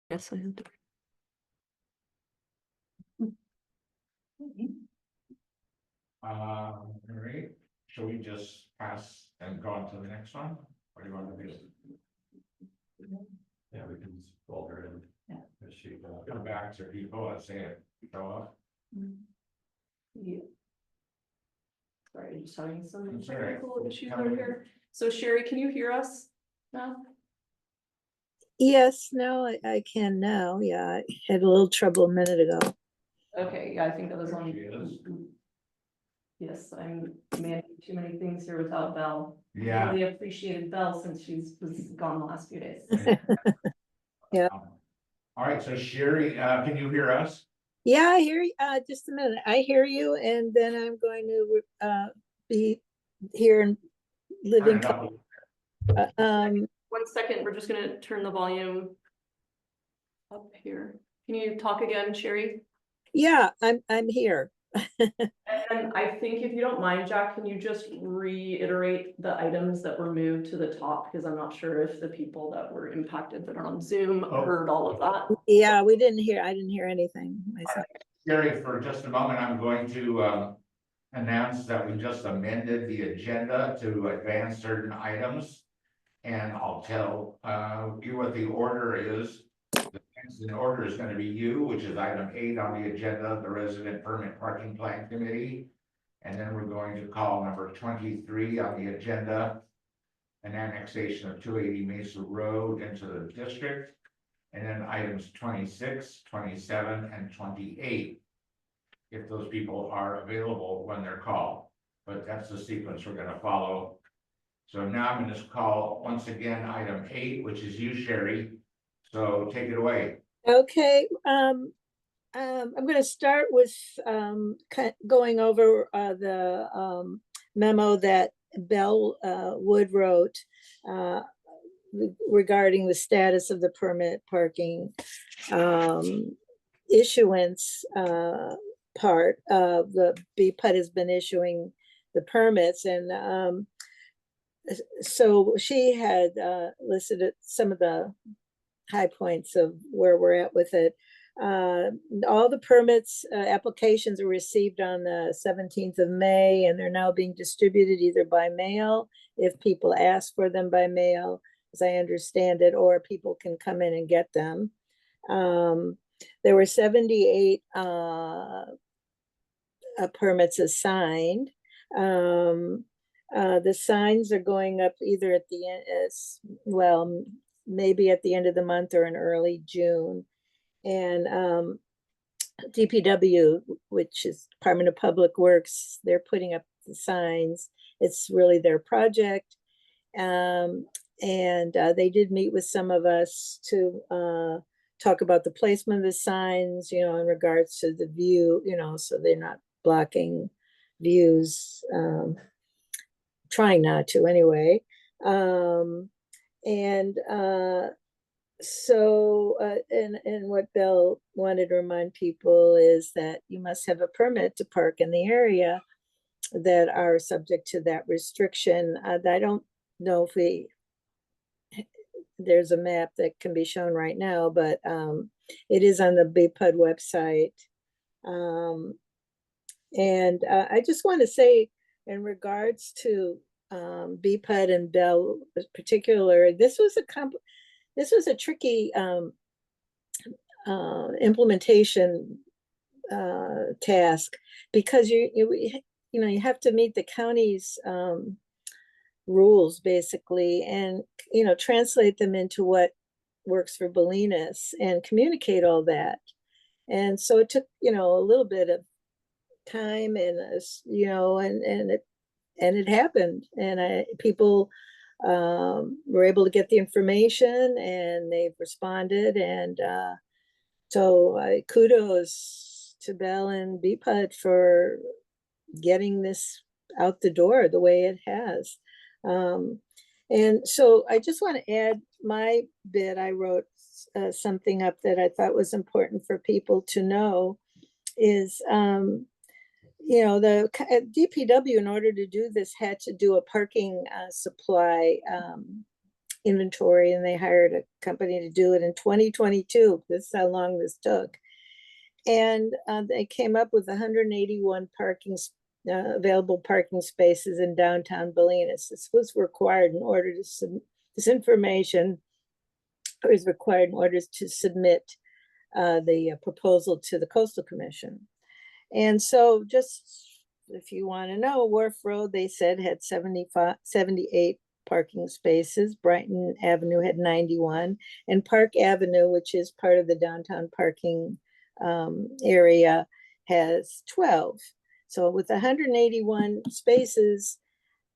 Yes, I have to. All right, shall we just pass and go on to the next one? What do you want to do? Yeah, we can just fold her in. Yeah. If she, Come back to people and say it, show up. Yeah. Sorry, just having some That's all right. technical issues over here. So Sherry, can you hear us now? Yes, no, I can now. Yeah, I had a little trouble a minute ago. Okay, yeah, I think that was There on. she is. Yes, I'm managing too many things here without Belle. Yeah. Really appreciated Belle since was gone the last few days. Yeah. All right, so Sherry, can you hear us? Yeah, I hear you. Just a minute. I hear you, and then I'm going to be here and living. Turn it up. 1 second, we're just gonna turn the volume up here. Can you talk again, Sherry? Yeah, I'm here. And I think if you don't mind, Jack, can you just reiterate the items that were moved to the top? Because I'm not sure if the people that were impacted that are on Zoom Oh. heard all of that. Yeah, I didn't hear anything myself. Sherry, for just a moment, I'm going to announce that we just amended the agenda to advance certain items. And I'll tell you what the order is. The next in order is going to be U, which is item 8 on the agenda, the Resident Permit Parking Plan Committee. And then we're going to call number 23 on the agenda, an annexation of 280 Mesa Road into the district. And then items 26, 27, and 28. If those people are available when they're called, but that's the sequence we're going to follow. So now I'm going to call once again item 8, which is you, Sherry. So take it away. Okay, I'm going to start with going over the memo that Belle Wood wrote regarding the status of the permit parking issuance part of the BPUD has been issuing the permits, and so she had listed some of the high points of where we're at with it. All the permits applications were received on the 17th of May, and they're now being distributed either by mail, if people ask for them by mail, as I understand it, or people can come in and get them. There were 78 permits assigned. The signs are going up either at the end, well, maybe at the end of the month or in early June. And DPW, which is Department of Public Works, they're putting up the signs. It's really their project. And they did meet with some of us to talk about the placement of the signs, in regards to the view, so they're not blocking views, trying not to anyway. And what Bill wanted to remind people is that you must have a permit to park in the area that are subject to that restriction. I don't know if there's a map that can be shown right now, but it is on the BPUD website. I just want to say, in regards to BPUD and Bell in particular, this was a tricky implementation task, because you have to meet the county's rules basically, and translate them into what works for Bolinas and communicate all that. And so it took a little bit of time, and it happened, and people were able to get the information, and they've responded, and so kudos to Bell and BPUD for getting this out the door the way it has. And so I just want to add my bit. I wrote something up that I thought was important for people to know is, the DPW, in order to do this, had to do a parking supply inventory, and they hired a company to do it in 2022. This is how long this took. And they came up with 181 available parking spaces in downtown Bolinas. This was required in order to submit this information. It was required in order to submit the proposal to the Coastal Commission. And so, just if you want to know, Wharf Road, they said, had 78 parking spaces. Brighton Avenue had 91, and Park Avenue, which is part of the downtown parking area, has 12. So with 181 spaces,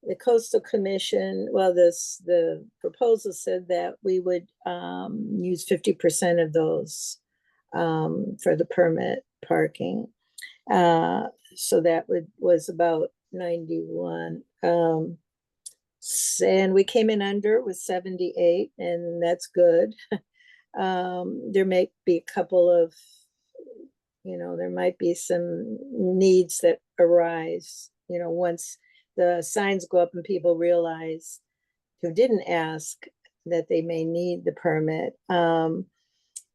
the Coastal Commission, well, the proposal said that we would use 50% of those for the permit parking. So that was about 91. And we came in under with 78, and that's good. There may be a couple of, there might be some needs that arise, once the signs go up and people realize who didn't ask that they may need the permit.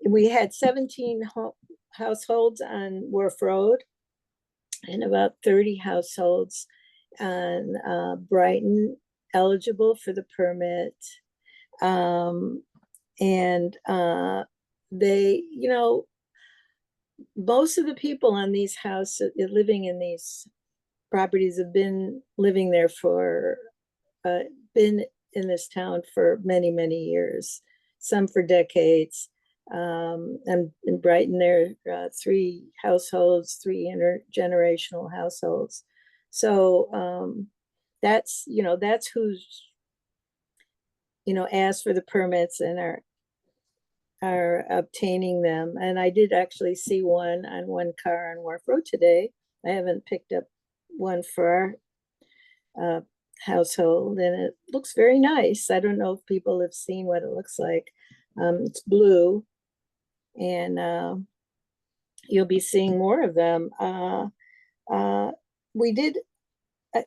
We had 17 households on Wharf Road and about 30 households on Brighton eligible for the permit. They, most of the people on these houses living in these properties have been living there been in this town for many, many years, some for decades. And in Brighton, there are 3 households, 3 intergenerational households. So that's who's, asked for the permits and are obtaining them. And I did actually see one car on Wharf Road today. I haven't picked up one for our household, and it looks very nice. I don't know if people have seen what it looks like. It's blue, and you'll be seeing more of them. We did, I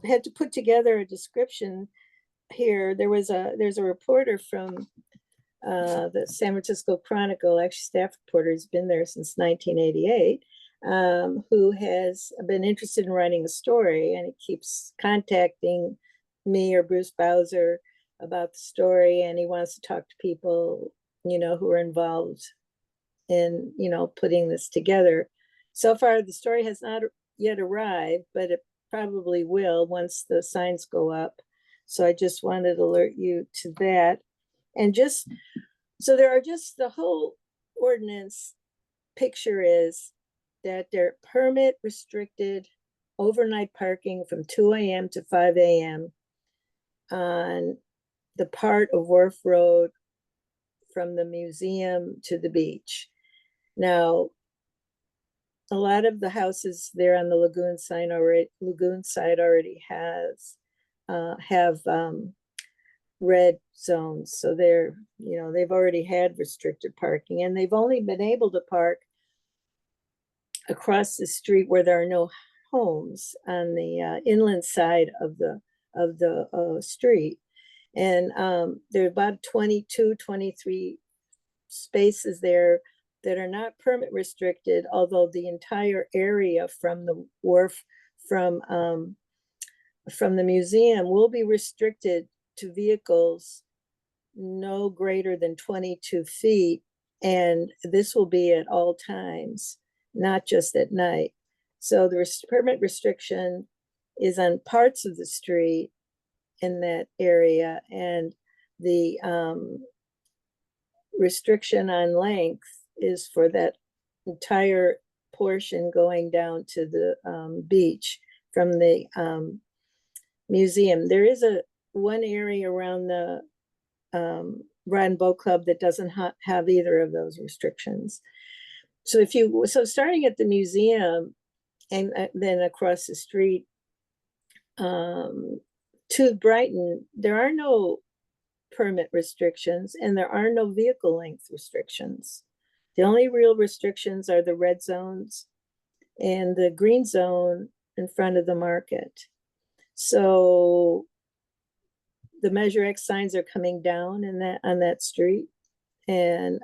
had to put together a description here. There's a reporter from the San Francisco Chronicle, actually staff reporter, has been there since 1988, who has been interested in writing a story, and he keeps contacting me or Bruce Bowser about the story, and he wants to talk to people, who are involved in, putting this together. So far, the story has not yet arrived, but it probably will once the signs go up. So I just wanted to alert you to that. And so there are the whole ordinance picture is that they're permit restricted overnight parking from 2 a.m. to 5 a.m. on the part of Wharf Road from the museum to the beach. Now, a lot of the houses there on the lagoon side already have red zones. So they've already had restricted parking, and they've only been able to park across the street where there are no homes on the inland side of the street. And there are about 22, 23 spaces there that are not permit restricted, although the entire area from the wharf from the museum will be restricted to vehicles no greater than 22 feet. And this will be at all times, not just at night. So the permit restriction is on parts of the street in that area, and the restriction on length is for that entire portion going down to the beach from the museum. There is one area around the Rod and Boat Club that doesn't have either of those restrictions. So starting at the museum and then across the street to Brighton, there are no permit restrictions and there are no vehicle length restrictions. The only real restrictions are the red zones and the green zone in front of the market. So the Measure X signs are coming down in that, on that street. And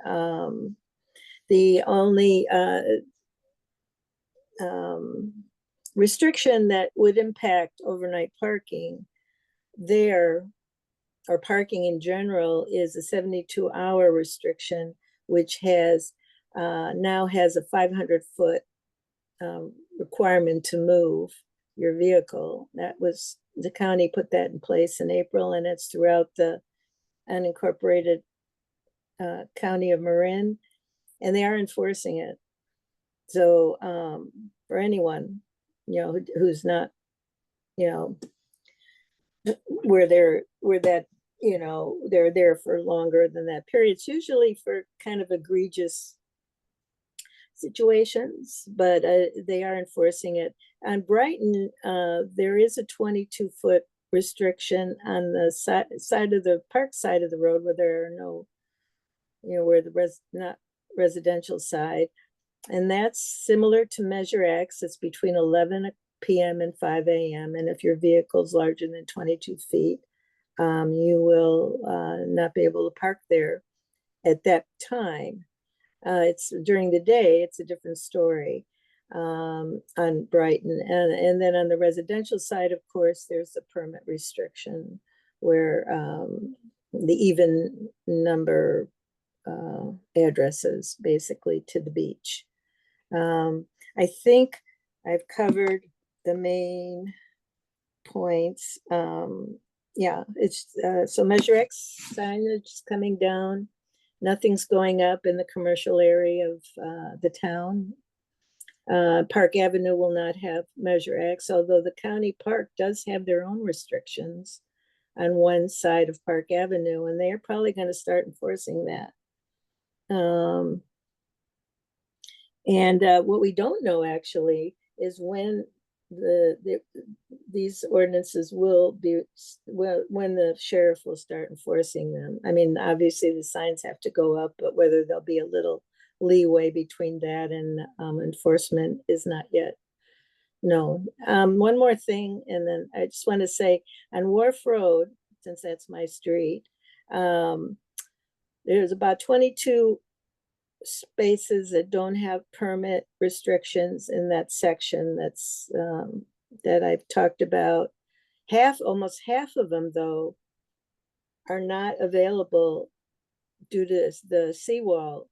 the only restriction that would impact overnight parking there, or parking in general, is a 72-hour restriction, which has now has a 500-foot requirement to move your vehicle. That was, the county put that in place in April, and it's throughout the unincorporated county of Marin, and they are enforcing it. So for anyone, you know, who's not, you know, where that, you know, they're there for longer than that period. It's usually for kind of egregious situations, but they are enforcing it. On Brighton, there is a 22-foot restriction on the side of the park side of the road, where there are no, you know, where the not residential side. And that's similar to Measure X. It's between 11 p.m. and 5 a.m. And if your vehicle's larger than 22 feet, you will not be able to park there at that time. It's during the day, it's a different story on Brighton. And then on the residential side, of course, there's the permit restriction, where the even number addresses basically to the beach. I think I've covered the main points. Yeah, it's so Measure X signage is coming down. Nothing's going up in the commercial area of the town. Park Avenue will not have Measure X, although the county park does have their own restrictions on one side of Park Avenue, and they're probably going to start enforcing that. And what we don't know actually is when these ordinances will be, when the sheriff will start enforcing them. I mean, obviously the signs have to go up, but whether there'll be a little leeway between that and enforcement is not yet known. One more thing, and then I just want to say, on Wharf Road, since that's my street, there's about 22 spaces that don't have permit restrictions in that section that's that I've talked about. Almost half of them, though, are not available due to the seawall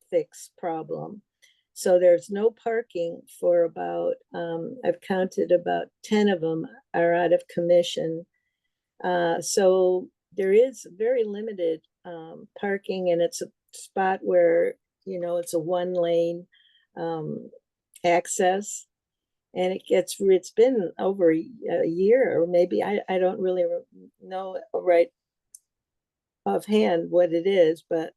fix problem. So there's no parking for about, I've counted about 10 of them are out of commission. So there is very limited parking, and it's a spot where, you know, it's a one-lane access, and it's been over a year, or maybe I don't really know right offhand what it is, but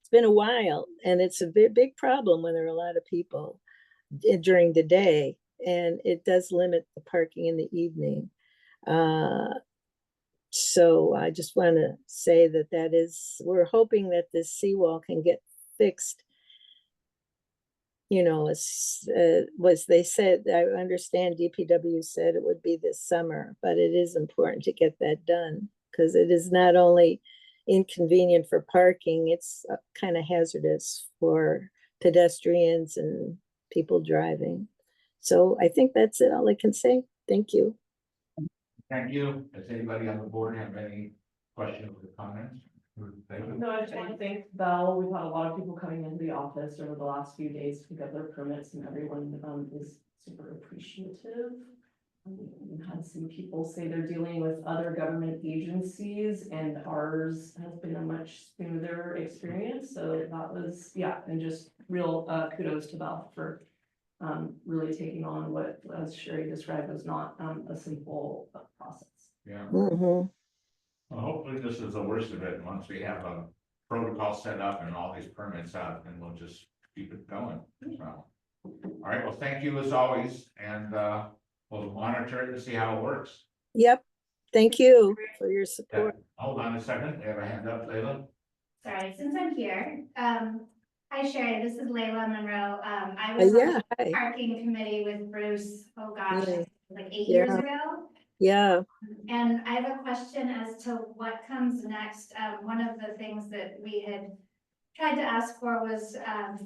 it's been a while, and it's a big problem when there are a lot of people during the day, and it does limit the parking in the evening. So I just want to say that we're hoping that this seawall can get fixed. You know, as they said, I understand DPW said it would be this summer, but it is important to get that done, because it is not only inconvenient for parking, it's kind of hazardous for pedestrians and people driving. So I think that's it, all I can say. Thank you. Thank you. Does anybody on the board have any questions or comments? No, I just want to thank Belle. We've had a lot of people coming into the office over the last few days to get their permits, and everyone is super appreciative. We've had some people say they're dealing with other government agencies, and ours has been a much smoother experience. So that was, yeah, and just real kudos to Belle for really taking on what, as Sherry described, was not a simple process. Yeah. Mhm. Well, hopefully this is the worst of it. Once we have a protocol set up and all these permits out, and we'll just keep it going. So, all right, well, thank you as always, and we'll monitor it and see how it works. Yep. Thank you for your support. Hold on a second. We have a hand up, Layla. Sorry, since I'm here, hi Sherry, this is Layla Monroe. I was on Yeah, the hi. parking committee with Bruce, oh gosh, Yeah. like 8 years Yeah. ago. Yeah, And I have a question as to what comes next. One of the things that we had tried to ask for was,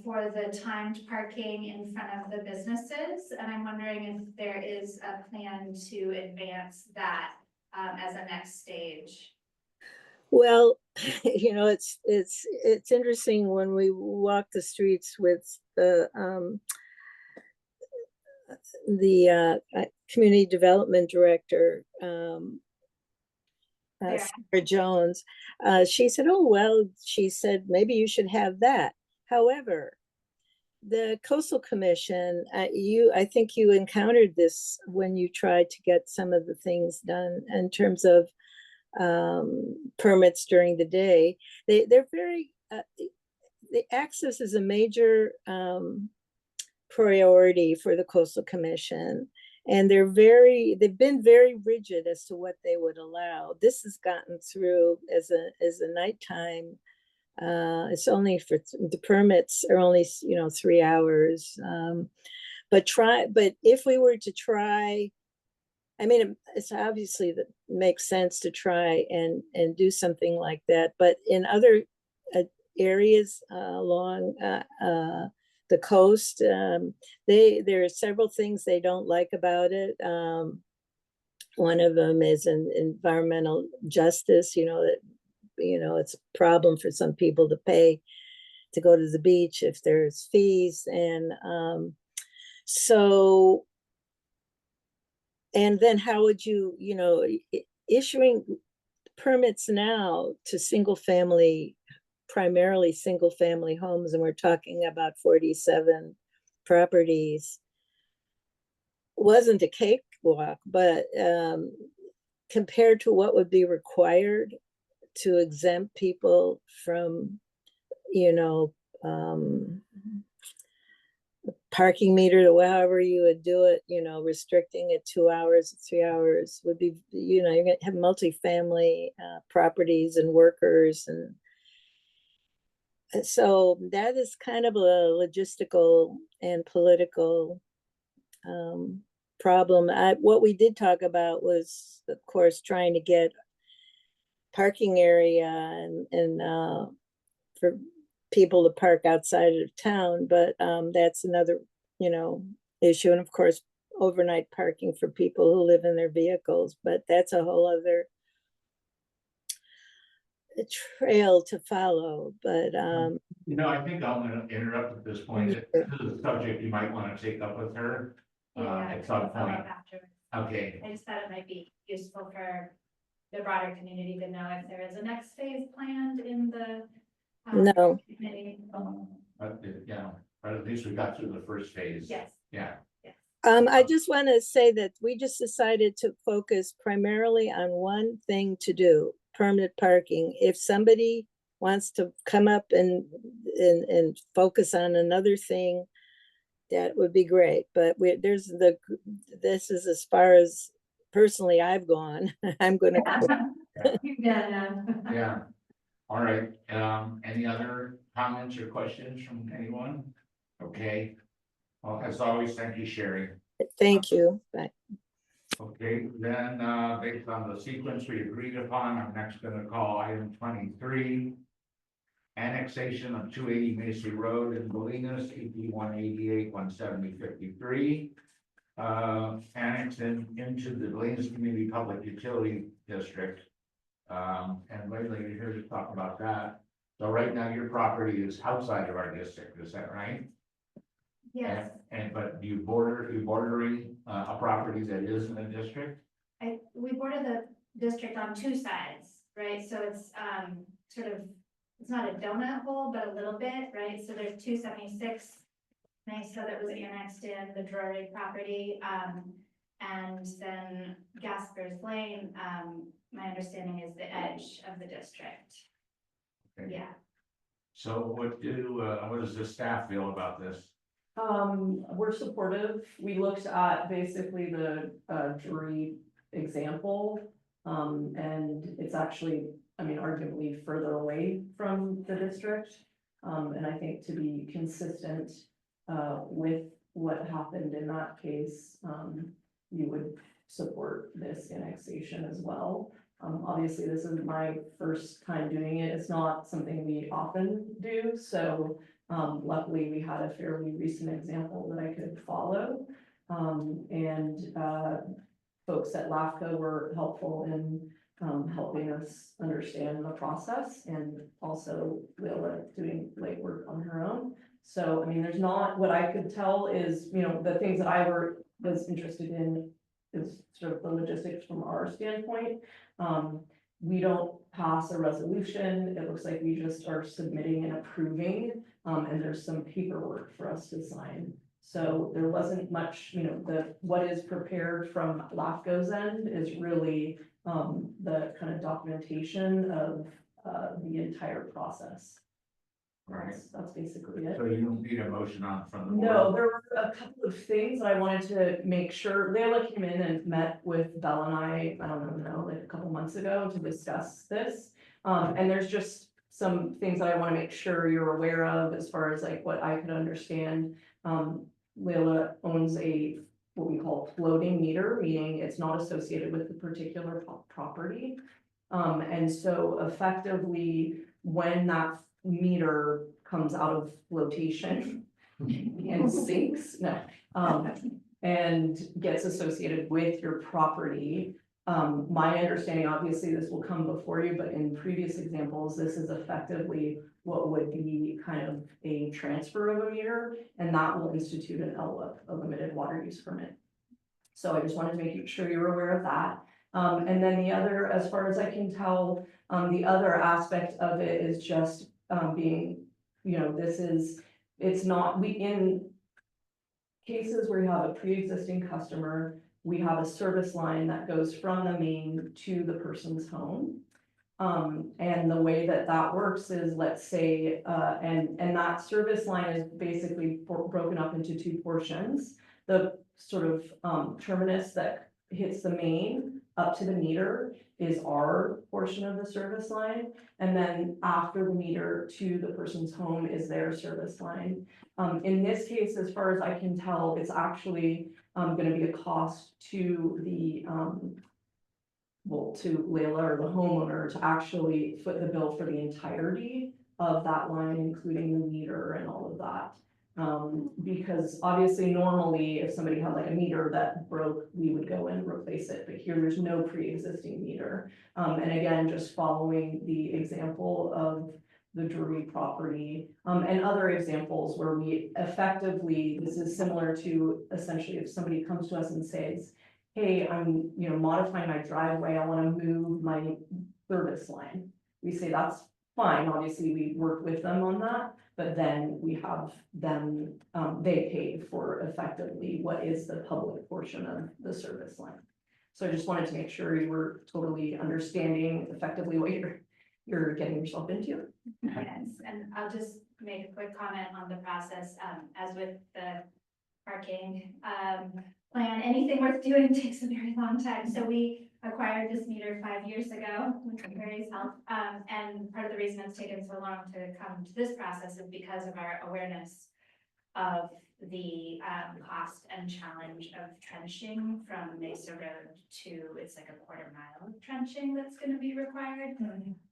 for the timed parking in front of the businesses. And I'm wondering if there is a plan to advance that, as a next stage. well, it's interesting when we walk the streets with the community development director, Yeah. Sarah Jones. She said, "Oh, well," she said, "maybe you should have that." However, the Coastal Commission, I think you encountered this when you tried to get some of the things done in terms of permits during the day. They're very, the access is a major priority for the Coastal Commission. And they've been very rigid as to what they would allow. This has gotten through as a nighttime. It's only for the permits are only 3 hours. But if we were to try, I mean, it's obviously that makes sense to try and do something like that. But in other areas along the coast, there are several things they don't like about it. One of them is an environmental justice. That it's a problem for some people to pay to go to the beach if there's fees, and so. And then how would you, issuing permits now to primarily single family homes, and we're talking about 47 properties, wasn't a cakewalk, but compared to what would be required to exempt people from, parking meter, to however you would do it, restricting it 2 hours, 3 hours would be, you're gonna have multifamily properties and workers, and so that is kind of a logistical and political problem. What we did talk about was, of course, trying to get parking area and for people to park outside of town, but that's another, issue. And of course, overnight parking for people who live in their vehicles, but that's a whole other trail to follow. But I think I'm gonna interrupt at this point. This is a subject you might want to take up with her at some Follow point. up afterwards. Okay, I just thought it might be useful for the broader community to know if there is a next phase planned in the. No. Committee. but at least we got through the first phase. Yes. Yeah, I just want to say that we just decided to focus primarily on one thing to do, permanent parking. If somebody wants to come up and focus on another thing, that would be great. But this is as far as personally I've gone. I'm gonna, yeah. All right, any other comments or questions from anyone? Okay. Well, as always, thank you, Sherry. thank you. Bye. Okay, then, based on the sequence we agreed upon, I'm next gonna call item 23. Annexation of 280 Macy Road in Bolinas, EP 188, 170, 53. Annexed into the Bolinas Community Public Utility District. And lately you're here to talk about that. So right now your property is outside of our district, is that right? Yes, But you're bordering a property that is in the district? we border the district on two sides, right? So it's, sort of, it's not a donut hole, but a little bit, right? So there's 276. Nice, so that was annexed in the Drury property, and then Gasper's Lane, my understanding is the edge of the district. Okay. Yeah. So what does the staff feel about this? We're supportive. We looked at basically the jury example. And it's actually, arguably further away from the district. And I think to be consistent with what happened in that case, you would support this annexation as well. Obviously, this is my first time doing it. It's not something we often do, so luckily we had a fairly recent example that I could follow. Folks at LAFCO were helpful in helping us understand the process, and also Willa doing legwork on her own. So, I mean, there's not, what I could tell is, you know, the things that I was interested in is sort of the logistics from our standpoint. We don't pass a resolution. It looks like we just are submitting and approving, and there's some paperwork for us to sign. So there wasn't much, you know, what is prepared from LAFCO's end is really the kind of documentation of the entire process. Right. That's basically it. So you don't need a motion on from the board? No, there were a couple of things that I wanted to make sure. Leila came in and met with Belle and I don't know, like a couple months ago to discuss this. And there's just some things that I want to make sure you're aware of as far as like what I could understand. Leila owns what we call floating meter, meaning it's not associated with the particular property. And so effectively, when that meter comes out of flotation and sinks, and gets associated with your property. My understanding, obviously, this will come before you, but in previous examples, this is effectively what would be kind of a transfer of a meter, and that will institute an LWIP, a limited water use permit. So I just wanted to make sure you were aware of that. And then the other, as far as I can tell, the other aspect of it is just being, you know, it's not, in cases where you have a pre-existing customer, we have a service line that goes from the main to the person's home. And the way that works is, let's say, and that service line is basically broken up into two portions. The sort of terminus that hits the main up to the meter is our portion of the service line. And then after the meter to the person's home is their service line. In this case, as far as I can tell, it's actually going to be a cost to the to Leila or the homeowner to actually foot the bill for the entirety of that line, including the meter and all of that. Because obviously normally if somebody had like a meter that broke, we would go and replace it, but here there's no pre-existing meter. And again, just following the example of the Drury property, and other examples where we effectively, this is similar to essentially if somebody comes to us and says, hey, I'm, you know, modifying my driveway, I want to move my service line. We say that's fine, obviously we work with them on that, but then we have them, they pay for effectively what is the public portion of the service line. So I just wanted to make sure you were totally understanding effectively what you're getting yourself into. Yes, and I'll just make a quick comment on the process, as with the parking, plan, anything worth doing takes a very long time, so we acquired this meter 5 years ago with Mary's help. And part of the reason it's taken so long to come to this process is because of our awareness of the cost and challenge of trenching from Mesa Road to, it's like a quarter-mile trenching that's going to be required.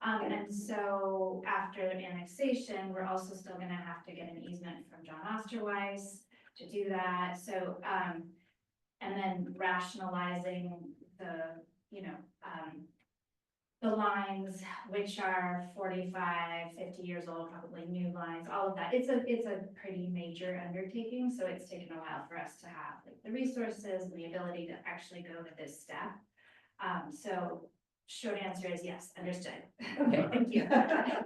And so after annexation, we're also still going to have to get an easement from John Osterweiss to do that. So, and then rationalizing the, you know, the lines, which are 45, 50 years old, probably new lines, all of that. It's a pretty major undertaking, so it's taken a while for us to have like the resources and the ability to actually go to this step. So short answer is yes, understood. Okay. Thank you.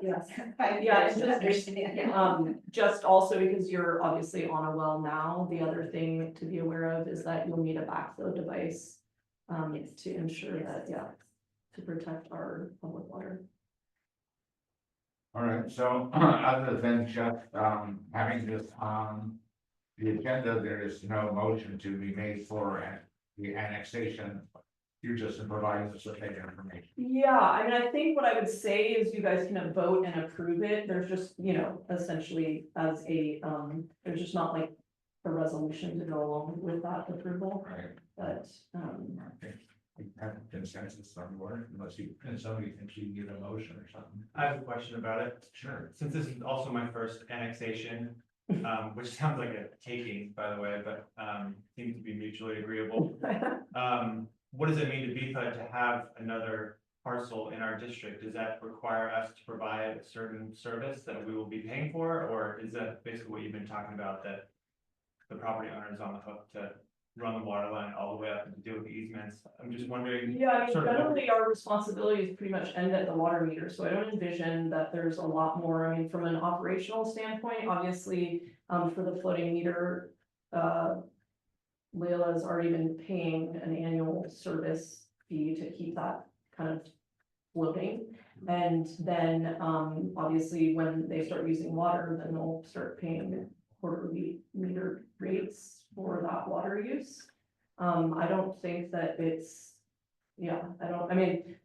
Yes. Yeah, Just also because you're obviously on a well now, the other thing to be aware of is that you'll need a backflow device to ensure that, to protect our public water. All right, so other than just having this on the agenda, there is no motion to be made for the annexation. You're just providing us with that information. Yeah, I mean, I think what I would say is you guys can vote and approve it. There's just, you know, essentially as a, there's just not like a resolution to go along with that approval. Right. but, I think we have consensus on board, unless somebody thinks you can get a motion or something. I have a question about it. Sure. Since this is also my first annexation, which sounds like a taking, by the way, but, seems to be mutually agreeable. What does it mean to BPUD to have another parcel in our district? Does that require us to provide a certain service that we will be paying for? Or is that basically what you've been talking about, that the property owner is on the hook to run the water line all the way up and to deal with the easements? I'm just wondering. yeah, I mean, sort of what- generally our responsibilities pretty much end at the water meter, so I don't envision that there's a lot more, I mean, from an operational standpoint, obviously, for the floating meter, Leila's already been paying an annual service fee to keep that kind of floating. And then, obviously, when they start using water, then they'll start paying quarterly meter rates for that water use. I don't think that it's, yeah, I mean,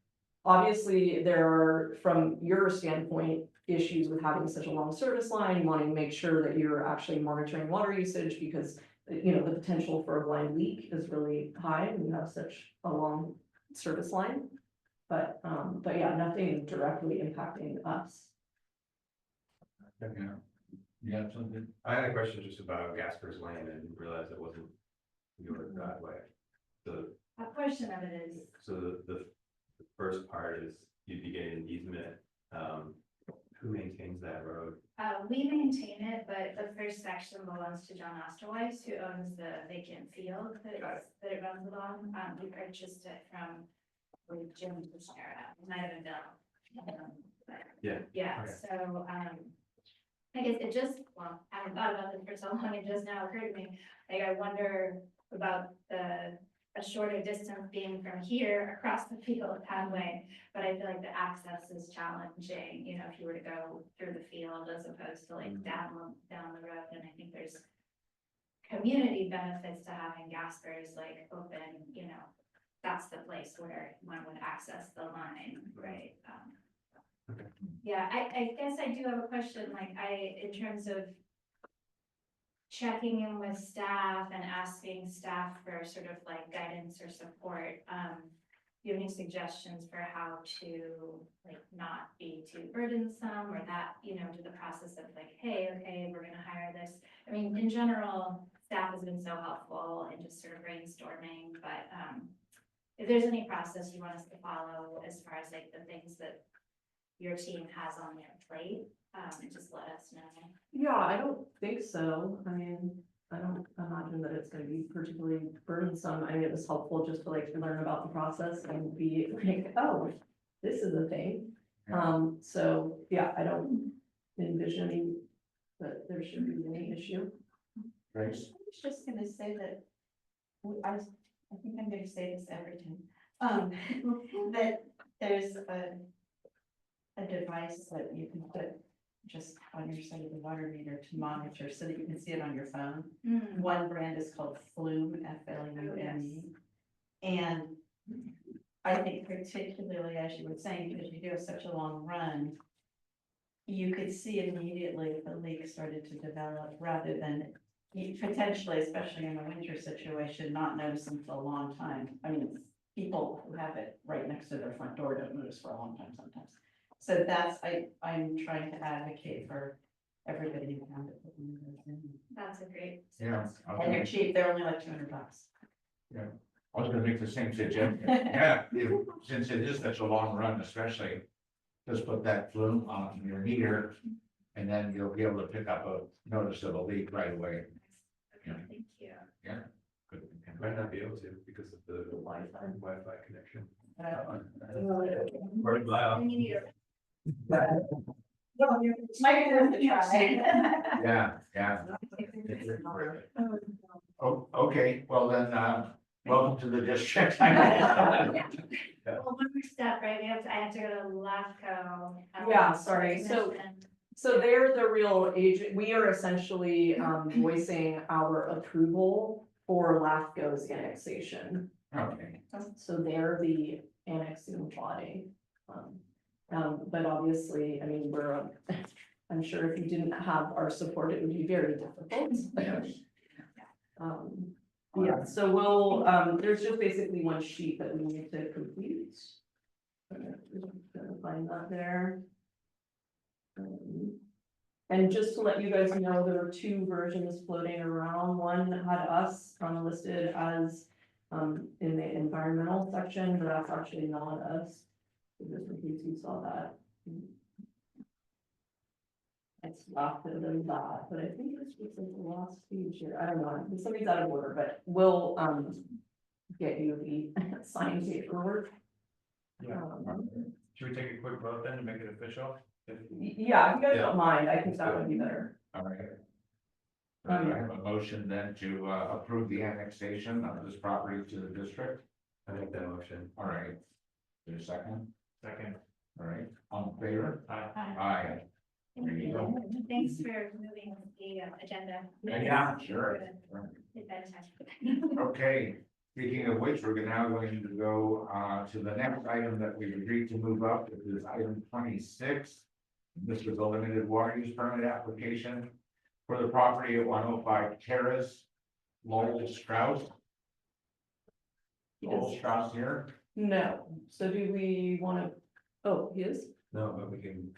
obviously, there are, from your standpoint, issues with having such a long service line, wanting to make sure that you're actually monitoring water usage, because you know, the potential for a blind leak is really high when you have such a long service line. But yeah, nothing directly impacting us. Yeah. Yeah, something. I had a question just about Gasper's Lane. I didn't realize it wasn't your driveway. The, A portion of it is, so the first part is you'd be getting an easement. Who maintains that road? we maintain it, but the first section belongs to John Osterweiss, who owns the vacant field that it runs along. We purchased it from Jim Kushner, might have been Bill. Yeah. Yeah, Okay. so, I guess it just, well, I haven't thought about this for so long, it just now occurred to me, like, I wonder about a shorter distance being from here across the field pathway, but I feel like the access is challenging, you know, if you were to go through the field as opposed to like down the road, and I think there's community benefits to having Gaspers like open, you know, that's the place where one would access the line, right? Okay. Yeah, I guess I do have a question, like, in terms of checking in with staff and asking staff for sort of like guidance or support, do you have any suggestions for how to like not be too burdensome, or that, you know, do the process of like, hey, okay, we're gonna hire this. I mean, in general, staff has been so helpful in just sort of brainstorming, but if there's any process you want us to follow as far as like the things that your team has on their plate, just let us know. Yeah, I don't think so. I mean, I don't imagine that it's gonna be particularly burdensome. I mean, it was helpful just to like learn about the process and be like, oh, this is a thing. So, yeah, I don't envision that there should be any issue. Grace? I was just gonna say that, I think I'm gonna say this every time, that there's a device that you can put just on your side of the water meter to monitor so that you can see it on your phone. One brand is called Flume, F-L-U-M-E. And I think particularly, as you were saying, because you do have such a long run, you could see immediately if a leak started to develop, rather than you potentially, especially in a winter situation, not notice them for a long time. I mean, people who have it right next to their front door don't notice for a long time sometimes. So that's, I'm trying to advocate for everybody in town to put one of those in. That's a great. Yeah. And they're cheap, they're only like $200. I was gonna make the same suggestion. Yeah, since it is such a long run, especially, just put that flume on your meter, and then you'll be able to pick up a notice of a leak right away. Yeah. Thank you. Good. Might not be able to because of the Wi-Fi connection. Word loud. And you need a- Mike has to try. Yeah. Oh, okay, well then, welcome to the district. Well, one more step, right, I have to go to LAFCO. Yeah, sorry. So they're the real agent. We are essentially voicing our approval for LAFCO's annexation. Okay, So they're the annexing body. But obviously, I mean, I'm sure if you didn't have our support, it would be very difficult. yes. Yeah, so we'll, there's just basically one sheet that we need to complete. Gonna find that there. And just to let you guys know, there were two versions floating around. One had us listed as in the environmental section, but that's actually not us. So just in case you saw that. It's locked in that, but I think it's just like the last page here. I don't know, somebody's out of order, but we'll get you the signed paperwork. Yeah. Should we take a quick vote then to make it official? Yeah, if you guys Yeah. don't mind, I think that would be better. All right. So I have a motion then to approve the annexation of this property to the district. I make that motion. All right. There's a second. Second. All right, on favor? Aye. Aye. Thank you. Thanks for moving the agenda. Yeah, sure. It's bedtime. Okay, speaking of which, we're now going to go to the next item that we've agreed to move up, which is item 26. This was a limited water use permit application for the property at 105 Terrace, Lowell Strauss. Lowell Strauss here. No, so do we wanna, oh, he is? No, but we can.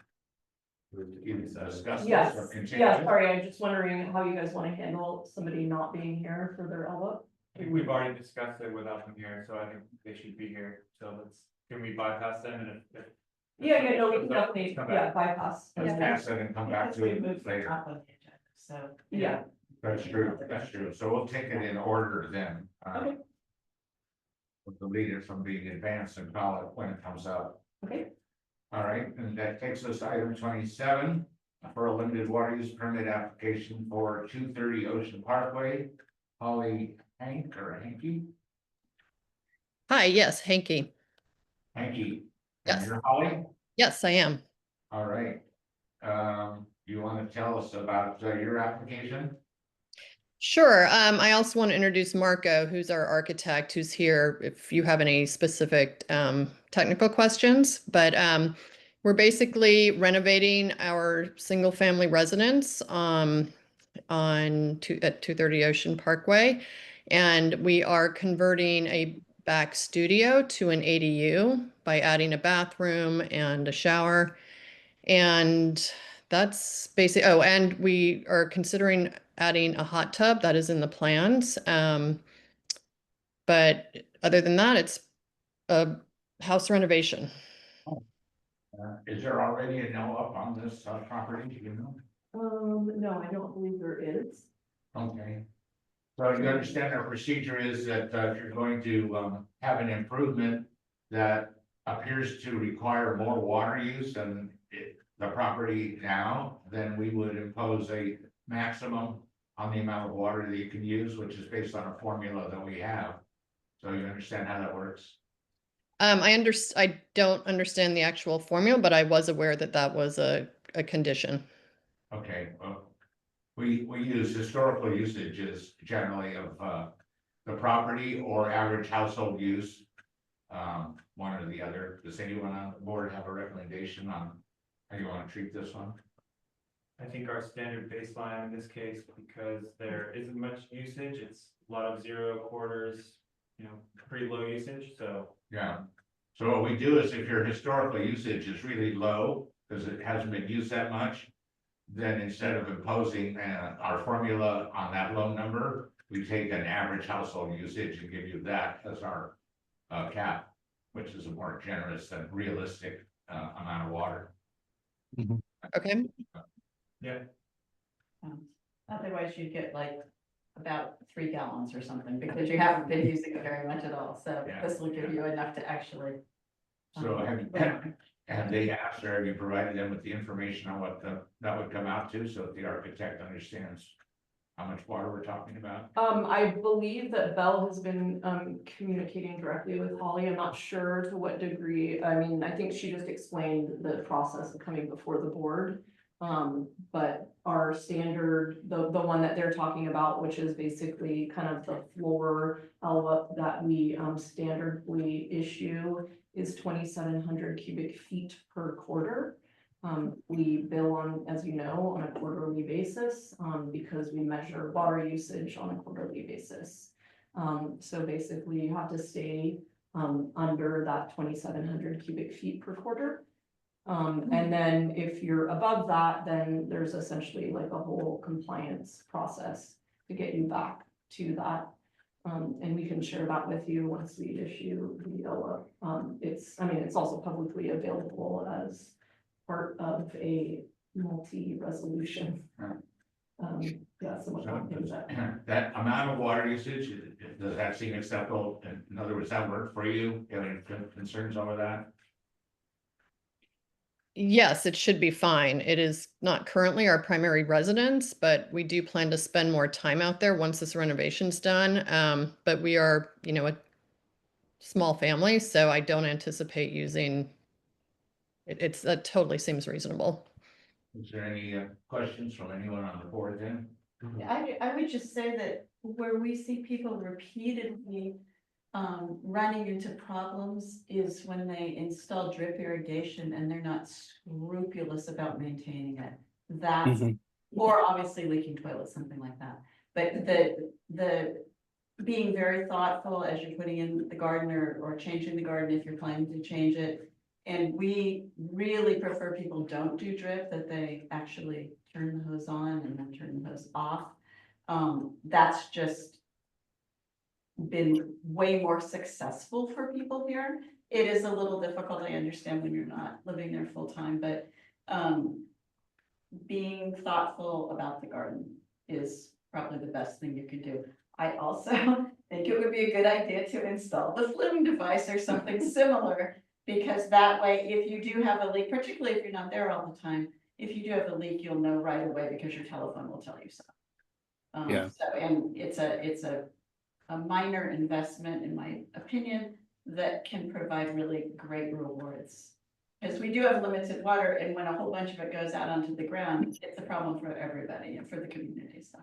move to You consent. discuss this Yes, or continue? yeah, sorry, I'm just wondering how you guys wanna handle somebody not being here for their LWA. I think we've already discussed it without them here, so I think they should be here, so can we bypass them and if. Yeah, no, we can Let's definitely, come yeah, back. bypass. Let's pass it and come back to it later. So. Yeah, That's true, that's true. So we'll take it in order then. Okay. With the leader from being advanced and call it when it comes up. okay, All right, and that takes us to item 27 for a limited water use permit application for 230 Ocean Parkway. Holly Hank or Hanky? Hi, yes, Hanky. Hanky. Yes. And you're Holly? Yes, I am. All right. You want to tell us about your application? Sure. I also want to introduce Marco, who's our architect, who's here if you have any specific technical questions. But we're basically renovating our single-family residence at 230 Ocean Parkway. And we are converting a back studio to an ADU by adding a bathroom and a shower. And that's basic. Oh, and we are considering adding a hot tub that is in the plans. But other than that, it's a house renovation. Is there already a no up on this property? Do you know? no, I don't believe there is. Okay. So you understand our procedure is that you're going to have an improvement that appears to require more water use than the property now, then we would impose a maximum on the amount of water that you can use, which is based on a formula that we have. So you understand how that works? I don't understand the actual formula, but I was aware that that was a condition. Okay, well, we use historical usages generally of the property or average household use. One or the other. Does anyone on the board have a recommendation on how you want to treat this one? I think our standard baseline in this case, because there isn't much usage, it's a lot of 0 quarters, pretty low usage, so. Yeah, so what we do is if your historical usage is really low, because it hasn't been used that much, then instead of imposing our formula on that low number, we take an average household usage and give you that as our cap, which is a more generous and realistic amount of water. Okay. Yeah, Otherwise you'd get like about 3 gallons or something, because you haven't been using it very much at all, so Yeah. this will give you enough to actually. So have they asked or have you provided them with the information on what that would come out to, so that the architect understands how much water we're talking about? I believe that Belle has been communicating directly with Holly. I'm not sure to what degree. I mean, I think she just explained the process of coming before the board. But our standard, the one that they're talking about, which is basically kind of the floor LWA that we standardly issue, is 2,700 cubic feet per quarter. We bill on, as you know, on a quarterly basis, because we measure water usage on a quarterly basis. So basically you have to stay, under that 2,700 cubic feet per quarter. And then if you're above that, then there's essentially like a whole compliance process to get you back to that. And we can share that with you once we issue the LOA. It's also publicly available as part of a multi-resolution. Yeah, some of the things that. That amount of water usage, does that seem acceptable? In other words, that work for you? Do you have any concerns over that? Yes, it should be fine. It is not currently our primary residence, but we do plan to spend more time out there once this renovation's done. But we are, a small family, so I don't anticipate using it. That totally seems reasonable. Is there any questions from anyone on the board then? I would just say that where we see people repeatedly running into problems is when they install drip irrigation and they're not scrupulous about maintaining it. That's, or obviously leaking toilets, something like that. But the being very thoughtful as you're putting in the garden or changing the garden if you're planning to change it. And we really prefer people don't do drip, that they actually turn the hose on and then turn the hose off. That's just been way more successful for people here. It is a little difficult, I understand, when you're not living there full time, but being thoughtful about the garden is probably the best thing you could do. I also think it would be a good idea to install the flume device or something similar, because that way, if you do have a leak, particularly if you're not there all the time, if you do have a leak, you'll know right away because your telephone will tell you so. And it's a minor investment, in my opinion, that can provide really great rewards. Because we do have limited water, and when a whole bunch of it goes out onto the ground, it's a problem for everybody and for the community, so.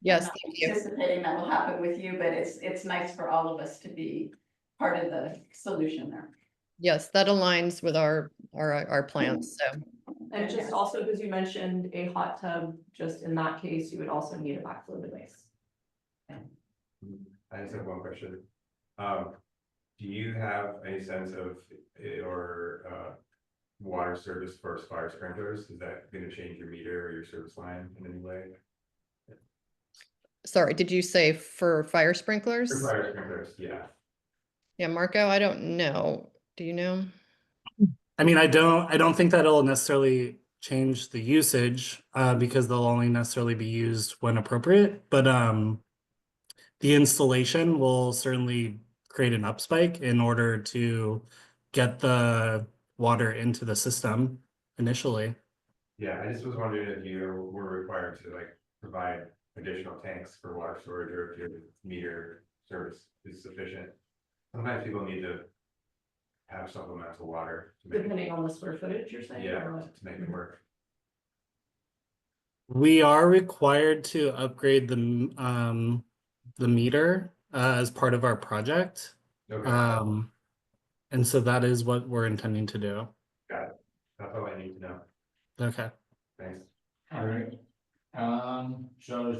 Yes, I'm not thank you. anticipating that will happen with you, but it's nice for all of us to be part of the solution there. Yes, that aligns with our plans, so. And just also, because you mentioned a hot tub, just in that case, you would also need a backflow device. I just have one question. Do you have any sense of your water service for fire sprinklers? Is that gonna change your meter or your service line in any way? Sorry, did you say for fire sprinklers? For fire sprinklers, yeah. Yeah, Marco, I don't know. Do you know? I mean, I don't think that it'll necessarily change the usage, because they'll only necessarily be used when appropriate, but the installation will certainly create an upspike in order to get the water into the system initially. Yeah, I just was wondering if you were required to like provide additional tanks for water storage, or if your meter service is sufficient. Sometimes people need to have supplemental water to make Depending on the square footage, you're saying? yeah, or what? to make it work. We are required to upgrade the meter as part of our project. Okay, And so that is what we're intending to do. got it. That's all I need to know. Okay. Thanks. All right. So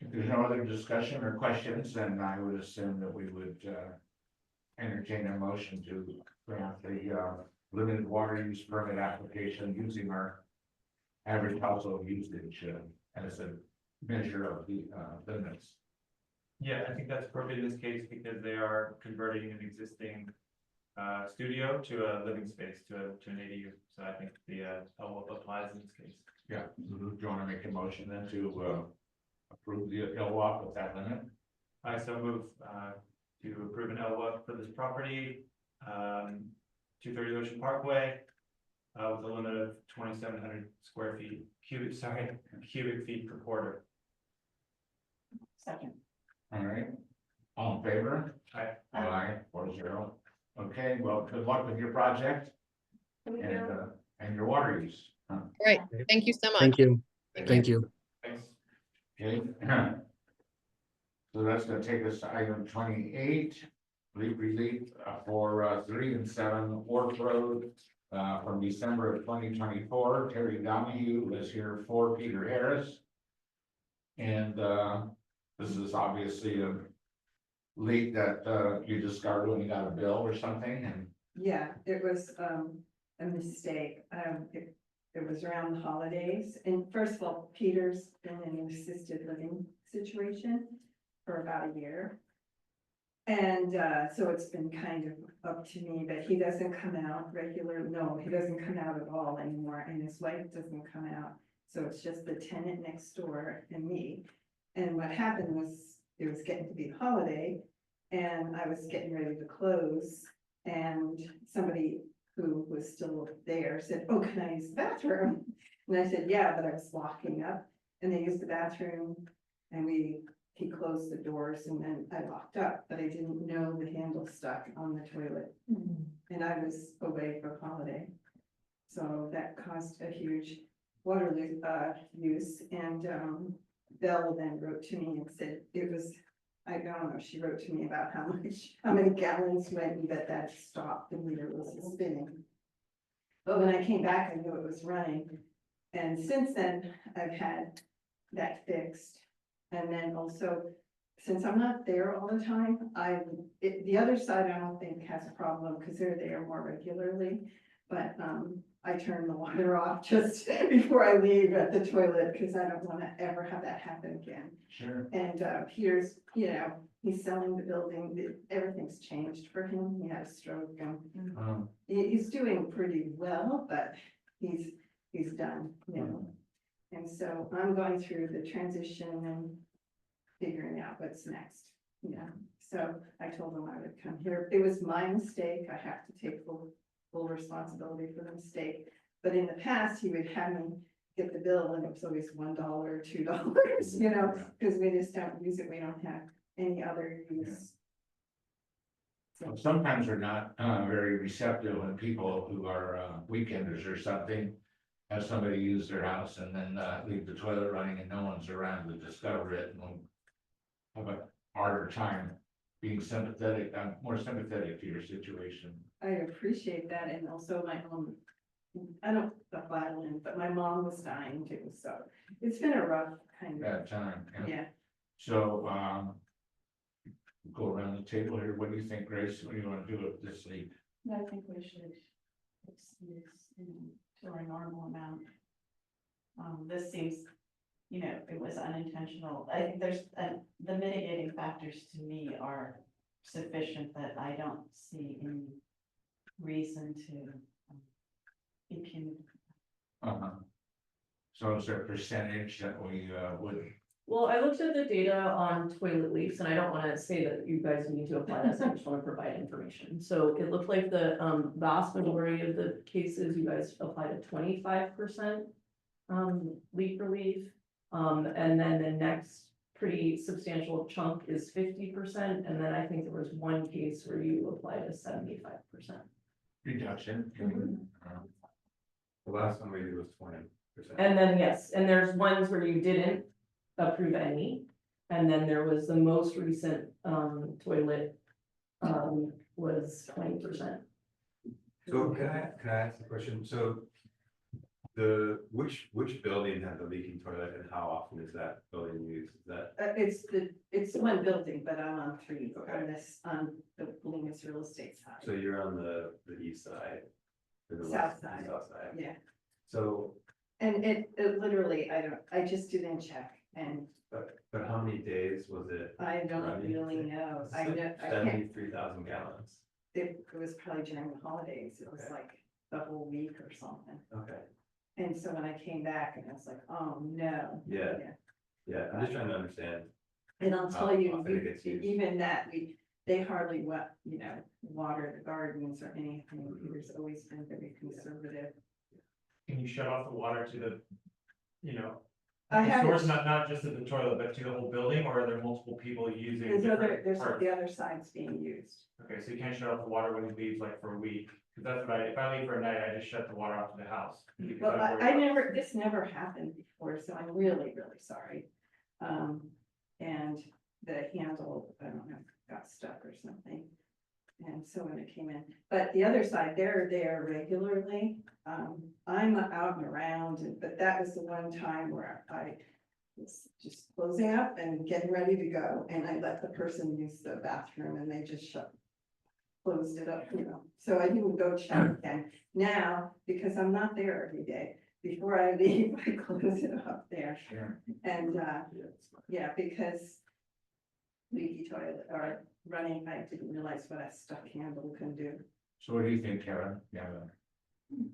if there's no other discussion or questions, then I would assume that we would entertain a motion to grant the limited water use permit application using our average household usage as a measure of the limits. Yeah, I think that's appropriate in this case because they are converting an existing studio to a living space, to an ADU. So I think the LWIP applies in this case. Yeah, do you want to make a motion then to approve the LWAP with that limit? I so move to approve an LWIP for this property, 230 Ocean Parkway, with a limit of 2,700 cubic feet per quarter. Second. All right, all in favor? Aye. Aye, 4-0. Okay, well, good luck with your project Thank you. and your water use. Great, thank you so much. Thank you. Thank you. Thanks. Okay. So that's gonna take us to item 28, relief for 3 and 7 Wharf Road from December of 2024. Terry Donahue was here for Peter Harris. And this is obviously a leak that, you discovered when you got a bill or something and? Yeah, it was, a mistake. It was around the holidays. And first of all, Peter's been in an assisted living situation for about a year. And, so it's been kind of up to me, but he doesn't come out regular, no, he doesn't come out at all anymore, and his wife doesn't come out. So it's just the tenant next door and me. And what happened was, it was getting to be the holiday, and I was getting ready to close, and somebody who was still there said, "Oh, can I use the bathroom?" And I said, "Yeah," but I was locking up, and they used the bathroom, and he closed the doors, and then I locked up, but I didn't know the handle stuck on the toilet. And I was away for holiday. So that caused a huge water use, and, Belle then wrote to me and said it was, I don't know, she wrote to me about how many gallons went, and that stopped, the meter was spinning. But when I came back, I knew it was running, and since then, I've had that fixed. And then also, since I'm not there all the time, the other side I don't think has a problem, because they're there more regularly. But, I turn the water off just before I leave at the toilet, because I don't want to ever have that happen again. Sure. And, Peter's, he's selling the building, everything's changed for him, he had a stroke, and he's doing pretty well, but he's done, And so I'm going through the transition and figuring out what's next, So I told him I would come here. It was my mistake. I have to take full responsibility for the mistake. But in the past, he would have me get the bill, and it was always $1 or $2, because we just don't use it. We don't have any other use. Well, sometimes they're not, very receptive when people who are, weekenders or something have somebody use their house and then, leave the toilet running and no one's around to discover it, and we'll have a harder time being sympathetic. I'm more sympathetic to your situation. I appreciate that, and also my own, I don't the violin, but my mom was dying too, so it's been a rough kind of, Bad time. yeah. So, go around the table here. What do you think, Grace? What do you want to do with this leak? I think we should excuse to our normal amount. This seems, it was unintentional. I think there's, the mitigating factors to me are sufficient that I don't see any reason to be punitive. So is there a percentage that we, would? Well, I looked at the data on toilet leaks, and I don't wanna say that you guys need to apply this, I just wanna provide information. So it looked like the vast majority of the cases, you guys applied a 25% leak relief. And then the next pretty substantial chunk is 50%, and then I think there was one case where you applied a 75%. Reduction. The last one we did was 20%. And then, yes, and there's ones where you didn't approve any, and then there was the most recent toilet was 20%. So can I ask a question? So which building has a leaking toilet, and how often is that building used? Is that, It's one building, but I'm on 3 on the Loomis real estate side. so you're on the east side? or the South west- side. South side. Yeah, So, and it literally, I just didn't check, and but how many days was it? I don't running? really know. I know, I can't, 73,000 gallons. it was probably during the holidays. It was Okay. like the whole week or something. Okay, And so when I came back, and I was like, oh, no. yeah, yeah, I'm just trying to understand. And I'll How tell you, often it gets used. even that, they hardly water the gardens or anything. Peter's always been very conservative. Can you shut off the water to the, I the haven't- source, not just to the toilet, but to the whole building, or are there multiple people using? There's parts? the other side's being used. Okay, so you can't shut off the water when you leave like for a week, because that's what if I leave for a night, I just shut the water off to the house. because Well, I'm I worried this never happened before, so I'm really, really sorry. And the handle, I don't know, got stuck or something. And so when it came in, but the other side, they're there regularly. I'm out and around, but that was the one time where was just closing up and getting ready to go, and I let the person use the bathroom and they just closed it up, so I didn't go check again. Now, because I'm not there every day, before I leave, I close it up there. Sure. And, yeah, because leaky toilet or running, I didn't realize what a stuck handle can do. So what do you think, Karen? You have a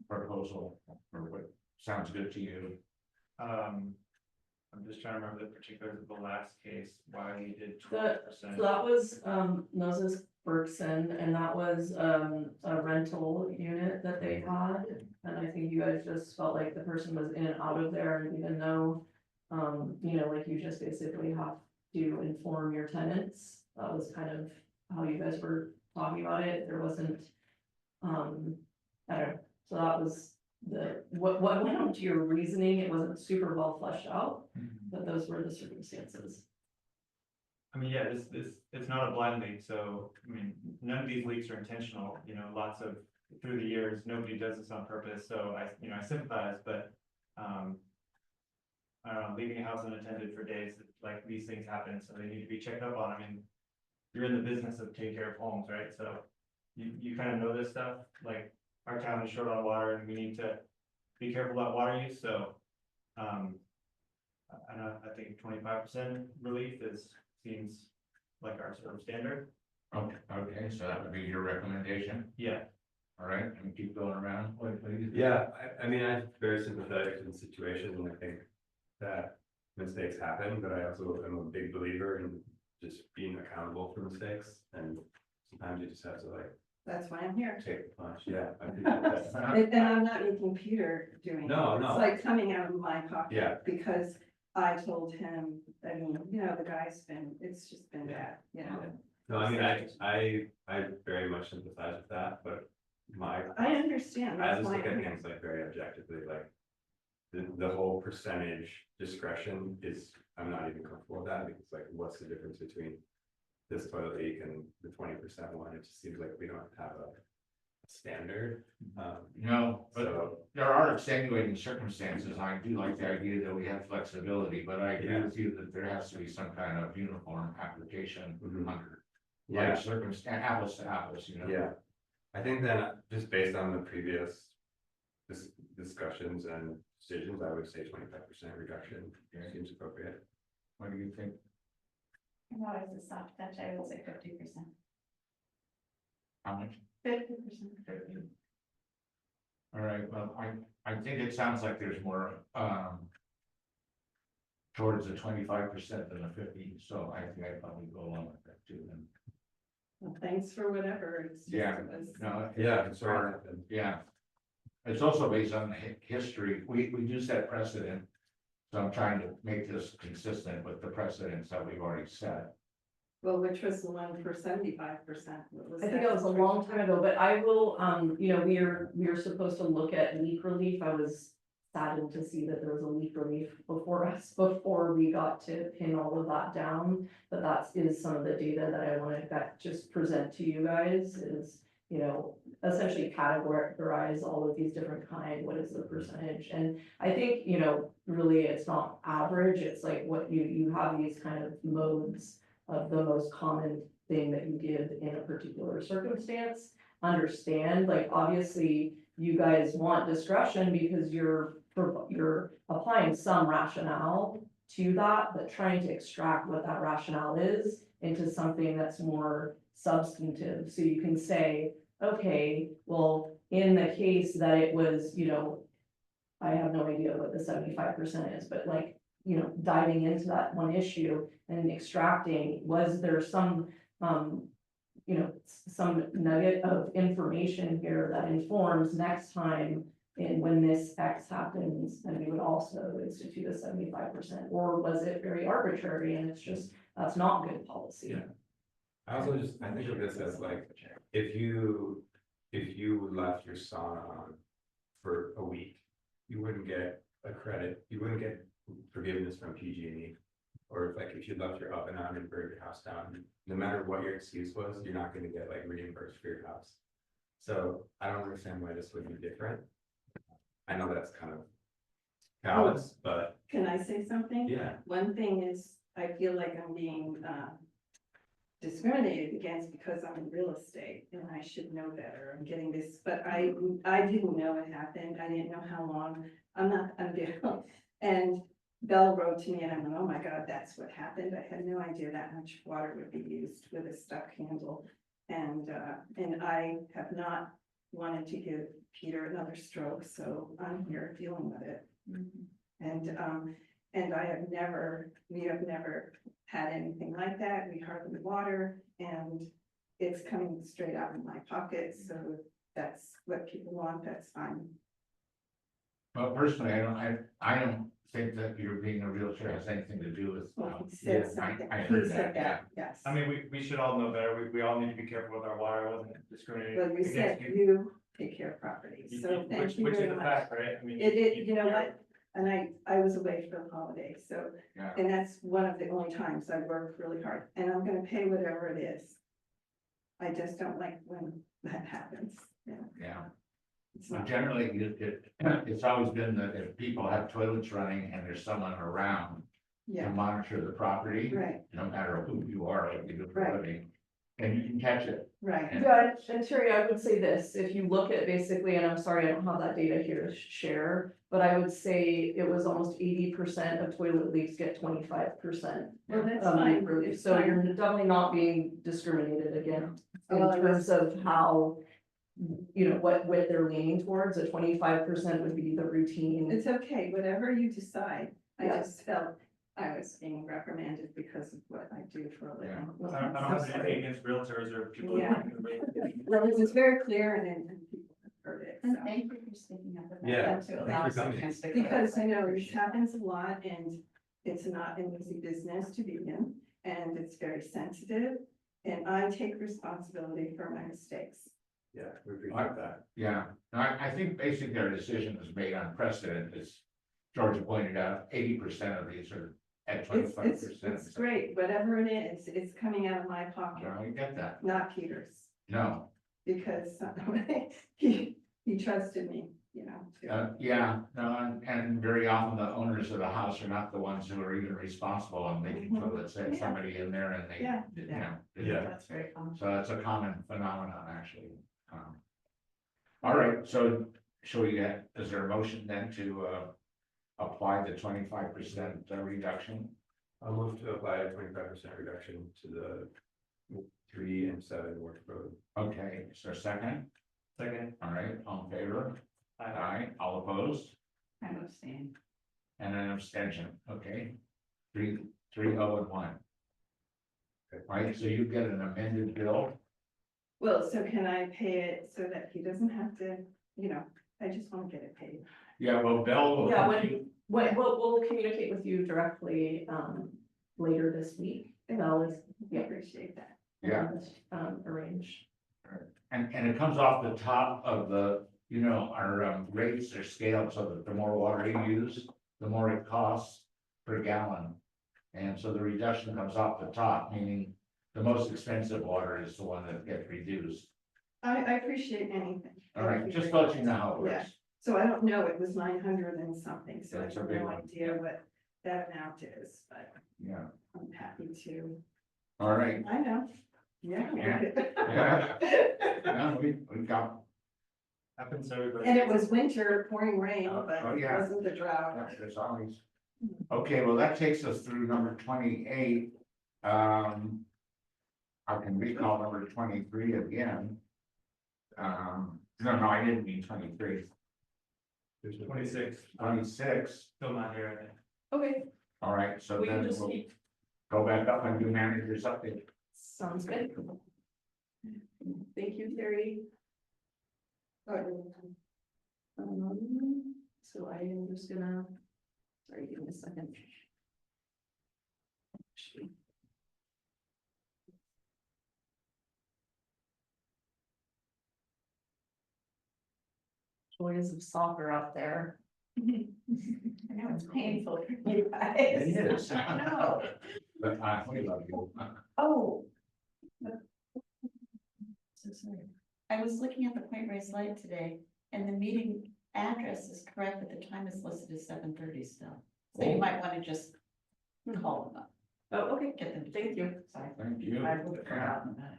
proposal or what sounds good to you? I'm just trying to remember the particulars of the last case, why we did The- 20%. So that was, Moses Bergson, and that was, a rental unit that they had. And I think you guys just felt like the person was in and out of there, and even though, like you just basically have to inform your tenants. That was kind of how you guys were talking about it. There wasn't, I don't know, so that was what went on to your reasoning. It wasn't super well fleshed out, but those were the circumstances. I mean, yeah, it's not a blind leak, so, I mean, none of these leaks are intentional, lots of, through the years, nobody does this on purpose, so I sympathize, but, I don't know, leaving a house unattended for days, like, these things happen, so they need to be checked up on. I mean, you're in the business of taking care of homes, right, so you kind of know this stuff, like, our town is short on water, and we need to be careful about water use, so, I don't know, I think 25% relief seems like our sort of standard. Okay, so that would be your recommendation, Yeah, all right, and keep going around, what do you think? Yeah, I mean, I'm very sympathetic to the situation, and I think that mistakes happen, but I also am a big believer in just being accountable for mistakes, and sometimes you just have to like That's why I'm here. take the punch, yeah. I appreciate that. And I'm not making Peter doing it. No, no. It's like coming out of my pocket. Yeah. Because I told him, I mean, the guy's it's just been bad, No, I mean, I very much sympathize with that, but I understand. I That's just why look at I'm here. things like very objectively, like the whole percentage discretion is, I'm not even comfortable with that, because like, what's the difference between this toilet leak and the 20% one? It just seems like we don't have a standard. No, but So, there are extenuating circumstances. I do like the idea that we have flexibility, but I agree Yeah. with you that there has to be some kind of uniform application Mhm. under. yeah. Like circumstance, apples to apples, Yeah, I think then, just based on the previous discussions and decisions, I would say 25% reduction seems appropriate. What do you think? I'm always a soft touch, I would say 50%. How much? 50%. All right, well, I think it sounds like there's more, towards the 25% than the 50, so I think I'd probably go along with that too, then. Well, thanks for whatever. It's just, Yeah, it was- no, Yeah, I'm sorry. yeah. It's also based on history. We do set precedent. So I'm trying to make this consistent with the precedents that we've already set. Well, which was the one for 75%. I think it was a long time ago, but I will, we are supposed to look at leak relief. I was saddened to see that there was a leak relief before we got to pin all of that down. But that is some of the data that I wanted to just present to you guys is, essentially categorize all of these different what is the percentage? And I think, really it's not average, it's like what you have these kind of modes of the most common thing that you give in a particular circumstance. Understand, like, obviously, you guys want discretion because you're applying some rationale to that, but trying to extract what that rationale is into something that's more substantive. So you can say, okay, well, in the case that it was, I have no idea what the 75% is, but like, diving into that one issue and extracting, was there some, some nugget of information here that informs next time and when this X happens, then we would also institute a 75%, or was it very arbitrary and it's just, that's not good policy? Yeah. I also I think of this as like, if you left your sauna on for a week, you wouldn't get a credit, you wouldn't get forgiveness from PG&E. Or if you left your oven on and burned your house down, no matter what your excuse was, you're not gonna get like reimbursed for your house. So I don't understand why this would be different. I know that's kind of callous, but Can I say something? Yeah. One thing is, I feel like I'm being, discriminated against because I'm in real estate and I should know better. I'm getting this, but I didn't know it happened. I didn't know how long. I'm Bill. And Bell wrote to me and I went, oh my God, that's what happened. I had no idea that much water would be used with a stuck handle. And I have not wanted to give Peter another stroke, so I'm here dealing with it. And we have never had anything like that. We hardly water and it's coming straight out of my pocket. So if that's what people want, that's fine. Well, personally, I don't think that you're being a realtor has anything to do with. Well, he said yeah, something. I He heard said that, Yes. I mean, we should all know better. We all need to be careful with our water. I wasn't discriminating Well, you said against you. you take care of properties, so thank you Which is very the much. fact, right? I mean. You know what? And I was away for the holiday, so, Yeah. and that's one of the only times I work really hard, and I'm gonna pay whatever it is. I just don't like when that happens, Yeah. It's So not, generally, it's always been that if people have toilets running and there's someone around to yeah, monitor the property, right, no matter who you are, what you do for a Right. living, and you can catch it. right. Yeah, and Terry, I would say this, if you look at basically, and I'm sorry, I don't have that data here to share, but I would say it was almost 80% of toilet leaks get 25%. Well, that's of the fine. improvement. It's So fine. you're definitely not being discriminated against in Well, I terms of how, you know, what they're leaning towards. A 25% would be the routine. It's okay, whatever you decide. I Yeah. just felt I was being reprimanded because of what I do for a living. I don't have anything against realtors or people. Yeah. Well, it was very clear and people have heard it, And so. thank you for speaking up about Yeah, that to allow thanks us for a coming. chance to. Because I know clarify. this happens a lot and it's not an easy business to be in and it's very sensitive. And I take responsibility for my mistakes. Yeah, we appreciate that. Yeah, I think basically our decision was made on precedent, as Georgia pointed out, 80% of these are at 25%. It's great, whatever it is, it's coming out of my pocket, I get that. not Peter's, No, because he trusted me, you know. to- yeah, no, and very often the owners of the house are not the ones who are even responsible on making Mhm. toilets. They had Yeah. somebody in there and they, Yeah. you know. Yeah. That's very common. So it's a common phenomenon, actually. All right, so shall we get, is there a motion then to apply the 25% reduction? I'll move to apply a 25% reduction to the 3 and 7 Wharf Road. Okay, is there a second? Second. All right, all in favor? I Aye, all opposed? I'm abstaining. And an abstention, okay? 3-0-1. Right, so you get an amended bill? Well, so can I pay it so that he doesn't have to, you know, I just want to get it paid. Yeah, well, Bell will. Yeah, we'll communicate with you directly, later this week. Bell is, I appreciate that. Yeah. Arrange. And it comes off the top of the, you know, our rates are scaled so that the more water you use, the more it costs per gallon. And so the reduction comes off the top, meaning the most expensive water is the one that gets reduced. I appreciate anything. All right, Thank you just very let you know how it Yeah. works. So I don't know, it was 900 and something, so I That's a have big no one. idea what that amount is, but Yeah, I'm happy to. all right. I know. Yeah. Yeah. Yeah, we got, Happens to everybody. And it was winter, pouring rain, Oh, but it yeah. wasn't the drought. yeah, there's always. Okay, well, that takes us through number 28. I can recall number 23 again. No, I didn't mean 23. There's no- 26, 26. still not here, I think. Okay, All right, so we can then just we'll keep, go back up and do managers update. sounds good. Thank you, Terry. So I am just gonna, sorry, give me a second. Joys of soccer out there. I know it's painful for you guys. It is. I know. But we love you. Oh. So sorry. I was looking at the Point Reyes Light today and the meeting address is correct, but the time is listed as 7:30 still. So you might wanna just call them up, Oh, okay, get them. to- thank you. Sorry. Thank you. I would have forgotten about it.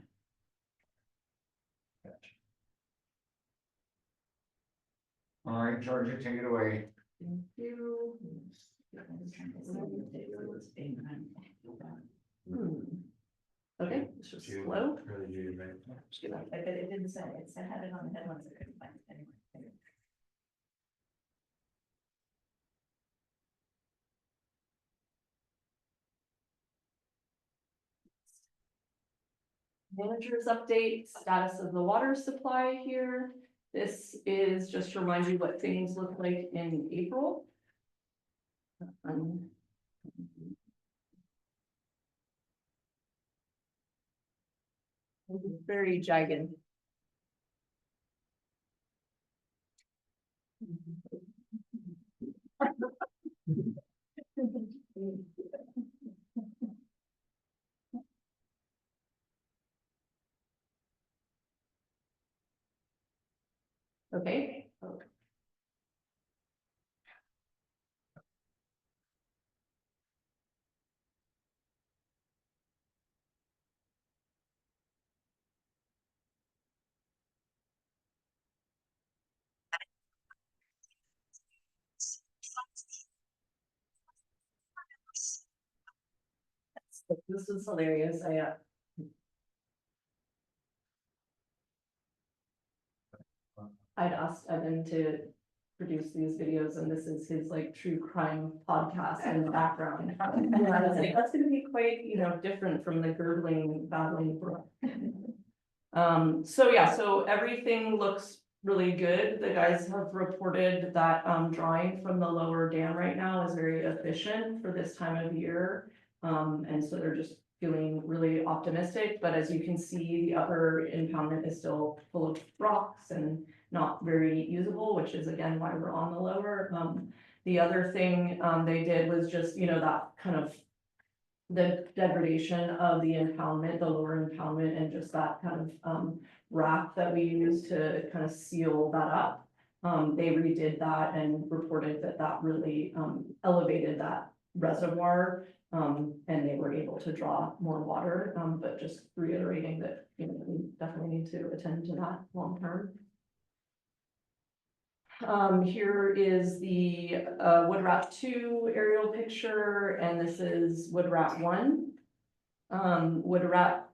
All right, Georgia, take it away. Thank you. I was trying to say that it was being run. Okay, it's just You slow. really do, right? But it didn't say, it said had it on the headlines, I couldn't find it anyway. Managers update, status of the water supply here. This is just to remind you what things look like in April. Very jagged. Okay. This is hilarious. I'd asked Evan to produce these videos and this is his like true crime podcast in the background. And I was like, that's gonna be quite, different from the gurgling, babbling brook. So yeah, so everything looks really good. The guys have reported that, drawing from the lower dam right now is very efficient for this time of year. And so they're just feeling really optimistic, but as you can see, the upper impoundment is still full of rocks and not very usable, which is again why we're on the lower. The other thing, they did was just, that kind of the degradation of the impoundment, the lower impoundment, and just that kind of, wrap that we use to kind of seal that up. They redid that and reported that that really, elevated that reservoir. And they were able to draw more water, but just reiterating that, we definitely need to attend to that long term. Here is the Wood Rat 2 aerial picture, and this is Wood Rat 1. Wood Rat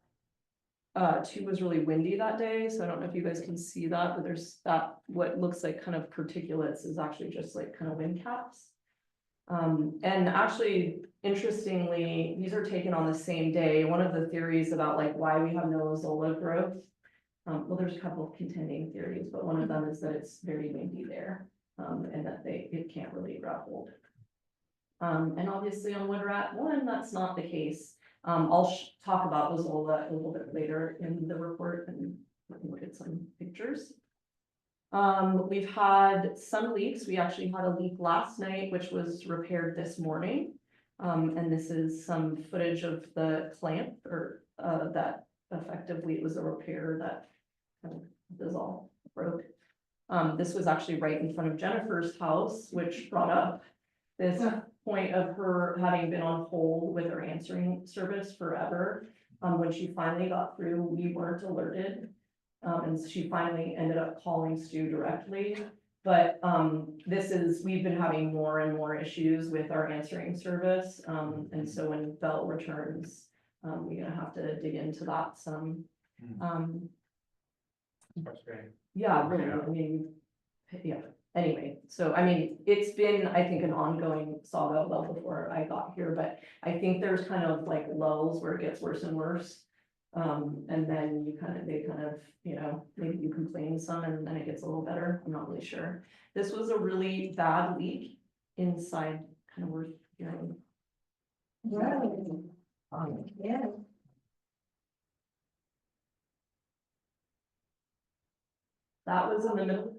2 was really windy that day, so I don't know if you guys can see that, but there's that, what looks like kind of particulates is actually just like kind of wind caps. And actually, interestingly, these are taken on the same day. One of the theories about like why we have no Zola growth. Well, there's a couple of contending theories, but one of them is that it's very windy there, and that it can't really grab hold. And obviously on Wood Rat 1, that's not the case. I'll talk about the Zola a little bit later in the report and look at some pictures. We've had some leaks. We actually had a leak last night, which was repaired this morning. And this is some footage of the clamp or that effectively it was a repair that kind of dissolved, broke. This was actually right in front of Jennifer's house, which brought up this point of her having been on hold with her answering service forever. When she finally got through, we weren't alerted. And she finally ended up calling Stu directly. But we've been having more and more issues with our answering service. And so when Bell returns, we're gonna have to dig into that some. Frustrating. Yeah, really, Yeah. I mean, yeah, anyway, so I mean, it's been, I think, an ongoing saga well before I got here, but I think there's kind of like lulls where it gets worse and worse. And then they kind of, maybe you complain some and then it gets a little better, I'm not really sure. This was a really bad leak inside, kind of worth hearing. Yeah. That was in the middle.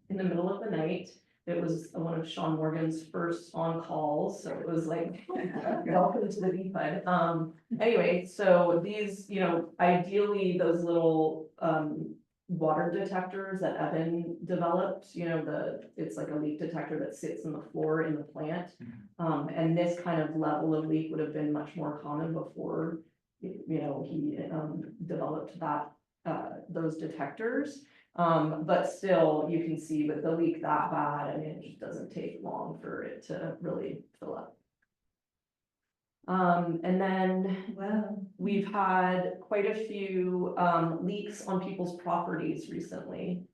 In the middle of the night, it was one of Sean Morgan's first on calls, so it was like, welcome to the deep end. Anyway, so these, ideally, those little, water detectors that Evan developed, you know, it's like a leak detector that sits in the floor in the plant. And this kind of level of leak would have been much more common before, you know, he, developed that, those detectors. But still, you can see with the leak that bad, I mean, it just doesn't take long for it to really fill up. And then Well, we've had quite a few leaks on people's properties recently.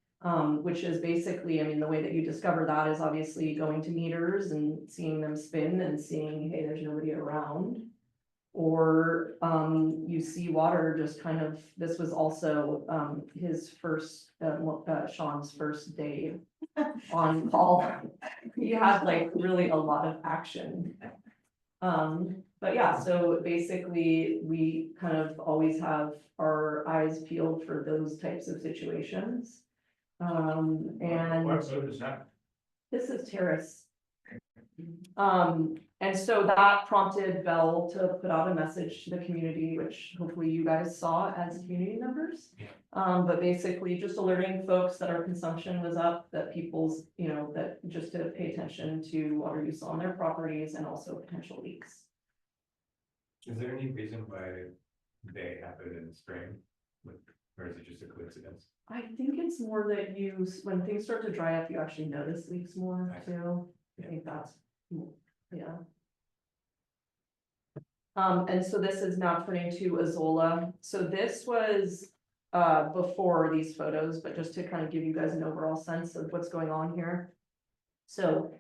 Which is basically, I mean, the way that you discover that is obviously going to meters and seeing them spin and seeing, hey, there's nobody around. Or you see water just kind of, this was also his first, Sean's first day on call. He had like really a lot of action. But yeah, so basically, we kind of always have our eyes peeled for those types of situations. And What road is that? this is Terrace. And so that prompted Bell to put out a message to the community, which hopefully you guys saw as community members. Yeah. But basically just alerting folks that our consumption was up, that people's, you know, that just to pay attention to water use on their properties and also potential leaks. Is there any reason why they happen in spring? Or is it just a coincidence? I think it's more that you, when things start to dry up, you actually notice leaks more I see. too. I Yeah. think that's, yeah. And so this is now turning to Azola. So this was before these photos, but just to kind of give you guys an overall sense of what's going on here. So,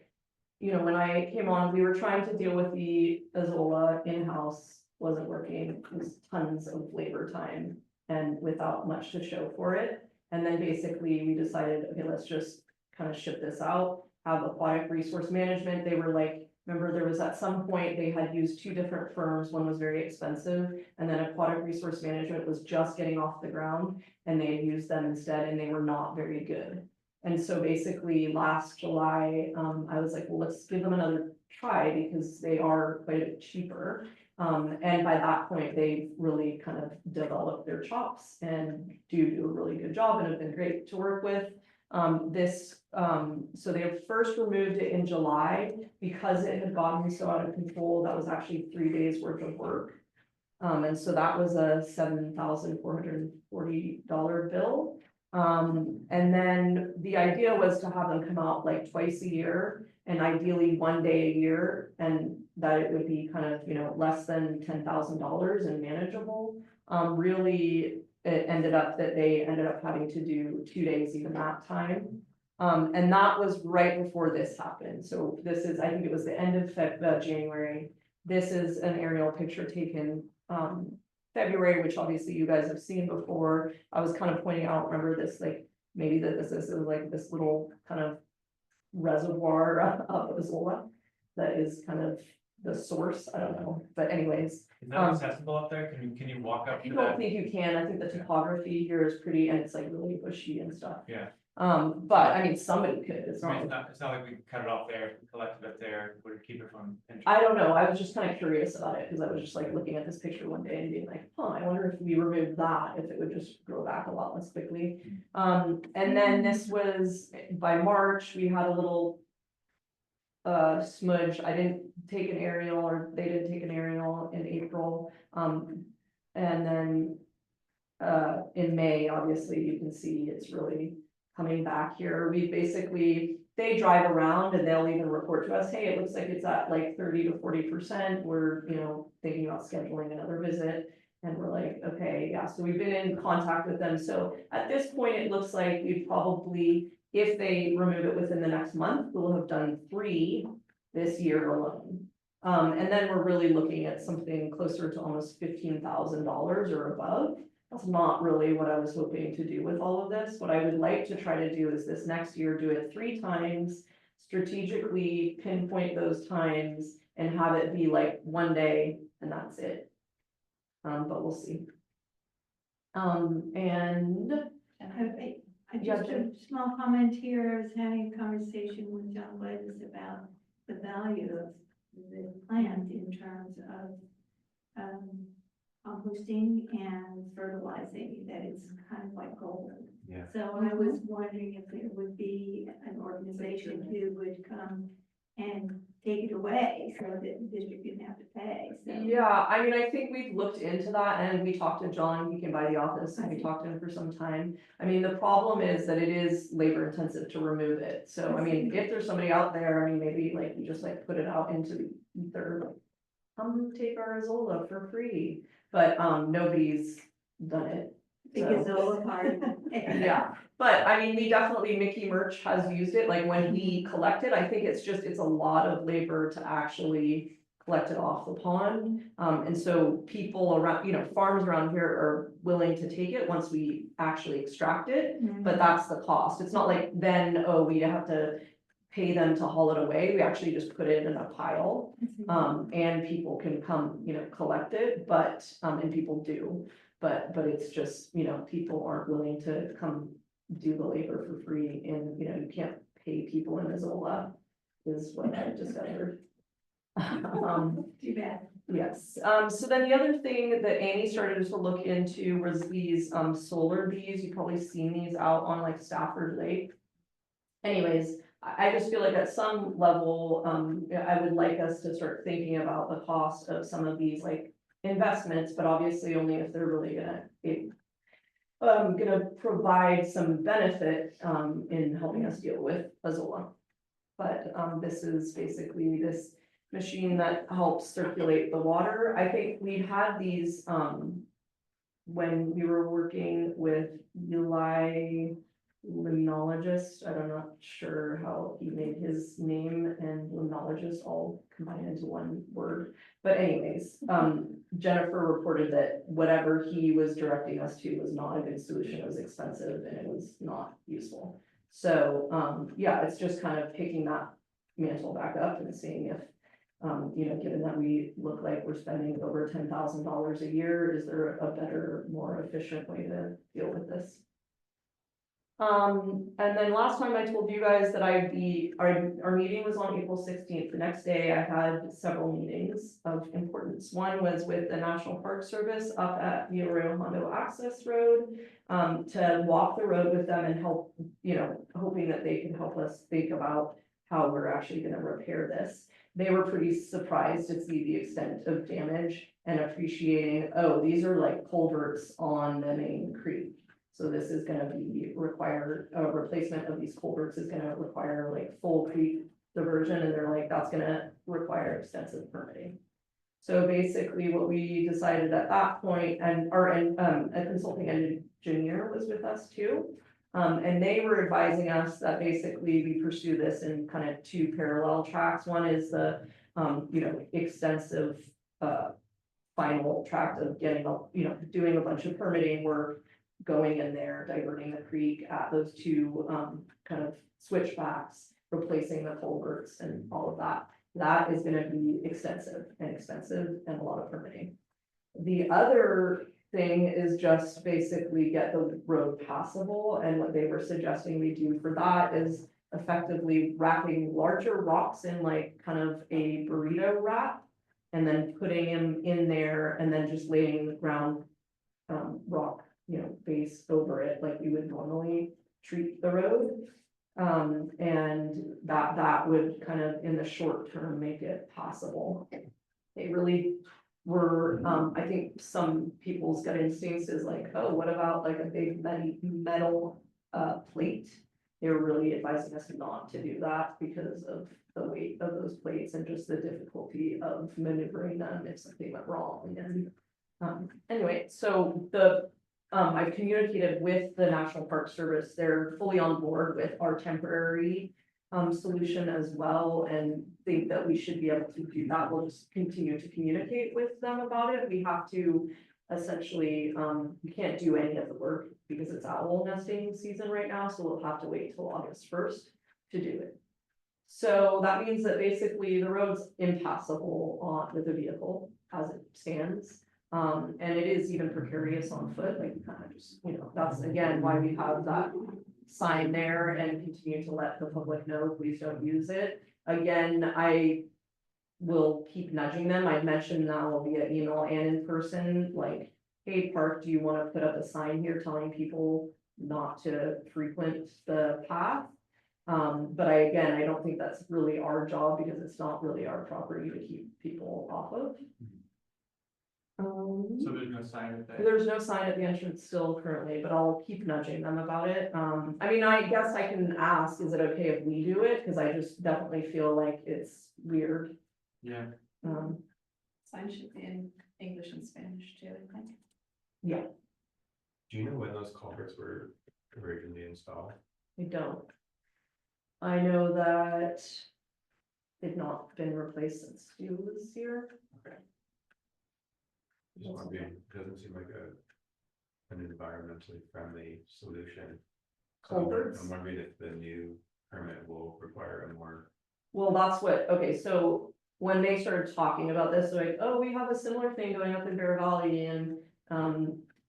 you know, when I came on, we were trying to deal with the Azola in-house, wasn't working, it was tons of labor time and without much to show for it. And then basically we decided, okay, let's just kind of ship this out, have Aquatic Resource Management. They were like, remember there was at some point, they had used two different firms, one was very expensive, and then Aquatic Resource Management was just getting off the ground, and they had used them instead, and they were not very good. And so basically last July, I was like, well, let's give them another try because they are quite a bit cheaper. And by that point, they've really kind of developed their chops and do a really good job and have been great to work with. So they first removed it in July because it had gotten so out of control. That was actually 3 days worth of work. And so that was a $7,440 bill. And then the idea was to have them come out like twice a year and ideally 1 day a year, and that it would be kind of, you know, less than $10,000 and manageable. Really, it ended up that they ended up having to do 2 days even that time. And that was right before this happened. So this is, I think it was the end of January. This is an aerial picture taken February, which obviously you guys have seen before. I was kind of pointing out, remember this, like, maybe that this is like this little kind of reservoir of Azola that is kind of the source, I don't know, but anyways. Is that accessible up there? Can you walk up I to don't that? think you can, I think the topography here is pretty, and it's like really bushy and stuff. Yeah. But I mean, somebody could, it's I mean, not, it's not like we cut it off there, collected it there, would keep it from. I don't know, I was just kind of curious about it, because I was just like looking at this picture one day and being like, huh, I wonder if we removed that, if it would just grow back a lot less quickly. And then this was, by March, we had a little smudge. I didn't take an aerial, or they didn't take an aerial in April. And then in May, obviously, you can see it's really coming back here. We basically, they drive around and they'll even report to us, hey, it looks like it's at like 30 to 40%. We're, you know, thinking about scheduling another visit. And we're like, okay, yeah, so we've been in contact with them. So at this point, it looks like we probably, if they remove it within the next month, we'll have done 3 this year alone. And then we're really looking at something closer to almost $15,000 or above. That's not really what I was hoping to do with all of this. What I would like to try to do is this next year, do it 3 times, strategically pinpoint those times and have it be like 1 day and that's it. But we'll see. And I Yeah, just a small comment here. I was having a conversation with John Gladys about the value of the plant in terms of composting and fertilizing, that it's kind of like gold. Yeah. So I was wondering if there would be an organization who would come and take it away so that the district didn't have to pay, so. Yeah, I mean, I think we've looked into that and we talked to John, he came by the office and we talked to him for some time. I mean, the problem is that it is labor intensive to remove it. So, I mean, if there's somebody out there, I mean, maybe like you just like put it out into the ether, like, come take our Zola for free, but, nobody's done it. Because So- all of our. Yeah, but I mean, we definitely, Mickey Merch has used it, like when we collect it, I think it's a lot of labor to actually collect it off the pond. And so people around, farms around here are willing to take it once we actually extract it, but that's the cost. It's not like then, oh, we have to pay them to haul it away. We actually just put it in a pile. And people can come, collect it, but, and people do. But it's just, people aren't willing to come do the labor for free and, you can't pay people in Missoula is what I discovered. Too bad. Yes, so then the other thing that Amy started to look into was these, solar bees. You've probably seen these out on like Stafford Lake. Anyways, I just feel like at some level, I would like us to start thinking about the cost of some of these like investments, but obviously only if they're really gonna provide some benefit, in helping us deal with Azola. But, this is basically this machine that helps circulate the water. I think we've had these, when we were working with Eli limnologist, I'm not sure how he made his name and limnologist all combined into one word. But anyways, Jennifer reported that whatever he was directing us to was not a good solution. It was expensive and it was not useful. So, yeah, it's just kind of picking that mantle back up and seeing if, given that we look like we're spending over $10,000 a year, is there a better, more efficient way to deal with this? And then last time I told you guys that our meeting was on April 16th. The next day I had several meetings of importance. One was with the National Park Service up at the Arroyo Hondo Access Road, to walk the road with them and help, hoping that they can help us think about how we're actually gonna repair this. They were pretty surprised to see the extent of damage and appreciating, oh, these are like culverts on the main creek. So this is gonna require a replacement of these culverts is gonna require like full creek diversion, and they're like, that's gonna require extensive permitting. So basically what we decided at that point, and a consulting engineer was with us too. And they were advising us that basically we pursue this in kind of two parallel tracks. One is the, extensive, final tract of getting, doing a bunch of permitting work, going in there, diverting the creek at those two, kind of switchbacks, replacing the culverts and all of that. That is gonna be extensive and a lot of permitting. The other thing is just basically get the road passable, and what they were suggesting we do for that is effectively wrapping larger rocks in like kind of a burrito wrap, and then putting them in there and then just laying the ground, rock, base over it like we would normally treat the road. And that would kind of in the short term make it possible. They really were, I think some people's gut instincts is like, oh, what about like a big metal plate? They were really advising us not to do that because of the weight of those plates and just the difficulty of maneuvering them if something went wrong. And anyway, so I've communicated with the National Park Service. They're fully on board with our temporary solution as well, and think that we should be able to do that. We'll just continue to communicate with them about it. We have to essentially, we can't do any of the work because it's owl nesting season right now, so we'll have to wait till August 1st to do it. So that means that basically the road's impassable with a vehicle as it stands. And it is even precarious on foot, like kind of just, that's again why we have that sign there and continue to let the public know, please don't use it. Again, I will keep nudging them. I mentioned now via email and in person, like, hey, park, do you want to put up a sign here telling people not to frequent the path. But I don't think that's really our job because it's not really our property to keep people off of. So there's no sign of that. There's no sign at the entrance still currently, but I'll keep nudging them about it. I mean, I guess I can ask, is it okay if we do it? Cause I just definitely feel like it's weird. Yeah, Sign should be in English and Spanish too, I think. Yeah, Do you know when those culverts were originally installed? I don't. I know that they've not been replaced since Stu was here. Just wondering, it doesn't seem like an environmentally friendly solution. So Culverts? I'm wondering if the new permit will require a more, Well, that's what, okay, so when they started talking about this, they're like, oh, we have a similar thing going up in Bear Valley and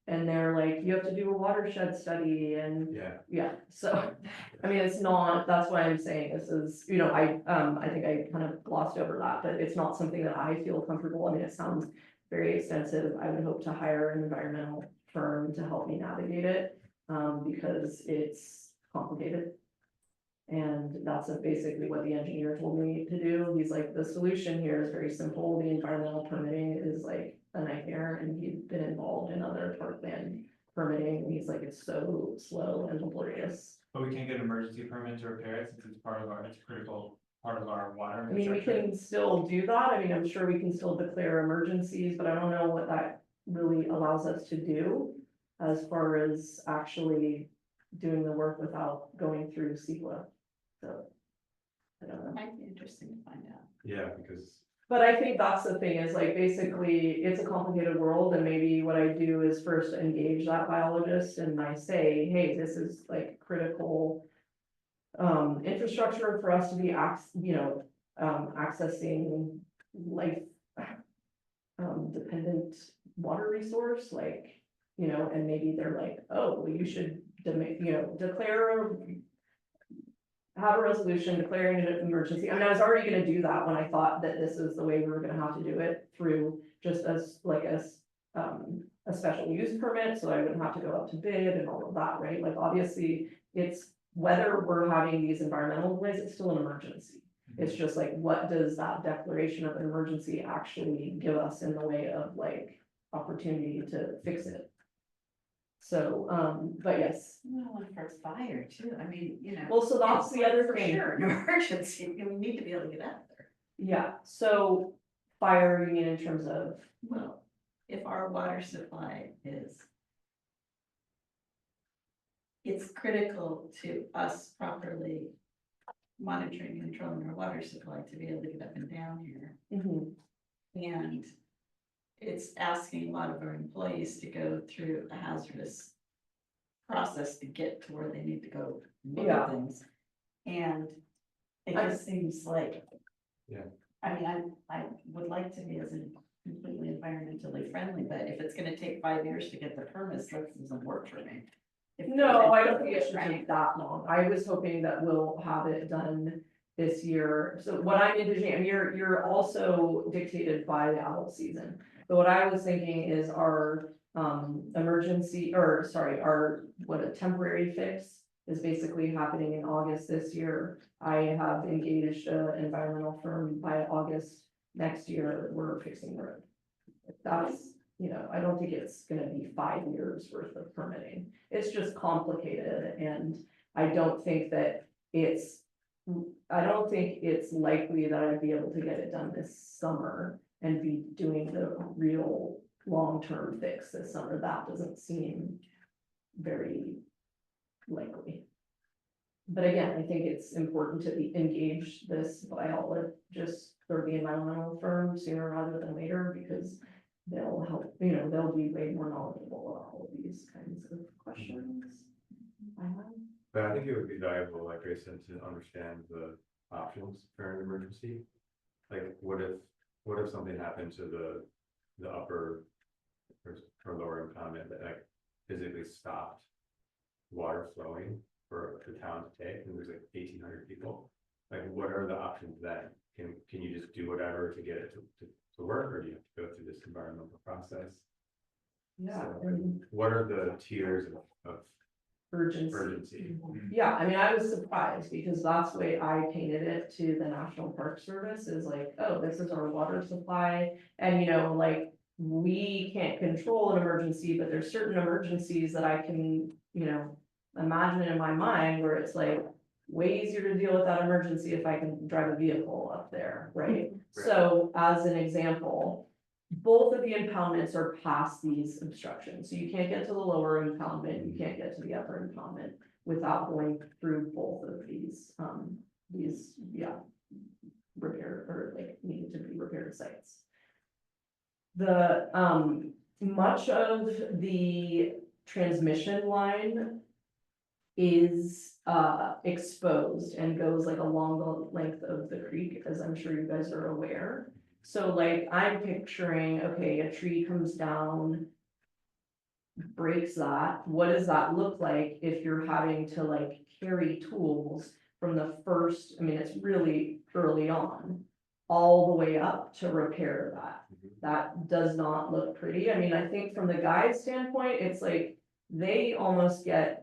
they're like, you have to do a watershed study and yeah, so, I mean, it's not, that's why I'm saying this is, you know, I think I kind of glossed over that, but it's not something that I feel comfortable. I mean, it sounds very extensive. I would hope to hire an environmental firm to help me navigate it, because it's complicated. And that's basically what the engineer told me to do. He's like, the solution here is very simple. The environmental permitting is like a nightmare, and he'd been involved in other parkland permitting, and he's like, it's so slow and laborious. but we can't get an emergency permit to repair it since it's part of it's a critical part of our water I mean, we infrastructure. can still do that. I mean, I'm sure we can still declare emergencies, but I don't know what that really allows us to do as far as actually doing the work without going through CEQA. So, I don't know. Might be interesting to find out. yeah, because But I think that's the thing is like, basically, it's a complicated world, and maybe what I do is first engage that biologist and I say, hey, this is like critical infrastructure for us to be accessing life dependent water resource, like, you know, and maybe they're like, oh, well, you should, have a resolution declaring an emergency. I mean, I was already gonna do that when I thought that this is the way we were gonna have to do it, through just as like a special use permit, so I wouldn't have to go up to bid and all of that, right? Like, obviously, it's whether we're having these environmental delays, it's still an emergency. It's just like, what does that declaration of an emergency actually give us in the way of like opportunity to fix it? So, but yes, Well, and for fire too, I mean, you know. well, so that's it's the other for thing. Sure, an emergency, we need to be able to get out there. Yeah, so fire, you mean in terms of, Well, if our water supply is. It's critical to us properly monitoring and controlling our water supply to be able to get up and down here. mhm, And it's asking a lot of our employees to go through a hazardous process to get to where they need to go look Yeah. at things. And it I- just seems like. Yeah. I mean, I would like to be as completely environmentally friendly, but if it's gonna take 5 years to get the permits, that doesn't work for me. no, I don't think it should take that long. I was hoping that we'll have it done this year. So what I'm envisioning, and you're also dictated by the adult season. But what I was thinking is our a temporary fix is basically happening in August this year. I have engaged an environmental firm. By August next year, we're fixing the road. That's, you know, I don't think it's gonna be 5 years worth of permitting. It's just complicated, and I don't think it's likely that I'd be able to get it done this summer and be doing the real long-term fix this summer. That doesn't seem very likely. But again, I think it's important to engage this biologist or the environmental firm sooner rather than later, because they'll help, you know, they'll be way more knowledgeable about all of these kinds of questions. but I think it would be valuable, like Grace said, to understand the options for an emergency. Like, what if something happened to the upper or lower income that like physically stopped water flowing for the town to take, and there's like 1,800 people? Like, what are the options then? Can you just do whatever to get it to work, or do you have to go through this environmental process? Yeah, So, and what are the tiers of urgency. Yeah, I mean, I was surprised because that's the way I painted it to the National Park Service is like, oh, this is our water supply. And you know, like, we can't control an emergency, but there's certain emergencies that I can, you know, imagine in my mind where it's like way easier to deal with that emergency if I can drive a vehicle up there, right? So as an example, both of the impoundments are past these obstructions, so you can't get to the lower impoundment, you can't get to the upper impoundment without going through both of these, repair, or like needing to be repaired sites. The, much of the transmission line is, exposed and goes like along the length of the creek, as I'm sure you guys are aware. So like, I'm picturing, okay, a tree comes down, breaks that, what does that look like if you're having to like carry tools from the first, I mean, it's really early on, all the way up to repair that? That does not look pretty. I mean, I think from the guy's standpoint, it's like, they almost get,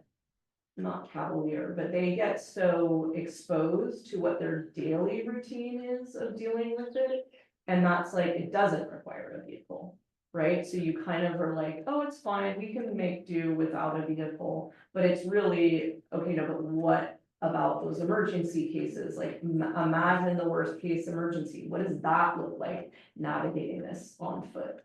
not cavalier, but they get so exposed to what their daily routine is of dealing with it. And that's like, it doesn't require a vehicle, right? So you kind of are like, oh, it's fine, we can make do without a vehicle. But it's really, okay, no, but what about those emergency cases? Like, imagine the worst case emergency. What does that look like navigating this on foot?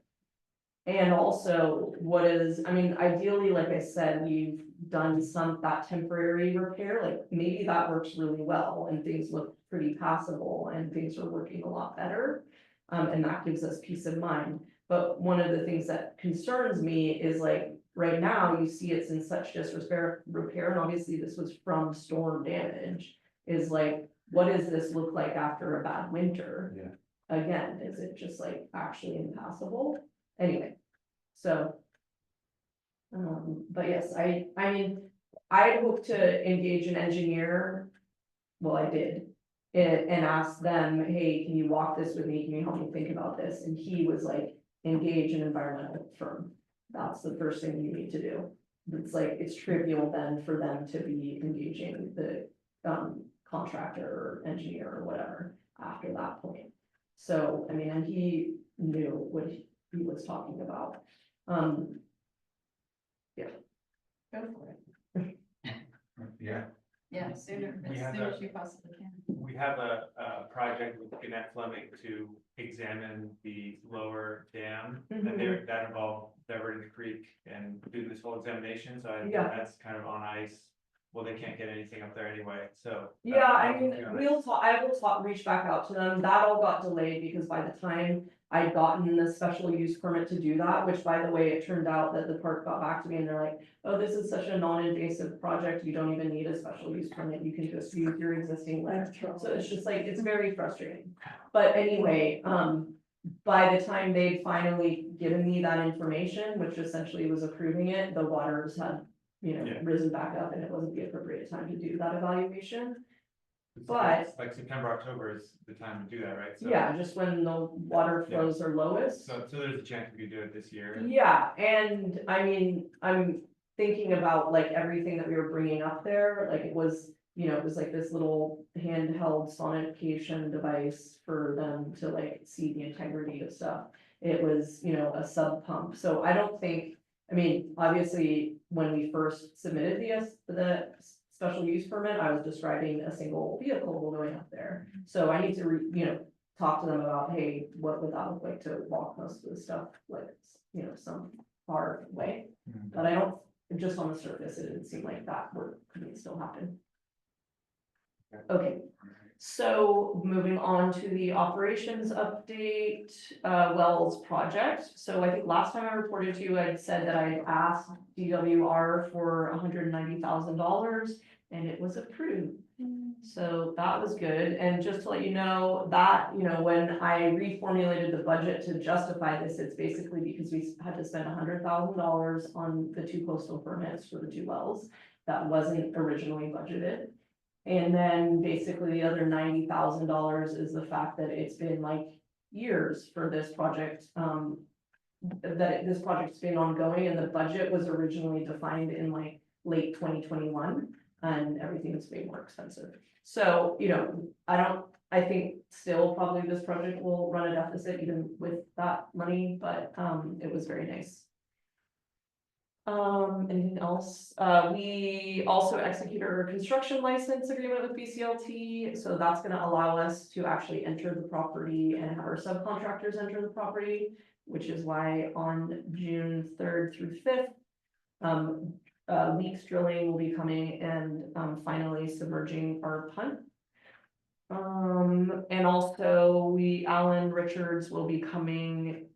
And also, what is, I mean, ideally, like I said, we've done that temporary repair, like maybe that works really well and things look pretty passable and things are working a lot better. And that gives us peace of mind. But one of the things that concerns me is like, right now, you see it's in such disrepair, and obviously this was from storm damage, is like, what does this look like after a bad winter? Yeah. Again, is it just like actually impassable? Anyway, so. But yes, I mean, I hope to engage an engineer. Well, I did. And ask them, hey, can you walk this with me? Can you help me think about this? And he was like, engage an environmental firm. That's the first thing you need to do. It's like, it's trivial then for them to be engaging the contractor or engineer or whatever after that point. So, I mean, and he knew what he was talking about. Go for it. Yeah, Yeah, sooner, We as have soon that. as you possibly can. We have a project with Gannett Fleming to examine the lower dam, that involved diverting the creek and doing this whole examination, so Yeah. that's kind of on ice. Well, they can't get anything up there anyway, so. Yeah, I that mean, will be on I will reach back out to them. That all got delayed because by the time I'd gotten the special use permit to do that, which by the way, it turned out that the park got back to me and they're like, oh, this is such a non-invasive project. You don't even need a special use permit. You can just use your existing land. So it's just like, it's very frustrating. But anyway, by the time they'd finally given me that information, which essentially was approving it, the waters had, Yeah. risen back up and it wasn't the appropriate time to do that evaluation. It's But- like September, October is the time to do that, right? So- Yeah, just when the water flows are lowest. So there's a chance we could do it this year. Yeah, and I mean, I'm thinking about like everything that we were bringing up there, like it was, it was like this little handheld sonication device for them to like see the integrity of stuff. It was, a sub pump, so I don't think, I mean, obviously, when we first submitted the special use permit, I was describing a single vehicle going up there. So I need to, talk to them about, hey, what would that look like to walk most of the stuff, like, some far away. Mhm. But I don't, just on the surface, it didn't seem like that work could still happen. Okay, so moving on to the operations update, Wells project. So I think last time I reported to you, I said that I asked DWR for $190,000 and it was approved. So that was good. And just to let you know that, when I reformulated the budget to justify this, it's basically because we had to spend $100,000 on the 2 coastal permits for the 2 wells. That wasn't originally budgeted. And then basically the other $90,000 is the fact that it's been like years for this project. This project's been ongoing and the budget was originally defined in like late 2021, and everything's way more expensive. So, you know, I think still probably this project will run a deficit even with that money, but, it was very nice. Anything else? We also executed our construction license agreement with BCLT, so that's gonna allow us to actually enter the property and have our subcontractors enter the property, which is why on June 3rd through 5th, leaks drilling will be coming and, finally submerging our punt. And also Alan Richards will be coming,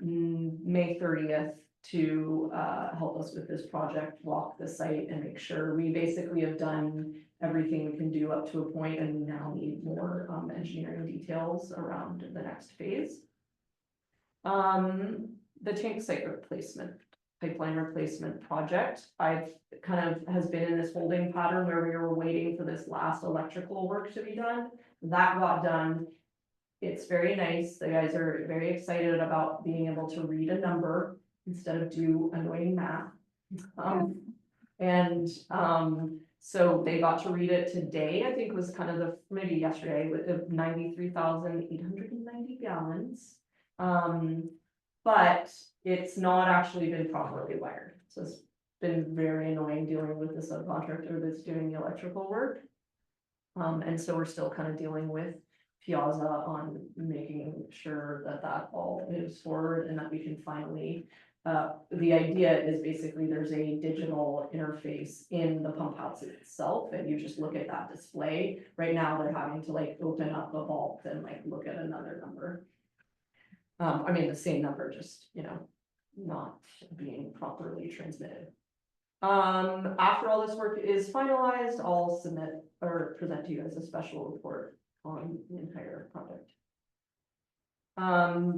May 30th to, help us with this project, walk the site and make sure we basically have done everything we can do up to a point, and we now need more, engineering details around the next phase. The tank site replacement, pipeline replacement project, I've kind of has been in this holding pattern where we were waiting for this last electrical work to be done. That got done. It's very nice. The guys are very excited about being able to read a number instead of do annoying math. So they got to read it today, I think was kind of maybe yesterday, with 93,890 gallons. But it's not actually been properly wired, so it's been very annoying dealing with the subcontractor that's doing the electrical work. And so we're still kind of dealing with Piazza on making sure that that all moves forward and that we can finally. The idea is basically there's a digital interface in the pump house itself, and you just look at that display. Right now, they're having to like open up a vault and like look at another number. I mean, the same number, just, you know, not being properly transmitted. After all this work is finalized, I'll submit or present to you as a special report on the entire project.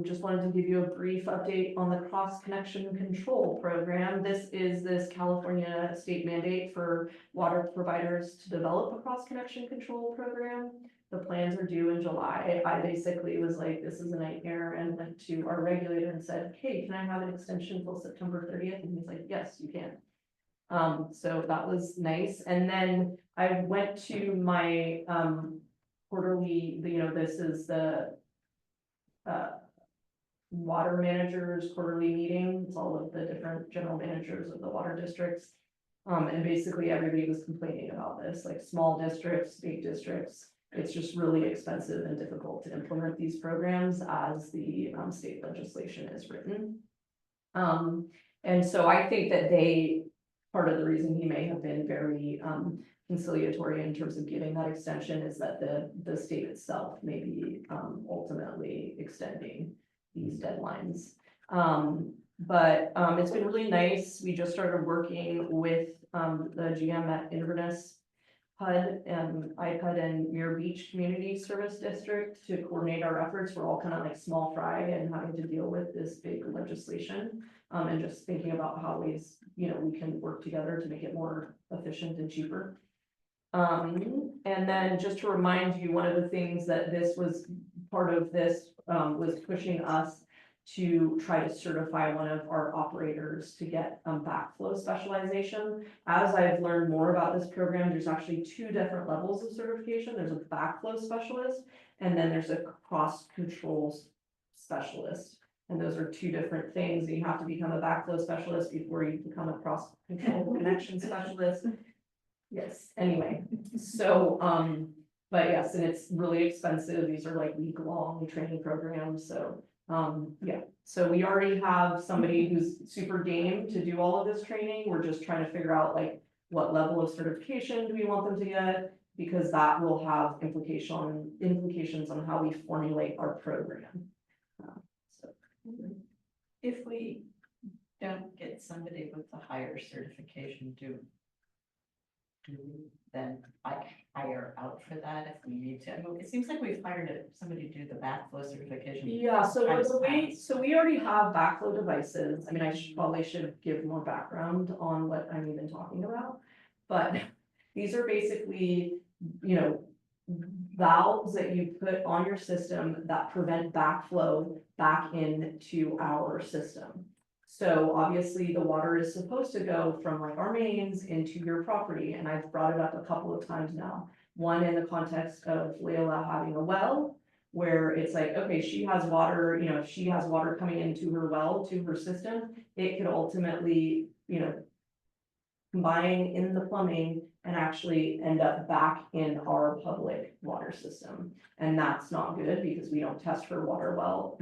Just wanted to give you a brief update on the cross connection control program. This is this California state mandate for water providers to develop a cross connection control program. The plans are due in July. I basically was like, this is a nightmare, and went to our regulator and said, hey, can I have an extension till September 30th? And he's like, yes, you can. So that was nice. And then I went to my quarterly, you know, this is the water managers quarterly meeting. It's all of the different general managers of the water districts. And basically everybody was complaining about this, like small districts, big districts. It's just really expensive and difficult to implement these programs as the state legislation is written. And so I think that part of the reason he may have been very conciliatory in terms of giving that extension is that the state itself may be ultimately extending these deadlines. But it's been really nice. We just started working with the GM at Inverness HUD and IPUD and Muir Beach Community Service District to coordinate our efforts. We're all kind of like small fry and having to deal with this big legislation, and just thinking about how ways, you know, we can work together to make it more efficient and cheaper. And then just to remind you, one of the things that this was part of this was pushing us to try to certify one of our operators to get backflow specialization. As I've learned more about this program, there's actually 2 different levels of certification. There's a backflow specialist, and then there's a cross controls specialist. And those are 2 different things. You have to become a backflow specialist before you become a cross control connection specialist. Yes, anyway, so, but yes, and it's really expensive. These are like week-long training programs, so. Yeah, so we already have somebody who's super game to do all of this training. We're just trying to figure out like what level of certification do we want them to get, because that will have implications on how we formulate our program. If we don't get somebody with the higher certification, do we then hire out for that if we need to? I mean, it seems like we've hired somebody to do the backflow certification. Yeah, so times past. we already have backflow devices. I mean, I probably should give more background on what I'm even talking about. But these are basically, you know, valves that you put on your system that prevent backflow back into our system. So obviously the water is supposed to go from like our mains into your property, and I've brought it up a couple of times now. One in the context of Leila having a well, where it's like, okay, she has water, you know, if she has water coming into her well, to her system, it could ultimately, you know, combine in the plumbing and actually end up back in our public water system. And that's not good because we don't test for water well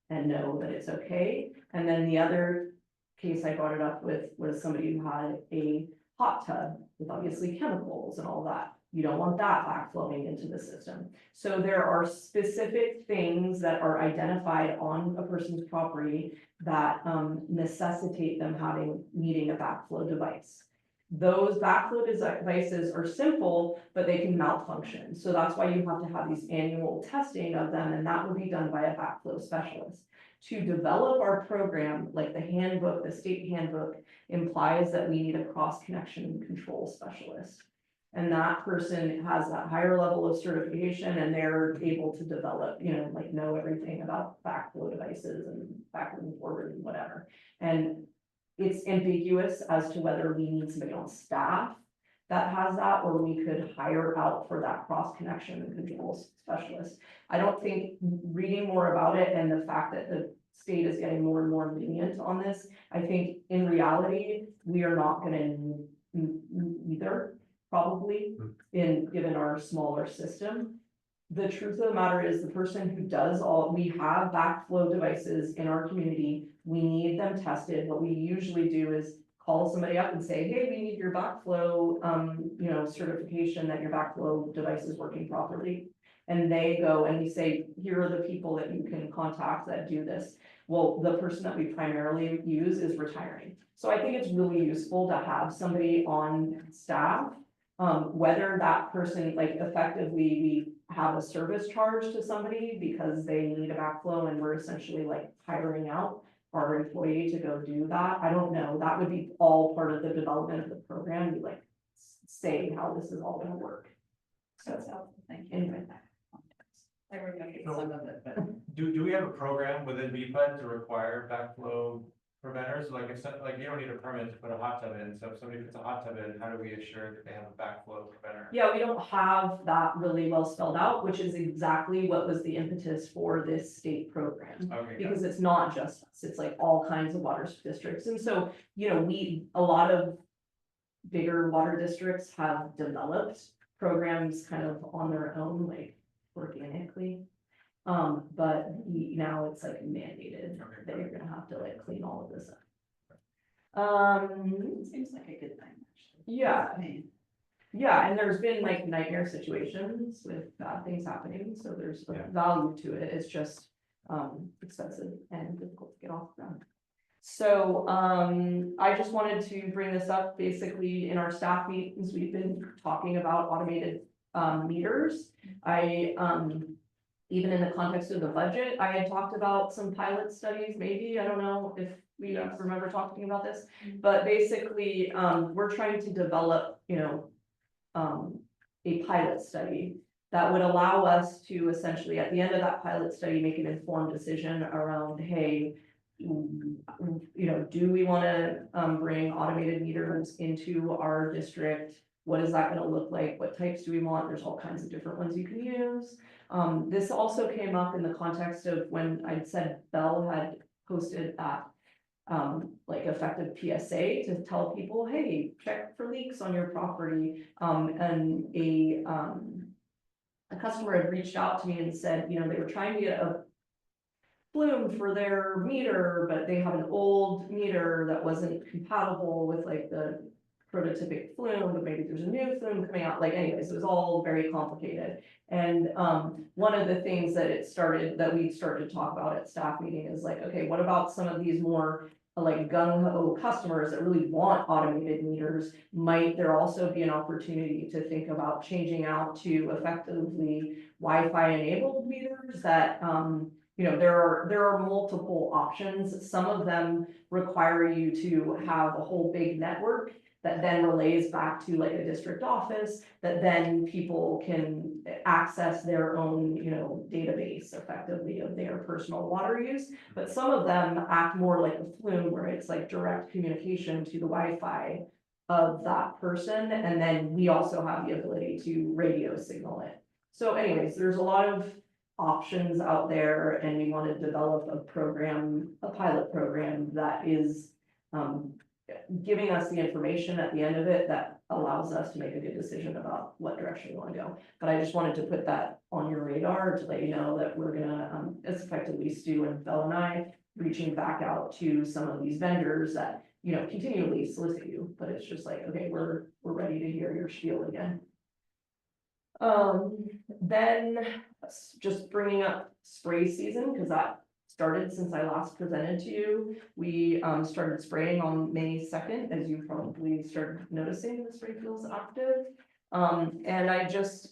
and know that it's okay. And then the other case I brought it up with was somebody who had a hot tub with obviously chemicals and all that. You don't want that backflowing into the system. So there are specific things that are identified on a person's property that necessitate them needing a backflow device. Those backflow devices are simple, but they can malfunction. So that's why you have to have these annual testing of them, and that will be done by a backflow specialist. To develop our program, like the handbook, the state handbook implies that we need a cross-connection control specialist. And that person has that higher level of certification, and they're able to develop, you know, like know everything about backflow devices and backward and forward and whatever. And it's ambiguous as to whether we need somebody on staff that has that, or we could hire out for that cross-connection and control specialist. I don't think reading more about it and the fact that the state is getting more and more lenient on this, I think in reality, we are not gonna need either, probably, given our smaller system. The truth of the matter is the person who does we have backflow devices in our community. We need them tested. What we usually do is call somebody up and say, hey, we need your backflow, you know, certification that your backflow device is working properly. And they go and we say, here are the people that you can contact that do this. Well, the person that we primarily use is retiring. So I think it's really useful to have somebody on staff, whether that person, like effectively, we have a service charge to somebody because they need a backflow and we're essentially like hiring out our employee to go do that. I don't know. That would be all part of the development of the program. We like say how this is all gonna work. So That's helpful, thank you. anyway. I remember some of it, but. Do we have a program within BPUD to require backflow preventers? Like if like you don't need a permit to put a hot tub in, so if somebody puts a hot tub in, how do we assure that they have a backflow preventer? Yeah, we don't have that really well spelled out, which is exactly what was the impetus for this state program. Okay, Because it's not just us, it's like all kinds of water districts. And so, you know, a lot of bigger water districts have developed programs kind of on their own, like organically. But now it's like mandated that you're gonna have to like clean all of this up. It seems like a good thing, actually. Yeah. I mean, Yeah, and there's been like nightmare situations with bad things happening, so there's a Yeah. value to it, it's just expensive and difficult to get off the ground. So I just wanted to bring this up, basically in our staff meetings, we've been talking about automated meters. Even in the context of the budget, I had talked about some pilot studies, maybe, I don't know if we Yes. remember talking about this. But basically, we're trying to develop, you know, a pilot study that would allow us to essentially, at the end of that pilot study, make an informed decision around, hey, you know, do we want to bring automated meters into our district? What is that going to look like? What types do we want? There's all kinds of different ones you can use. This also came up in the context of when I'd said Bell had posted that like effective PSA to tell people, hey, check for leaks on your property. And a customer had reached out to me and said, you know, they were trying to get a flume for their meter, but they have an old meter that wasn't compatible with like the prototypic flume, but maybe there's a new flume coming out. Like anyways, it was all very complicated. And one of the things that we started to talk about at staff meeting is like, okay, what about some of these more like gung-ho customers that really want automated meters? Might there also be an opportunity to think about changing out to effectively Wi-Fi enabled meters that you know, there are multiple options. Some of them require you to have a whole big network that then relays back to like a district office, that then people can access their own, you know, database effectively of their personal water use. But some of them act more like a flume, where it's like direct communication to the Wi-Fi of that person, and then we also have the ability to radio signal it. So anyways, there's a lot of options out there, and we want to develop a program, a pilot program that is giving us the information at the end of it that allows us to make a good decision about what direction we want to go. But I just wanted to put that on your radar to let you know that we're gonna, it's effectively Stu and Belle and I reaching back out to some of these vendors that, you know, continually solicit you, but it's just like, okay, we're ready to hear your spiel again. Then just bringing up spray season, because that started since I last presented to you. We started spraying on May 2nd, as you probably started noticing the spray feels active. And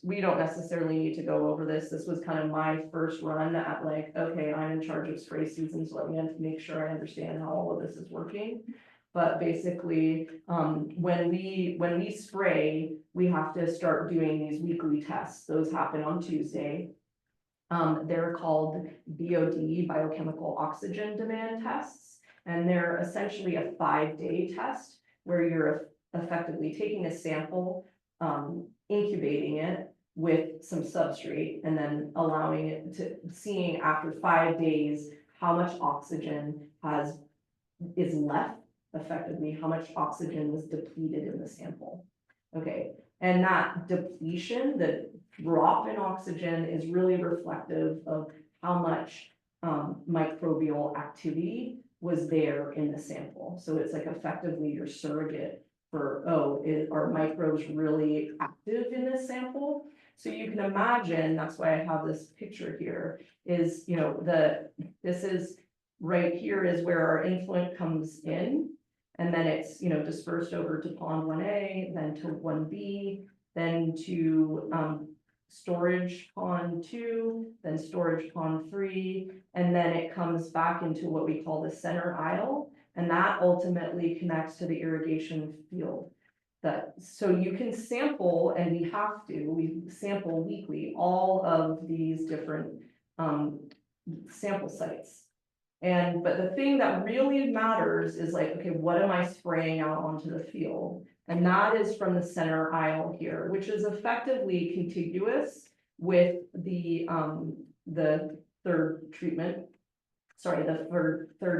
we don't necessarily need to go over this. This was kind of my first run at like, okay, I'm in charge of spray season, so let me make sure I understand how all of this is working. But basically, when we spray, we have to start doing these weekly tests. Those happen on Tuesday. They're called BOD, biochemical oxygen demand tests, and they're essentially a 5-day test where you're effectively taking a sample, incubating it with some substrate, and then allowing it to seeing after 5 days how much oxygen is left, effectively how much oxygen was depleted in the sample. Okay, and that depletion, the drop in oxygen, is really reflective of how much microbial activity was there in the sample. So it's like effectively your surrogate for, are microbes really active in this sample? So you can imagine, that's why I have this picture here, is, you know, this is right here is where our influent comes in. And then it's, you know, dispersed over to pond 1A, then to 1B, then to storage pond 2, then storage pond 3, and then it comes back into what we call the center aisle, and that ultimately connects to the irrigation field. So you can sample, and we sample weekly all of these different sample sites. But the thing that really matters is like, okay, what am I spraying out onto the field? And that is from the center aisle here, which is effectively contiguous with the third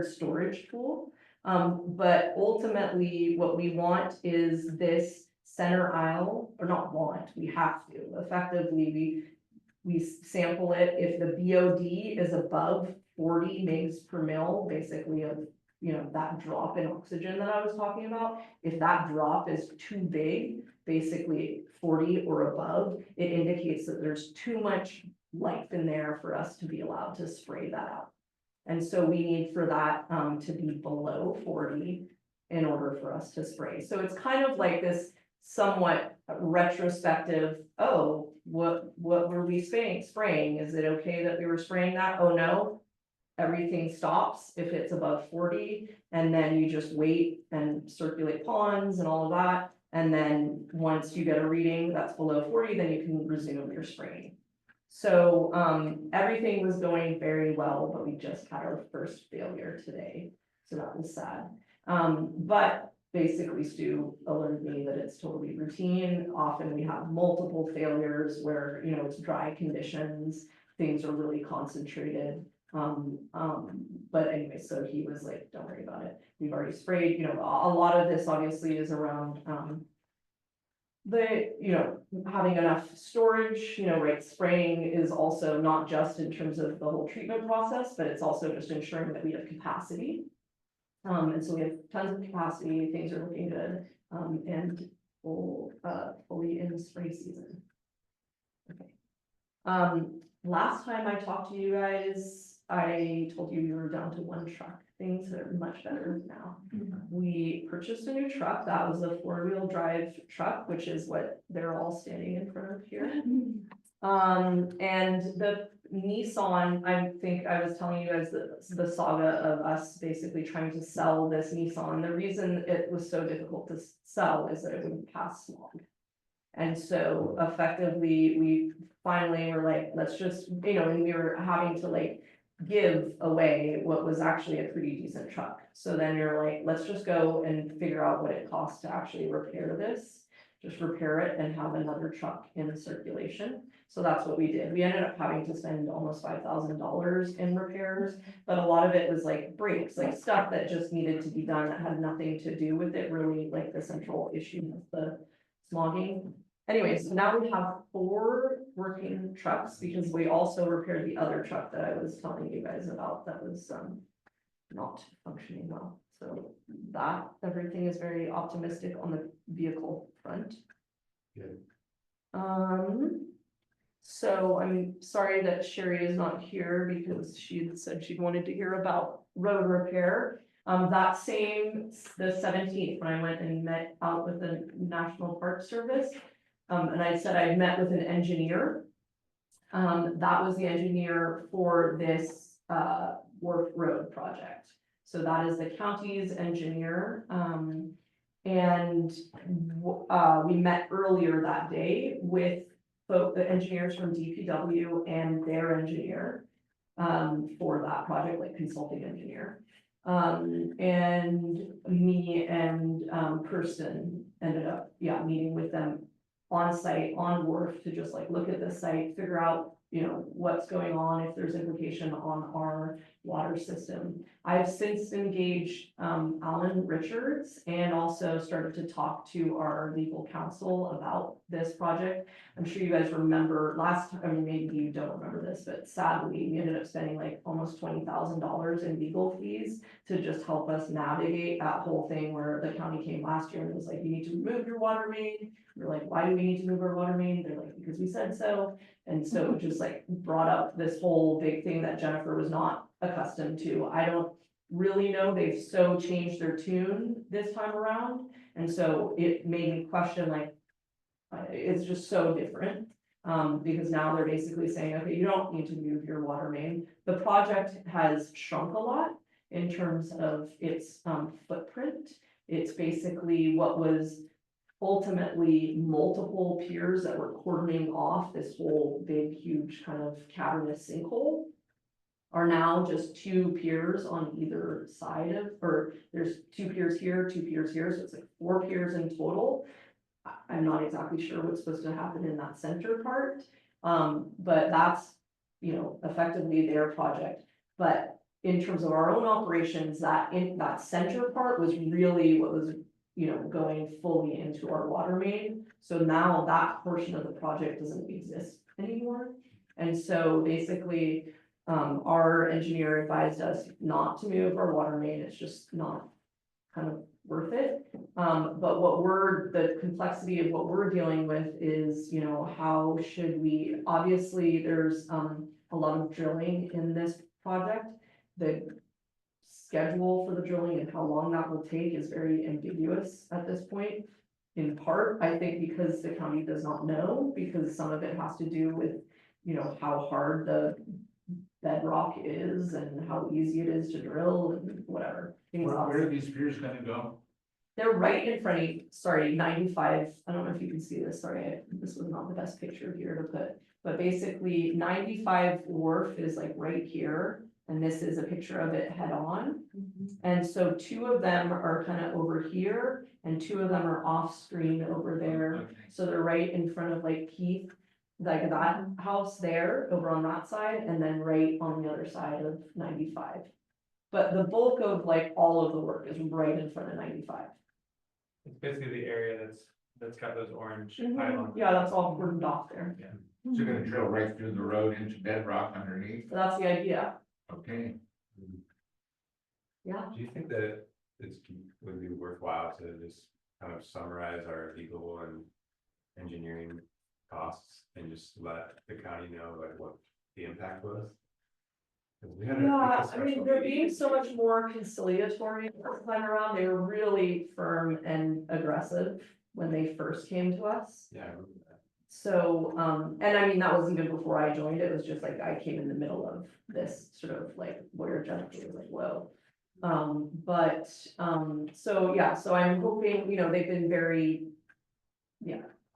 storage pool. But ultimately what we want is this center aisle, or not want, we have to, effectively we sample it. If the BOD is above 40 megs per mil, basically of, you know, that drop in oxygen that I was talking about, if that drop is too big, basically 40 or above, it indicates that there's too much life in there for us to be allowed to spray that out. And so we need for that to be below 40 in order for us to spray. So it's kind of like this somewhat retrospective, oh, what were we spraying? Is it okay that we were spraying that? Oh no, everything stops if it's above 40, and then you just wait and circulate ponds and all of that. And then once you get a reading that's below 40, then you can resume your spraying. So everything was going very well, but we just had our first failure today. So that was sad. But basically Stu alerted me that it's totally routine. Often we have multiple failures where, you know, it's dry conditions, things are really concentrated. But anyway, so he was like, don't worry about it. We've already sprayed, you know, a lot of this obviously is around, having enough storage, you know, right? Spraying is also not just in terms of the whole treatment process, but it's also just ensuring that we have capacity. And so we have tons of capacity, things are looking good, and fully in spray season. Okay. Last time I talked to you guys, I told you we were down to 1 truck. Things are much better now. We purchased a new truck. That was a 4-wheel drive truck, which is what they're all standing in front of here. And Nissan, I think I was telling you guys the saga of us basically trying to sell this Nissan. The reason it was so difficult to sell is that it wouldn't pass smog. And so effectively, we finally were like, let's just, and we were having to like give away what was actually a pretty decent truck. So then you're like, let's just go and figure out what it costs to actually repair this. Just repair it and have another truck in circulation. So that's what we did. We ended up having to spend almost $5,000 in repairs, but a lot of it was like brakes, like stuff that just needed to be done that had nothing to do with it, really like the central issue with the smogging. Anyways, so now we have 4 working trucks because we also repaired the other truck that I was telling you guys about that was not functioning well. So that everything is very optimistic on the vehicle front. Good. So I'm sorry that Sherry is not here because she had said she wanted to hear about road repair. That same, the 17th, when I went and met out with the National Park Service, and I said I met with an engineer. That was the engineer for this Wharf Road project. So that is the county's engineer. And we met earlier that day with both the engineers from DPW and their engineer for that project, like consulting engineer. And me and Kirsten ended up, meeting with them on site, on Wharf, to just like look at the site, figure out, what's going on, if there's implication on our water system. I've since engaged Alan Richards and also started to talk to our legal counsel about this project. I'm sure you guys remember last time, I mean, maybe you don't remember this, but sadly, we ended up spending like almost $20,000 in legal fees to just help us navigate that whole thing where the county came last year and was like, you need to remove your water main. We're like, why do we need to move our water main? They're like, because we said so. And so it just like brought up this whole big thing that Jennifer was not accustomed to. I don't really know, they've so changed their tune this time around. And so it made me question, like, it's just so different. Because now they're basically saying, okay, you don't need to move your water main. The project has shrunk a lot in terms of its footprint. It's basically what was ultimately multiple piers that were cordoning off this whole big, huge kind of cavernous sinkhole are now just 2 piers on either side of, or there's 2 piers here, 2 piers here, so it's like 4 piers in total. I'm not exactly sure what's supposed to happen in that center part, but that's, effectively their project. But in terms of our own operations, that center part was really what was, going fully into our water main. So now that portion of the project doesn't exist anymore. And so basically, our engineer advised us not to move our water main. It's just not kind of worth it. But the complexity of what we're dealing with is, how should we, obviously there's a lot of drilling in this project. The schedule for the drilling and how long that will take is very ambiguous at this point. In part, I think because the county does not know, because some of it has to do with, how hard the bedrock is and how easy it is to drill and whatever. Where are these piers gonna go? They're right in front of, sorry, 95, I don't know if you can see this, sorry, this was not the best picture here to put, but basically 95 Wharf is like right here, and this is a picture of it head on. And so 2 of them are kind of over here, and 2 of them are off screen over there. Okay. So they're right in front of like Keith, like that house there, over on that side, and then right on the other side of 95. But the bulk of like all of the work is right in front of 95. It's basically the area that's got those orange pylons. Yeah, that's all cordoned off there. So you're gonna drill right through the road into bedrock underneath? So that's the idea, Okay. yeah. Do you think that would be worthwhile to just kind of summarize our legal and engineering costs and just let the county know like what the impact was? 'Cause we had a- Yeah, like a I mean, special they're meeting. being so much more conciliatory this time around. They were really firm and aggressive when they first came to us. Yeah, I remember that. So, and I mean, that was even before I joined, it was just like, I came in the middle of this sort of like, where Jennifer was like, whoa. So yeah, so I'm hoping, they've been very,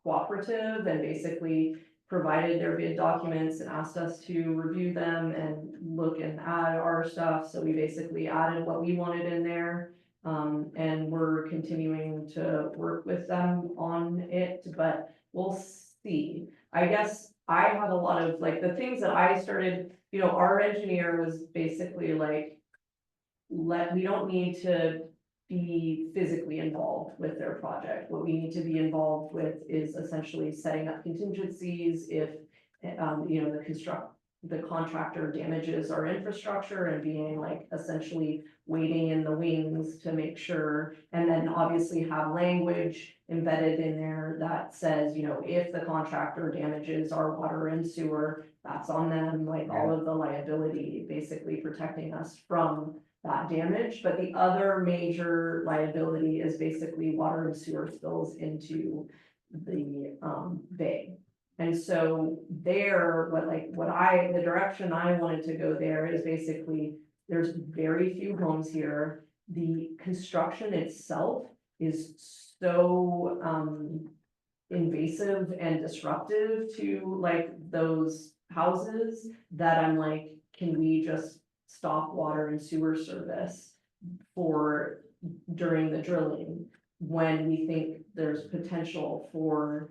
cooperative and basically provided their bid documents and asked us to review them and look and add our stuff, so we basically added what we wanted in there. And we're continuing to work with them on it, but we'll see. I guess I had a lot of, like, the things that I started, our engineer was basically like, we don't need to be physically involved with their project. What we need to be involved with is essentially setting up contingencies if, the contractor damages our infrastructure, and being like essentially waiting in the wings to make sure, and then obviously have language embedded in there that says, if the contractor damages our water and sewer, that's on them, like all of the liability, basically protecting us from that damage. But the other major liability is basically water and sewer spills into the bay. And so there, the direction I wanted to go there is basically, there's very few homes here. The construction itself is so invasive and disruptive to like those houses that I'm like, can we just stop water and sewer service during the drilling, when we think there's potential for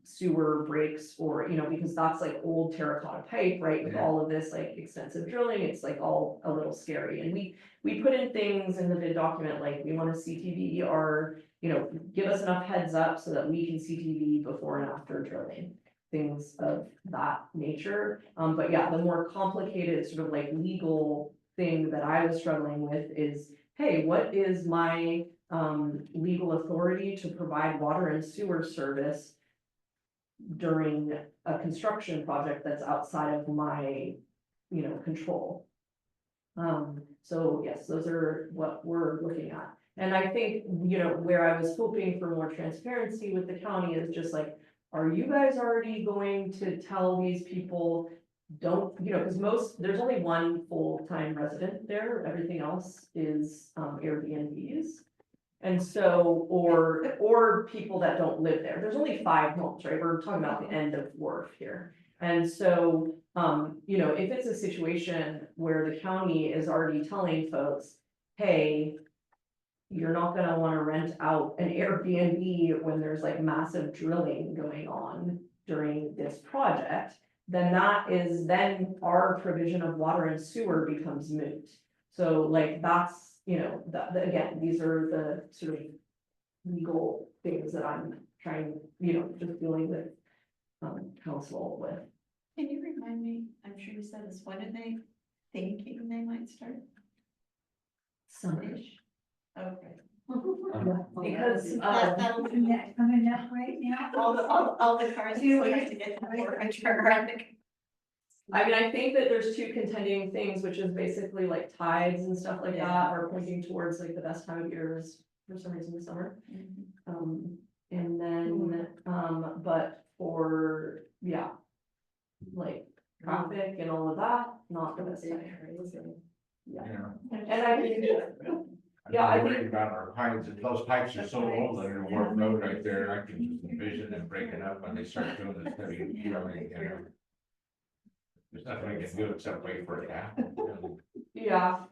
sewer breaks, or because that's like old terracotta pipe, right, with all of this like extensive drilling, it's like all a little scary. And we put in things in the bid document, like we want to CTV, or give us enough heads up so that we can CTV before and after drilling, things of that nature. But yeah, the more complicated sort of like legal thing that I was struggling with is, hey, what is my legal authority to provide water and sewer service during a construction project that's outside of my, control? So yes, those are what we're looking at. And I think, where I was hoping for more transparency with the county is just like, are you guys already going to tell these people, don't, because there's only one full-time resident there, everything else is Airbnbs. And so, or people that don't live there, there's only 5 homes, right? We're talking about the end of Wharf here. And so, if it's a situation where the county is already telling folks, hey, you're not gonna wanna rent out an Airbnb when there's like massive drilling going on during this project, then then our provision of water and sewer becomes moot. So like that's, again, these are the sort of legal things that I'm trying, just dealing with council with. Can you remind me, I'm sure you said this, when are they thinking they might start? Summerish. Okay. Because, That'll be Coming up right now. all the cars you have to get to work and turn around. I mean, I think that there's 2 contending things, which is basically like tides and stuff like that are pointing towards like the best time of year is for some reason the summer. And then, but for, like traffic and all of that, not the best time. Yeah, and I think, I think. Worried about our pipes, those pipes are so old, and in Wharf Road right there, I can just envision them breaking up when they start doing this heavy drilling, There's nothing I can do except wait for it to happen. Yeah,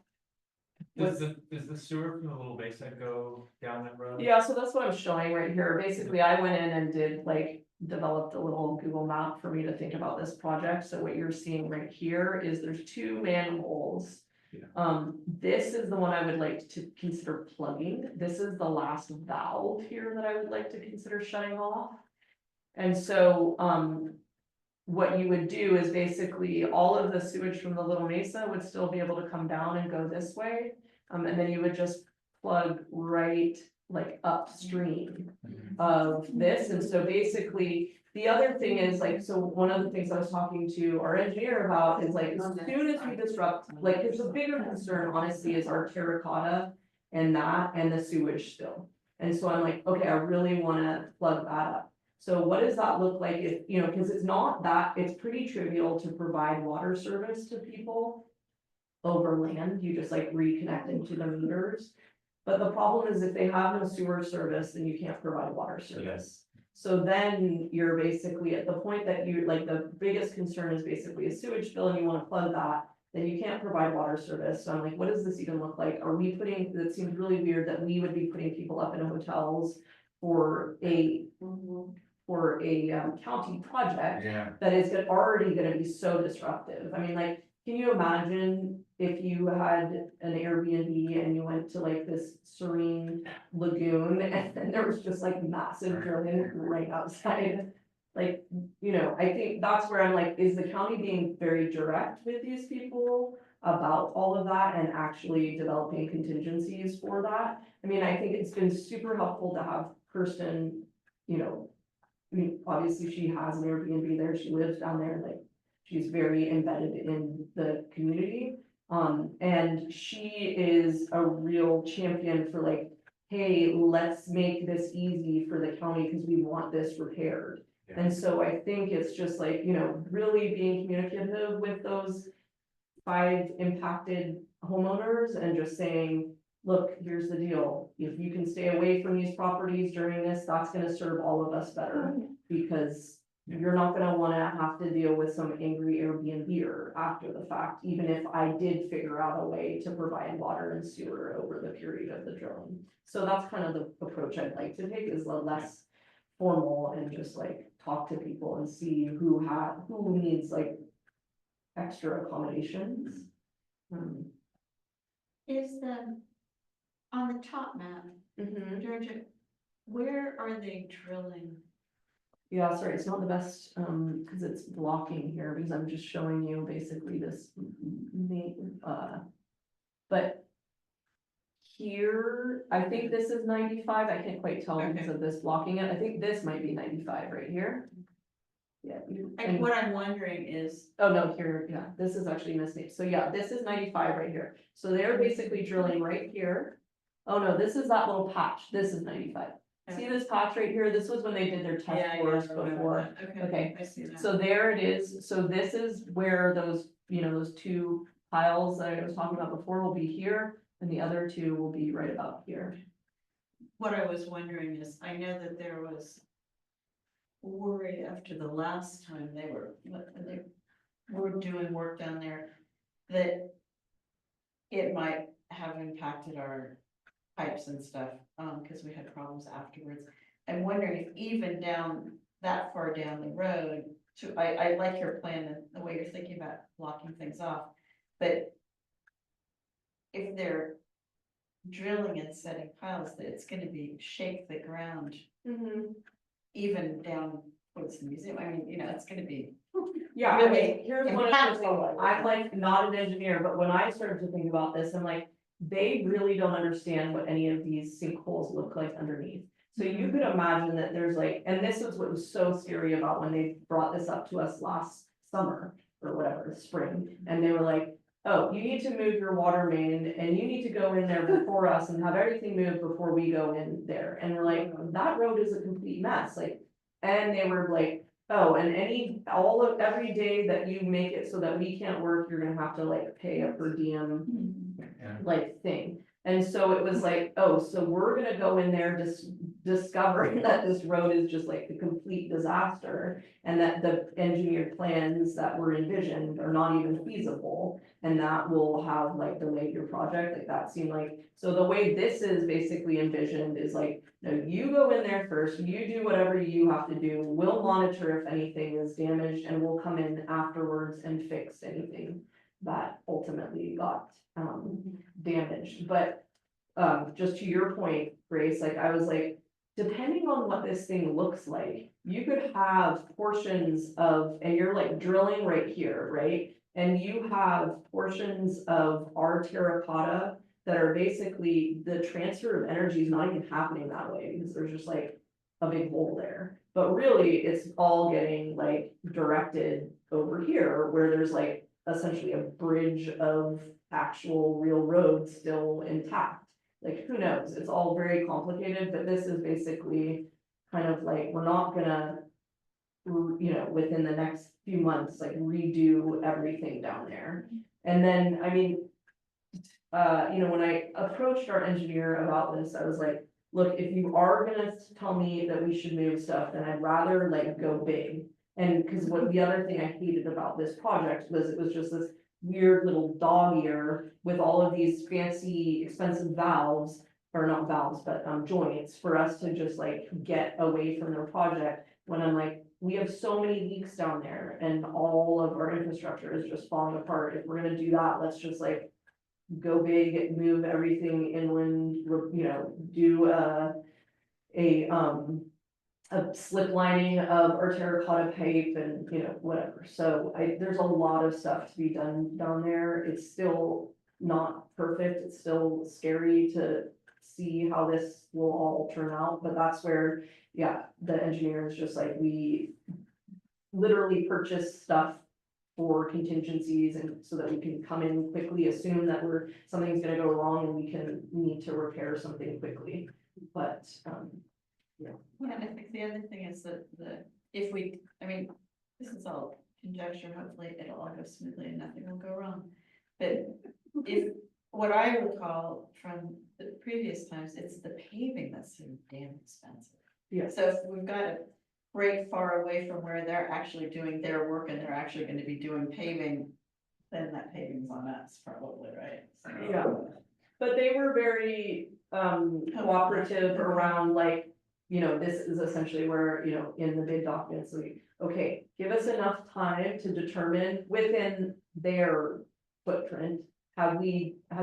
Does the sewer from the Little Basin go down that road? yeah, so that's what I'm showing right here. Basically, I went in and developed a little Google map for me to think about this project. So what you're seeing right here is there's 2 manholes. This is the one I would like to consider plugging. This is the last valve here that I would like to consider shutting off. And so, what you would do is basically all of the sewage from the Little Mesa would still be able to come down and go this way. And then you would just plug right like upstream of this. And so basically, the other thing is like, so one of the things I was talking to our engineer about is like, as soon as we disrupt, like, there's a bigger concern, honestly, is our terracotta and the sewage spill. And so I'm like, okay, I really wanna plug that up. So what does that look like if, you know, because it's not that, it's pretty trivial to provide water service to people over land, you just like reconnect into the meters. But the problem is if they have no sewer service, then you can't provide water service. So then you're basically at the point that you, like, the biggest concern is basically a sewage bill and you wanna plug that, then you can't provide water service. So I'm like, what does this even look like? Are we putting, it seems really weird that we would be putting people up in hotels for a county project Yeah, that is already gonna be so disruptive. I mean, like, can you imagine if you had an Airbnb and you went to like this serene lagoon and then there was just like massive drilling right outside? Like, you know, I think that's where I'm like, is the county being very direct with these people about all of that and actually developing contingencies for that? I mean, I think it's been super helpful to have Kirsten, you know, I mean, obviously she has an Airbnb there, she lives down there, like, she's very embedded in the community. And she is a real champion for like, hey, let's make this easy for the county because we want this repaired. Yeah. And so I think it's just like, you know, really being communicative with those 5 impacted homeowners and just saying, look, here's the deal. If you can stay away from these properties during this, that's gonna serve all of us better. Because you're not gonna wanna have to deal with some angry Airbnb-er after the fact, even if I did figure out a way to provide water and sewer over the period of the drilling. So that's kind of the approach I'd like to take, is the less formal and just like talk to people and see who needs like extra accommodations. Is on the top map, Georgia, where are they drilling? Yeah, sorry, it's not the best, because it's blocking here, because I'm just showing you basically this, but here, I think this is 95, I can't quite tell because of this blocking it, I think this might be 95 right here. Yeah. And what I'm wondering is, Oh, no, here, yeah, this is actually misnamed, so yeah, this is 95 right here, so they're basically drilling right here. Oh, no, this is that little patch, this is 95. See this patch right here, this was when they did their test bores before. Okay, I see that. So there it is, so this is where those, you know, those 2 piles that I was talking about before will be here, and the other 2 will be right about here. What I was wondering is, I know that there was worry after the last time they were doing work down there, that it might have impacted our pipes and stuff, because we had problems afterwards. I'm wondering if even down that far down the road, I like your plan and the way you're thinking about blocking things off, but if they're drilling and setting piles, that it's gonna be shake the ground even down towards the museum. I mean, you know, it's gonna be. Yeah, I Really mean, here's one of the things, I'm like not an engineer, but when I started to think about this, I'm like, they really don't understand what any of these sinkholes look like underneath. So you could imagine that there's like, and this is what was so scary about when they brought this up to us last summer or whatever, spring, and they were like, oh, you need to move your water main and you need to go in there before us and have everything moved before we go in there. And we're like, that road is a complete mess, like, and they were like, oh, and every day that you make it so that we can't work, you're gonna have to like pay a per diem yeah. like thing. And so it was like, oh, so we're gonna go in there discovering that this road is just like a complete disaster. And that the engineered plans that were envisioned are not even feasible. And that will have like delayed your project, like that seemed like, so the way this is basically envisioned is like, no, you go in there first, you do whatever you have to do, we'll monitor if anything is damaged and we'll come in afterwards and fix anything that ultimately got damaged. But just to your point, Grace, like I was like, depending on what this thing looks like, you could have portions of, and you're like drilling right here, right? And you have portions of our terracotta that are basically, the transfer of energy is not even happening that way because there's just like a big hole there. But really, it's all getting like directed over here where there's like essentially a bridge of actual real road still intact. Like, who knows? It's all very complicated, but this is basically kind of like, we're not gonna, you know, within the next few months, like redo everything down there. And then, I mean, you know, when I approached our engineer about this, I was like, look, if you are gonna tell me that we should move stuff, then I'd rather like go big. And because what the other thing I hated about this project was it was just this weird little dog ear with all of these fancy expensive valves, or not valves, but joints for us to just like get away from their project. When I'm like, we have so many leaks down there and all of our infrastructure is just falling apart. If we're gonna do that, let's just like go big, move everything inland, you know, do a slip lining of our terracotta pipe and, you know, whatever. So there's a lot of stuff to be done down there. It's still not perfect. It's still scary to see how this will all turn out, but that's where, yeah, the engineer is just like, we literally purchase stuff for contingencies and so that we can come in quickly, assume that something's gonna go wrong and we need to repair something quickly. But, Yeah, and I think the other thing is that if we, I mean, this is all conjecture, hopefully it'll all go smoothly and nothing will go wrong. But if, what I recall from the previous times, it's the paving that's so damn expensive. yeah, So if we've got to break far away from where they're actually doing their work and they're actually going to be doing paving, then that paving's on us probably, right? So- yeah. But they were very cooperative around like, you know, this is essentially where, you know, in the bid documents, we, okay, give us enough time to determine within their footprint. Has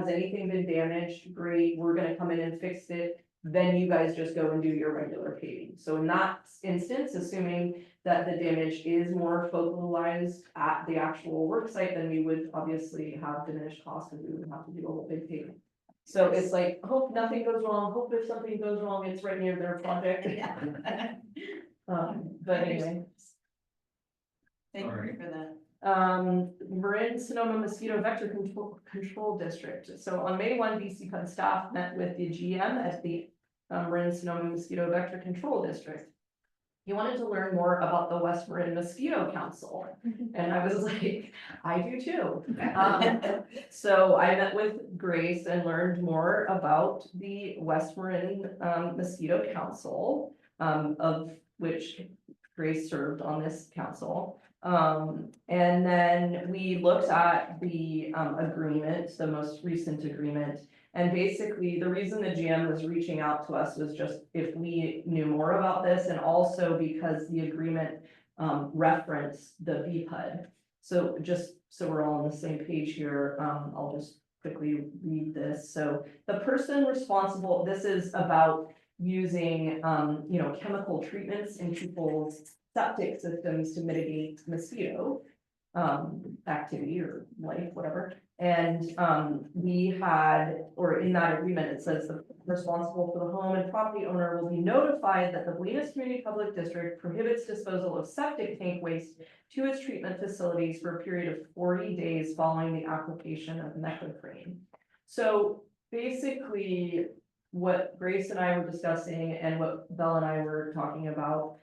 anything been damaged? Great, we're gonna come in and fix it. Then you guys just go and do your regular paving. So in that instance, assuming that the damage is more focalized at the actual work site, then we would obviously have diminished costs because we would have to do a whole big paving. So it's like, hope nothing goes wrong, hope if something goes wrong, it's right near their project. Yeah. But anyway. Thank you for that. Marin Sonoma Mosquito Vector Control District. So on May 1, BC Pud staff met with the GM at the Marin Sonoma Mosquito Vector Control District. He wanted to learn more about the West Marin Mosquito Council. And I was like, I do too. So I met with Grace and learned more about the West Marin Mosquito Council, of which Grace served on this council. And then we looked at the agreement, the most recent agreement. And basically, the reason the GM was reaching out to us was just if we knew more about this, and also because the agreement referenced the BPUD. So just so we're all on the same page here, I'll just quickly read this. So the person responsible, this is about using, you know, chemical treatments in people's septic systems to mitigate mosquito activity or life, whatever. And we had, or in that agreement, it says the responsible for the home and property owner will be notified that the Bolinas Community Public District prohibits disposal of septic tank waste to its treatment facilities for a period of 40 days following the application of methylprednisolone. So basically, what Grace and I were discussing and what Belle and I were talking about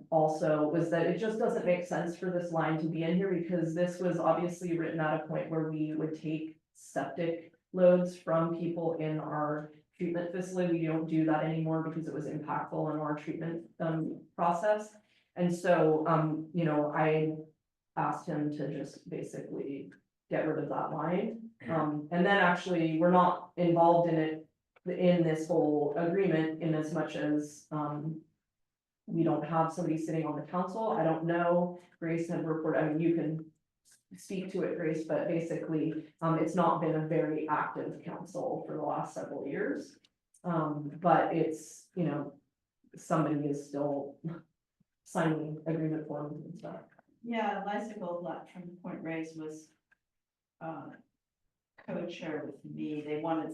also was that it just doesn't make sense for this line to be in here because this was obviously written at a point where we would take septic loads from people in our treatment facility. We don't do that anymore because it was impactful on our treatment process. And so, you know, I asked him to just basically get rid of that line. And then actually, we're not involved in it, in this whole agreement in as much as, we don't have somebody sitting on the council. I don't know. Grace had reported, I mean, you can speak to it, Grace, but basically, it's not been a very active council for the last several years. But it's, you know, somebody is still signing agreement forms and stuff. Yeah, Liza Goldblatt from Point Reyes was co-chair with me. They wanted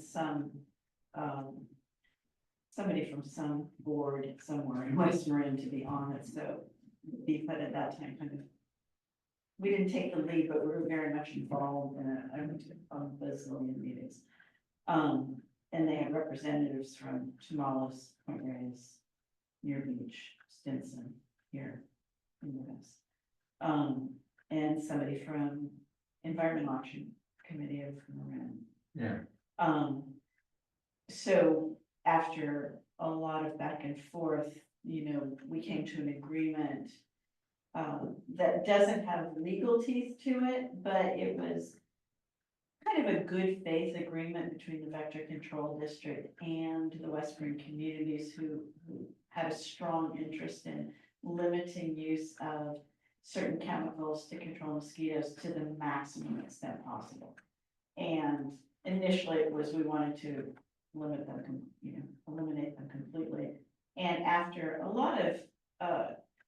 somebody from some board somewhere in West Marin to be on it, so BPUD at that time kind of, we didn't take the lead, but we were very much involved in it. I went to bazillion meetings. And they had representatives from Tomales, Point Reyes, Muir Beach, Stinson, here in the west. And somebody from Environmental Action Committee of Marin. Yeah. So after a lot of back and forth, we came to an agreement that doesn't have legal teeth to it, but it was kind of a good faith agreement between the Vector Control District and the West Spring communities who had a strong interest in limiting use of certain chemicals to control mosquitoes to the maximum extent possible. And initially it was, we wanted to limit them, eliminate them completely. And after a lot of,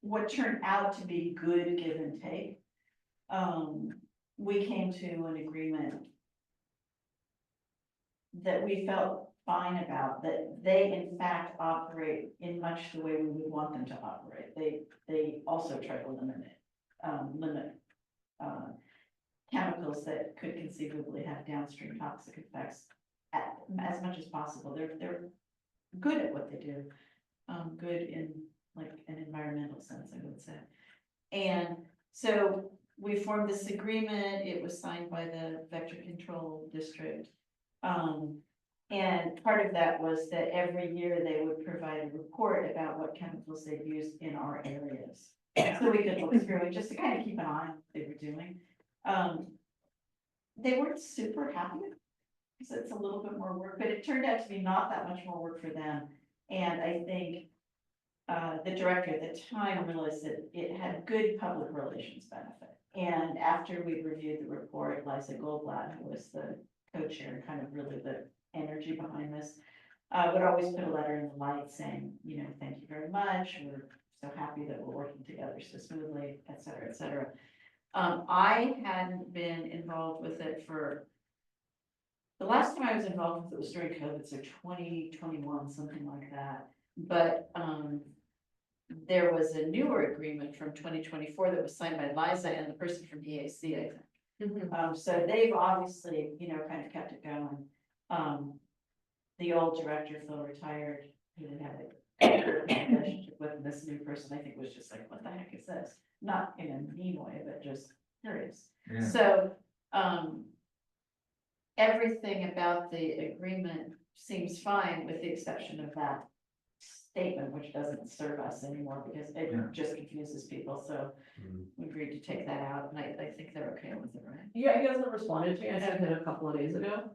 what turned out to be good give and take, we came to an agreement that we felt fine about, that they in fact operate in much the way we would want them to operate. They also try to limit chemicals that could conceivably have downstream toxic effects as much as possible. They're good at what they do, good in like an environmental sense, I would say. And so we formed this agreement. It was signed by the Vector Control District. And part of that was that every year they would provide a report about what chemicals they'd used in our areas. So we could look through it just to kind of keep an eye on what they were doing. They weren't super happy because it's a little bit more work, but it turned out to be not that much more work for them. And I think the director at the time realized that it had good public relations benefit. And after we reviewed the report, Liza Goldblatt, who was the co-chair and kind of really the energy behind this, would always put a letter in the light saying, thank you very much. We're so happy that we're working together so smoothly, et cetera, et cetera. I hadn't been involved with it for, the last time I was involved with it was during COVID, so 2021, something like that. But there was a newer agreement from 2024 that was signed by Liza and the person from EAC, I think. So they've obviously, kind of kept it going. The old director, Phil, retired. He didn't have a relationship with him. This new person, I think, was just like, what the heck is this? Not in a mean way, but just curious. Yeah. So, everything about the agreement seems fine with the exception of that statement, which doesn't serve us anymore because it just confuses people. So we agreed to take that out, and I think they're okay with it, right? Yeah, he hasn't responded to me. I sent it a couple of days ago.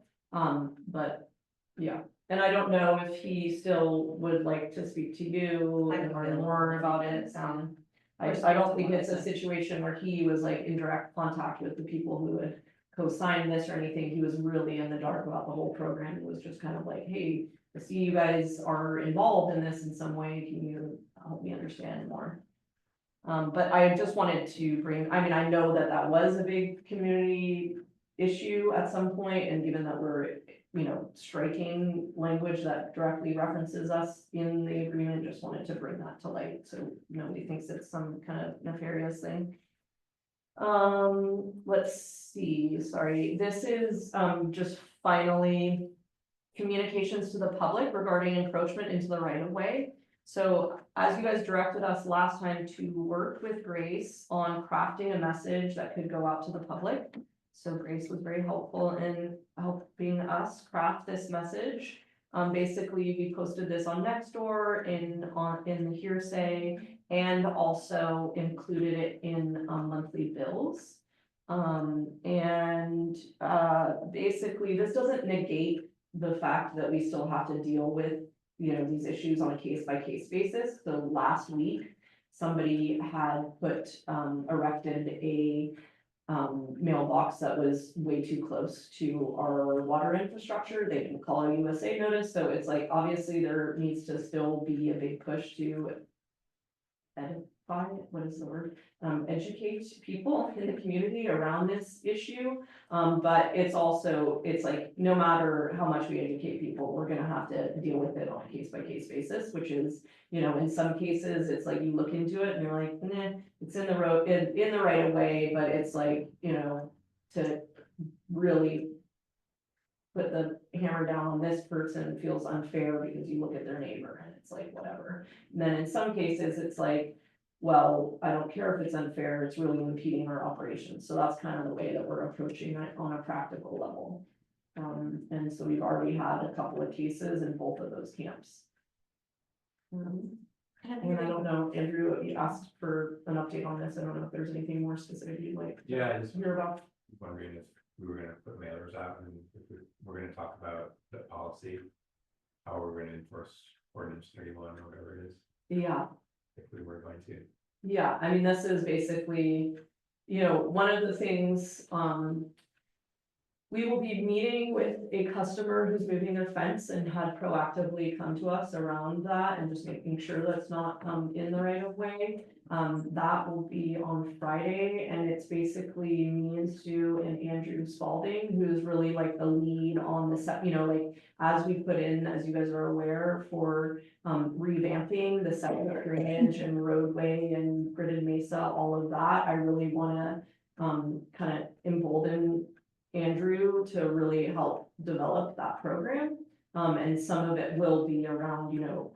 But yeah, and I don't know if he still would like to speak to you and learn more about it. I don't think it's a situation where he was like in direct contact with the people who had co-signed this or anything. He was really in the dark about the whole program. It was just kind of like, hey, I see you guys are involved in this in some way. Can you help me understand more? But I just wanted to bring, I know that was a big community issue at some point, and given that we're, striking language that directly references us in the agreement, just wanted to bring that to light so nobody thinks it's some kind of nefarious thing. Let's see, sorry, this is just finally communications to the public regarding encroachment into the right of way. So as you guys directed us last time to work with Grace on crafting a message that could go out to the public. So Grace was very helpful in helping us craft this message. Basically, we posted this on Nextdoor in the hearsay and also included it in monthly bills. Basically, this doesn't negate the fact that we still have to deal with, these issues on a case-by-case basis. So last week, somebody had erected a mailbox that was way too close to our water infrastructure. They didn't call a USA notice, so it's like, obviously there needs to still be a big push to educate people in the community around this issue. But it's like, no matter how much we educate people, we're gonna have to deal with it on a case-by-case basis, which is, in some cases, it's like you look into it and you're like, nah, it's in the road, in the right of way, but it's like, to really put the hammer down on this person feels unfair because you look at their neighbor and it's like, whatever. And then in some cases, it's like, well, I don't care if it's unfair, it's really impeding our operations. So that's kind of the way that we're approaching it on a practical level. And so we've already had a couple of cases in both of those camps. And I don't know, Andrew, you asked for an update on this. I don't know if there's anything more specific you'd like to Yeah, I just hear about. wondering if we were gonna put mailers out and if we're gonna talk about the policy. How we're gonna enforce ordinance 31 or whatever it is, Yeah. if we were going to. Yeah, I mean, this is basically, you know, one of the things, we will be meeting with a customer who's moving their fence and had proactively come to us around that and just making sure that's not, in the right of way. That will be on Friday, and it's basically me and Sue and Andrew Spalding, who's really like the lead on the set, you know, like, as we put in, as you guys are aware, for revamping the second drainage and roadway and gridded mesa, all of that, I really wanna kind of embolden Andrew to really help develop that program. And some of it will be around, you know,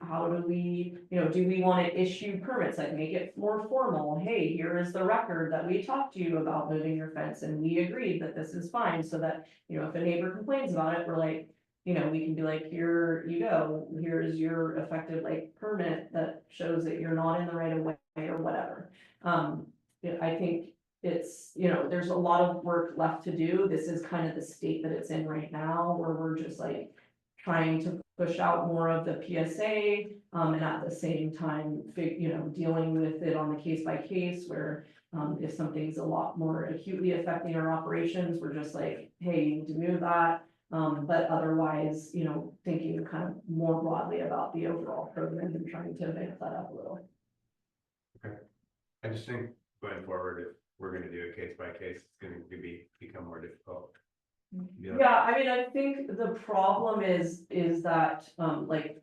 how do we, you know, do we want to issue permits, like make it more formal? Hey, here is the record that we talked to you about moving your fence and we agreed that this is fine, so that, you know, if a neighbor complains about it, we're like, you know, we can be like, here you go, here's your effective like permit that shows that you're not in the right of way or whatever. I think it's, you know, there's a lot of work left to do. This is kind of the state that it's in right now, where we're just like trying to push out more of the PSA, and at the same time, you know, dealing with it on the case by case, where if something's a lot more acutely affecting our operations, we're just like, hey, you need to move that. But otherwise, you know, thinking kind of more broadly about the overall program and trying to make that up a little. I just think going forward, if we're gonna do it case by case, it's gonna become more difficult. Yeah. Yeah, I mean, I think the problem is that, like,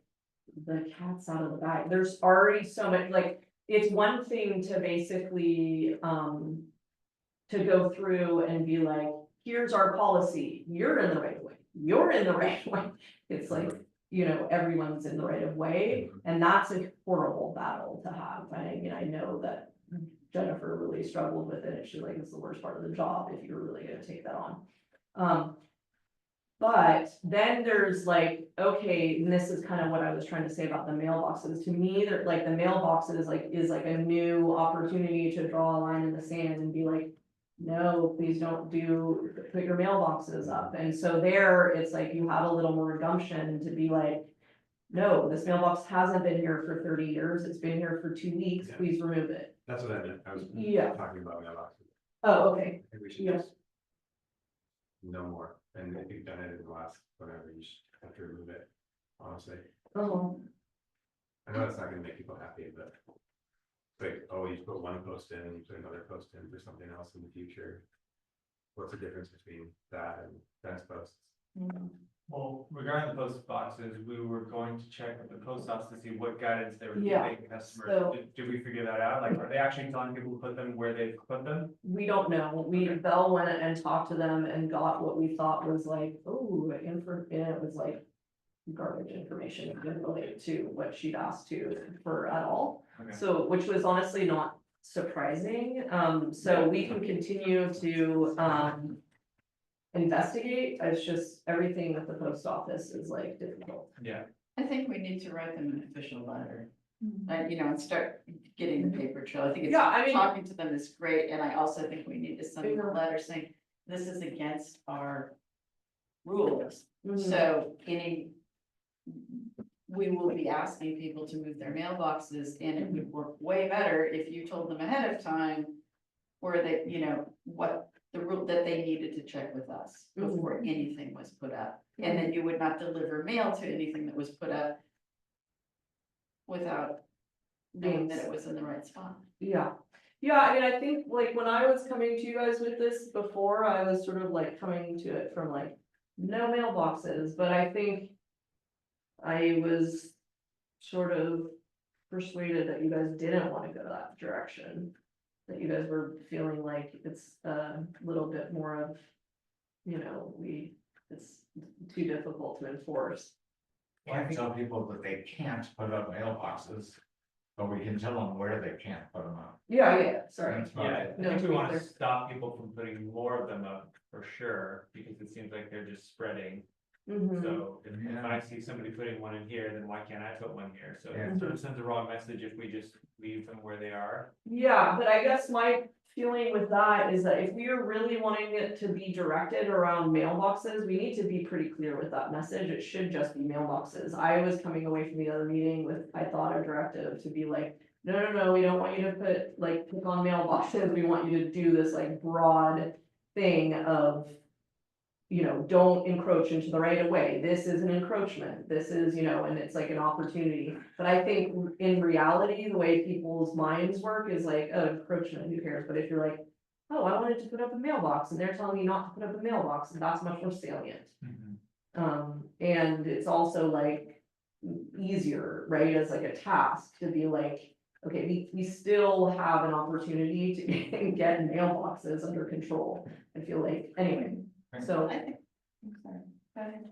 the cat's out of the bag. There's already so much, like, it's one thing to basically, to go through and be like, here's our policy, you're in the right of way, you're in the right of way. It's like, you know, everyone's in the right of way, and that's a horrible battle to have. I mean, I know that Jennifer really struggled with it, and she's like, it's the worst part of the job if you're really gonna take that on. But then there's like, okay, and this is kind of what I was trying to say about the mailboxes. To me, they're like, the mailboxes is like a new opportunity to draw a line in the sand and be like, no, please don't put your mailboxes up. And so there, it's like you have a little more gumption to be like, no, this mailbox hasn't been here for 30 years. It's been here for 2 weeks. Yeah. Please remove it. That's what I meant, I was Yeah. talking about mailboxes. Oh, okay. I think we should Yeah. just. No more, and if you've done it in the last, whatever, you should have to remove it, honestly. Oh, I know it's not gonna make people happy, but. Like, oh, you put one post in and you put another post in for something else in the future. What's the difference between that and fence posts? Well, regarding the post boxes, we were going to check with the post office to see what guidance they were Yeah, giving customers. so- Did we figure that out? Like, are they actually telling people to put them where they put them? we don't know. Belle went and talked to them and got what we thought was like, oh, it was like garbage information. It didn't relate to what she'd asked for at all. Okay. So, which was honestly not surprising. So we can continue to, investigate. It's just everything with the post office is like difficult. Yeah, I think we need to write them an official letter, you know, and start getting the paper trail. I think Yeah, I mean- talking to them is great, and I also think we need to send them a letter saying, this is against our rules. So we will be asking people to move their mailboxes, and it would work way better if you told them ahead of time where they, you know, what the rule that they needed to check with us before anything was put up. And then you would not deliver mail to anything that was put up without knowing that it was in the right spot. Yeah. Yeah, I mean, I think like when I was coming to you guys with this before, I was sort of like coming to it from like no mailboxes, but I think I was sort of persuaded that you guys didn't want to go that direction. That you guys were feeling like it's a little bit more of, you know, it's too difficult to enforce. Can't tell people that they can't put up mailboxes, but we can tell them where they can't put them up. Yeah, sorry. That's about Yeah, it. I No, think we wanna there. stop people from putting more of them up for sure, because it seems like they're just spreading. Mhm. So if Yeah. I see somebody putting one in here, then why can't I put one here? So Yeah. it sort of sends the wrong message if we just leave them where they are. Yeah, but I guess my feeling with that is that if we are really wanting it to be directed around mailboxes, we need to be pretty clear with that message. It should just be mailboxes. I was coming away from the other meeting with, I thought, a directive to be like, no, we don't want you to put, like, click on mailboxes. We want you to do this like broad thing of, you know, don't encroach into the right of way. This is an encroachment. This is, you know, and it's like an opportunity. But I think in reality, the way people's minds work is like, oh, encroachment, who cares? But if you're like, oh, I wanted to put up a mailbox and they're telling me not to put up a mailbox, and that's much more salient. And it's also like easier, right, as like a task to be like, okay, we still have an opportunity to get mailboxes under control. I feel like, anyway, so. I think, I'm sorry, go ahead.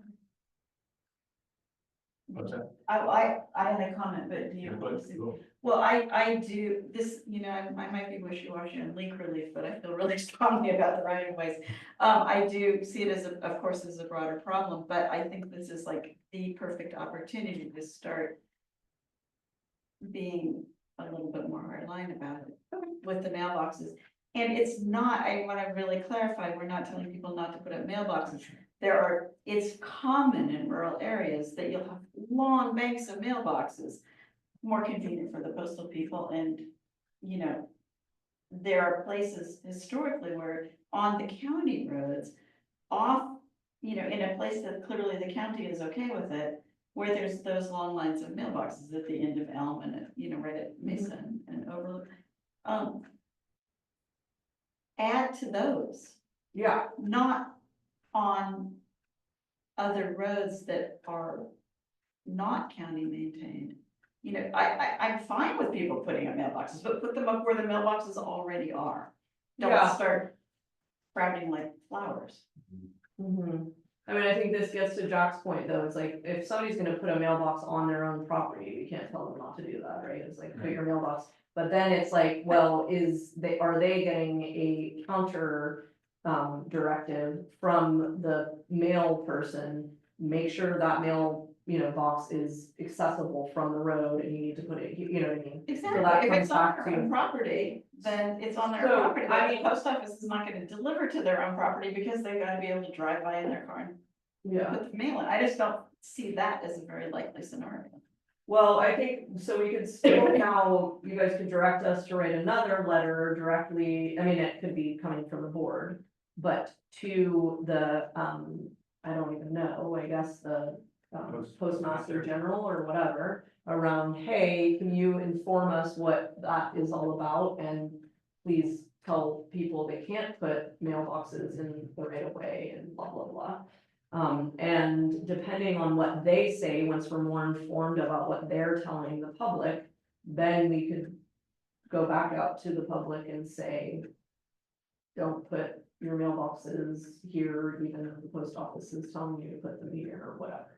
What's that? I had a comment, but do you want to see? Well, I do, this, you know, I might be wishy-washy on leak relief, but I feel really strongly about the right of ways. I do see it as, of course, as a broader problem, but I think this is like the perfect opportunity to start being a little bit more hardline about it with the mailboxes. And it's not, I want to really clarify, we're not telling people not to put up mailboxes. It's common in rural areas that you'll have long banks of mailboxes, more convenient for the postal people, and, you know, there are places historically where on the county roads, off, you know, in a place that clearly the county is okay with it, where there's those long lines of mailboxes at the end of Elm and, you know, right at Mesa and Overlook. Add to those, Yeah, not on other roads that are not county maintained. You know, I'm fine with people putting up mailboxes, but put them up where the mailboxes already are. Don't Yeah. start sprouting like flowers. mhm. I mean, I think this gets to Jack's point, though, it's like, if somebody's gonna put a mailbox on their own property, we can't tell them not to do that, right? It's like, put your mailbox, but then it's like, well, are they getting a counter directive from the mail person? Make sure that mail, you know, box is accessible from the road, and you need to put it, you know what I mean? that Exactly, if comes it's on back their to- own property, then it's on their So, property, I but the mean- post office is not gonna deliver to their own property because they're gonna be able to drive by in their car and Yeah. put the mail in. I just don't see that as a very likely scenario. Well, I think, so we could still now, you guys could direct us to write another letter directly, I mean, it could be coming from the board. But to the, I don't even know, I guess the postmaster general or whatever. Around, hey, can you inform us what that is all about, and please tell people they can't put mailboxes in the right of way and blah, blah, blah. And depending on what they say, once we're more informed about what they're telling the public, then we could go back out to the public and say, don't put your mailboxes here, even if the post office is telling you to put them here or whatever.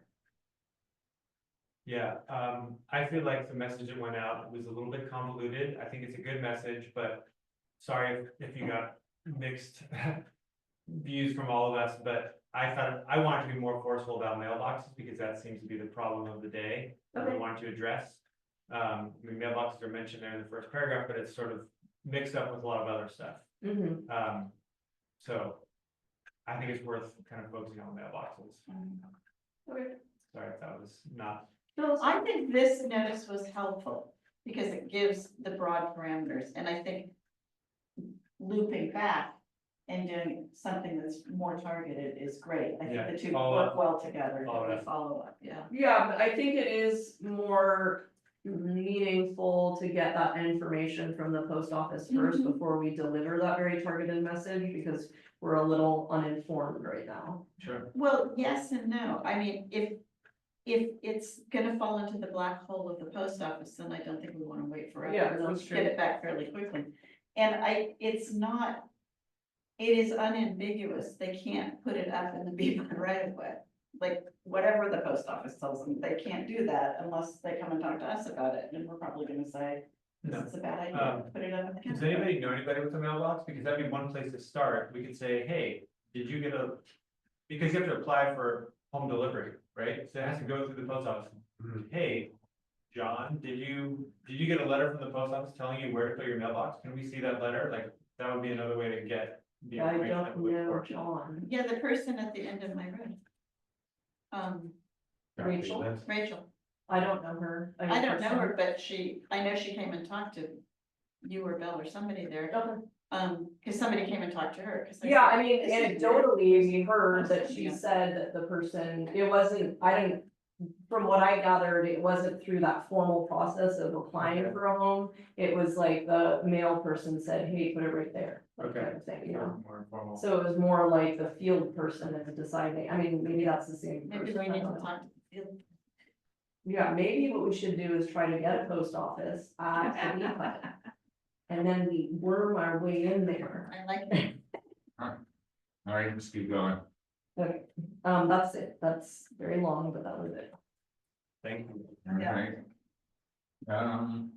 Yeah, I feel like the message that went out was a little bit convoluted. I think it's a good message, but sorry if you got mixed views from all of us, but I wanted to be more forceful about mailboxes because that seems to be the problem of the day that we Okay. wanted to address. I mean, mailboxes are mentioned there in the first paragraph, but it's sort of mixed up with a lot of other stuff. Mm-hmm. So I think it's worth kind of focusing on mailboxes. Okay. Sorry if that was not. I think this notice was helpful because it gives the broad parameters, and I think looping back and doing something that's more targeted is great. I Yeah, think the two follow work up. well together, Follow and up. follow up, yeah. Yeah, but I think it is more meaningful to get that information from the post office first before we deliver that very targeted message, because we're a little uninformed right now. Sure. Well, yes and no. I mean, if it's gonna fall into the black hole of the post office, then I don't think we wanna wait forever. Yeah, We that's should true. Get it back fairly quickly. And it's not, it is unambiguous, they can't put it up in the BPUD right of way. Like, whatever the post office tells them, they can't do that unless they come and talk to us about it, and we're probably gonna say, this No. is a bad idea, put it up in the Does county. anybody know anybody with a mailbox? Because that'd be one place to start. We could say, hey, did you get a? Because you have to apply for home delivery, right? So it has to go through the post office. Mhm. Hey, John, did you get a letter from the post office telling you where to put your mailbox? Can we see that letter? Like, that would be another way to get the I information. that don't we look know, for. John. Yeah, the person at the end of my road. Rachel? Rachel, I don't know her. I don't know her, but I know she came and talked to you or Bill or somebody there. Okay. Cause somebody came and talked to her. 'Cause they Yeah, said, I mean, "This is weird." anecdotally, we heard that she Yeah. said that the person, it wasn't, I didn't. From what I gathered, it wasn't through that formal process of applying for a home, it was like the mail person said, hey, put it right there. Like Okay. kind of thing, you know, More informal. so it was more like the field person is deciding, I mean, maybe that's the same Maybe person. we I need to don't know. talk to the field. Yeah, maybe what we should do is try to get a post office at the depot. And then we worm our way in there. I like it. All right, let's keep going. Okay, that's it, that's very long, but that was it. Thank you. All Yeah. right.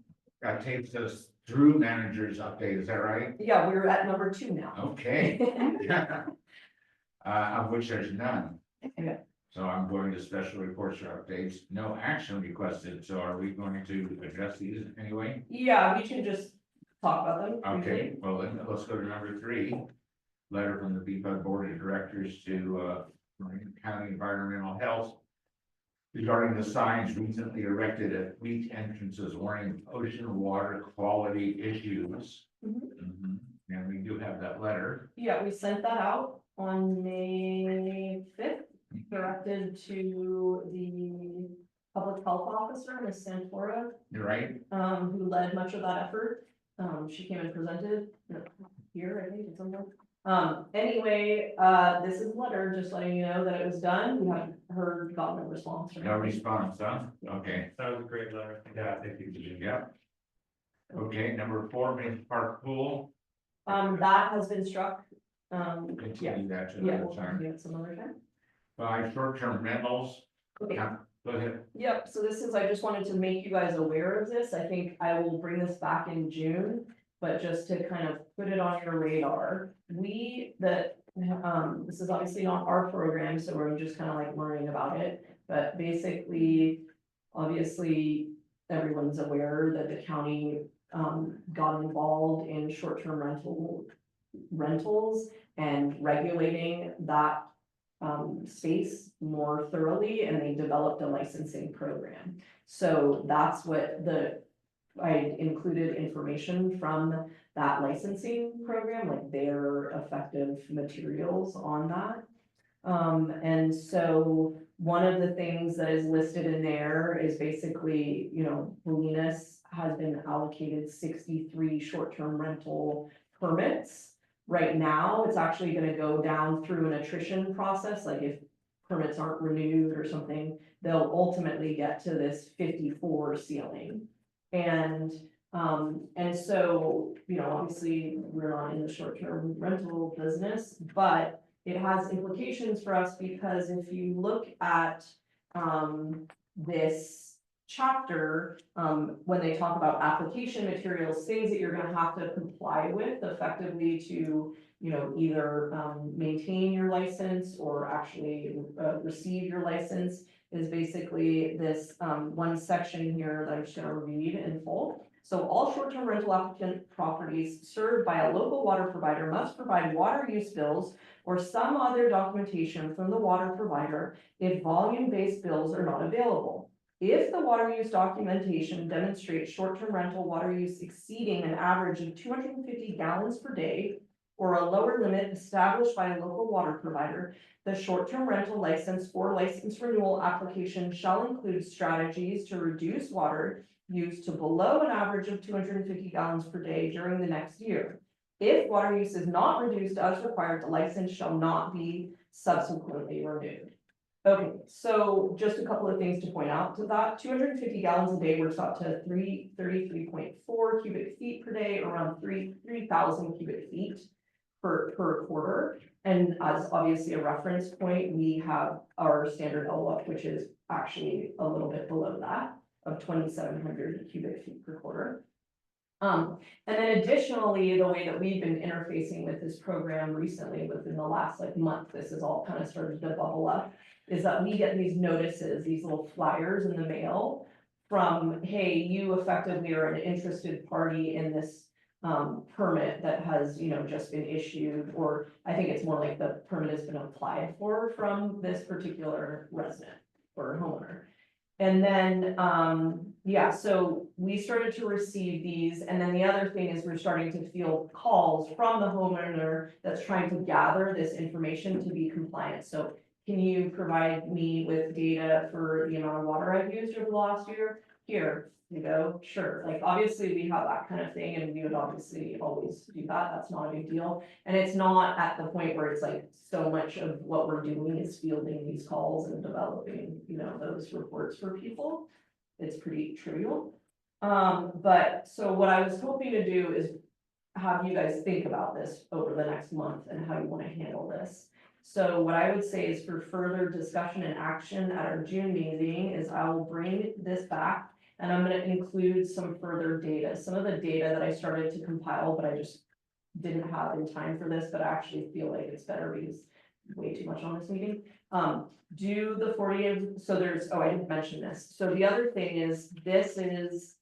That takes us through managers update, is that right? Yeah, we're at number 2 now. Okay. Of which there's none. Okay. So I'm going to special reports or updates, no action requested, so are we going to address these anyway? Yeah, we can just talk about them. Okay, briefly. well, then let's go to number 3. Letter from the BPUD Board of Directors to Lorraine County Environmental Health regarding the signs recently erected at weak entrances warning ocean water quality issues. Mhm. Mhm. And we do have that letter. Yeah, we sent that out on May 5th, directed to the public health officer, Ms. Santora, You're right. who led much of that effort. She came and presented here, I think, or somewhere. Anyway, this is a letter just letting you know that it was done. We haven't gotten a response. or No anything. response, huh? Okay, That was a great letter. Yeah, thank you. yeah. Okay, number 4, Main Park Pool. That has been struck. Yeah, Continue that to yeah, another we'll time. do it some other time. 5, short-term rentals. Okay. Yeah, go ahead. Yep, so this is, I just wanted to make you guys aware of this. I think I will bring this back in June. But just to kind of put it on your radar, this is obviously not our program, so we're just kind of like learning about it. But basically, obviously, everyone's aware that the county got involved in short-term rentals and regulating that space more thoroughly, and they developed a licensing program. So that's what I included information from that licensing program, like their effective materials on that. And so one of the things that is listed in there is basically, you know, Bolinas has been allocated 63 short-term rental permits. Right now, it's actually gonna go down through an attrition process, like if permits aren't renewed or something, they'll ultimately get to this 54 ceiling. And so, you know, obviously, we're not in the short-term rental business, but it has implications for us because if you look at, this chapter, when they talk about application materials, things that you're gonna have to comply with effectively to, you know, either, maintain your license or actually, receive your license, is basically this, one section here that I'm just gonna read in full. So all short-term rental applicant properties served by a local water provider must provide water use bills or some other documentation from the water provider if volume-based bills are not available. If the water use documentation demonstrates short-term rental water use exceeding an average of 250 gallons per day or a lower limit established by a local water provider, the short-term rental license or license renewal application shall include strategies to reduce water use to below an average of 250 gallons per day during the next year. If water use is not reduced as required, the license shall not be subsequently renewed. Okay, so just a couple of things to point out to that. 250 gallons a day works out to 333.4 cubic feet per day, around 3,000 cubic feet per per quarter. And as obviously a reference point, we have our standard LWAP, which is actually a little bit below that of 2,700 cubic feet per quarter. And then additionally, the way that we've been interfacing with this program recently, within the last like month, this has all kind of started to bubble up, is that we get these notices, these little flyers in the mail from, hey, you effectively are an interested party in this permit that has, you know, just been issued, or I think it's more like the permit has been applied for from this particular resident or homeowner. And then, yeah, so we started to receive these, and then the other thing is we're starting to field calls from the homeowner that's trying to gather this information to be compliant. So can you provide me with data for the amount of water I've used over the last year? Here, you go, sure, like, obviously, we have that kind of thing, and we would obviously always do that, that's not a big deal. And it's not at the point where it's like, so much of what we're doing is fielding these calls and developing, you know, those reports for people. It's pretty trivial. But so what I was hoping to do is have you guys think about this over the next month and how you want to handle this. So what I would say is for further discussion and action at our June meeting is I will bring this back, and I'm gonna include some further data, some of the data that I started to compile, but I just didn't have in time for this, but I actually feel like it's better because way too much on this meeting. Do the 40, so there's, oh, I didn't mention this. So the other thing is, this is,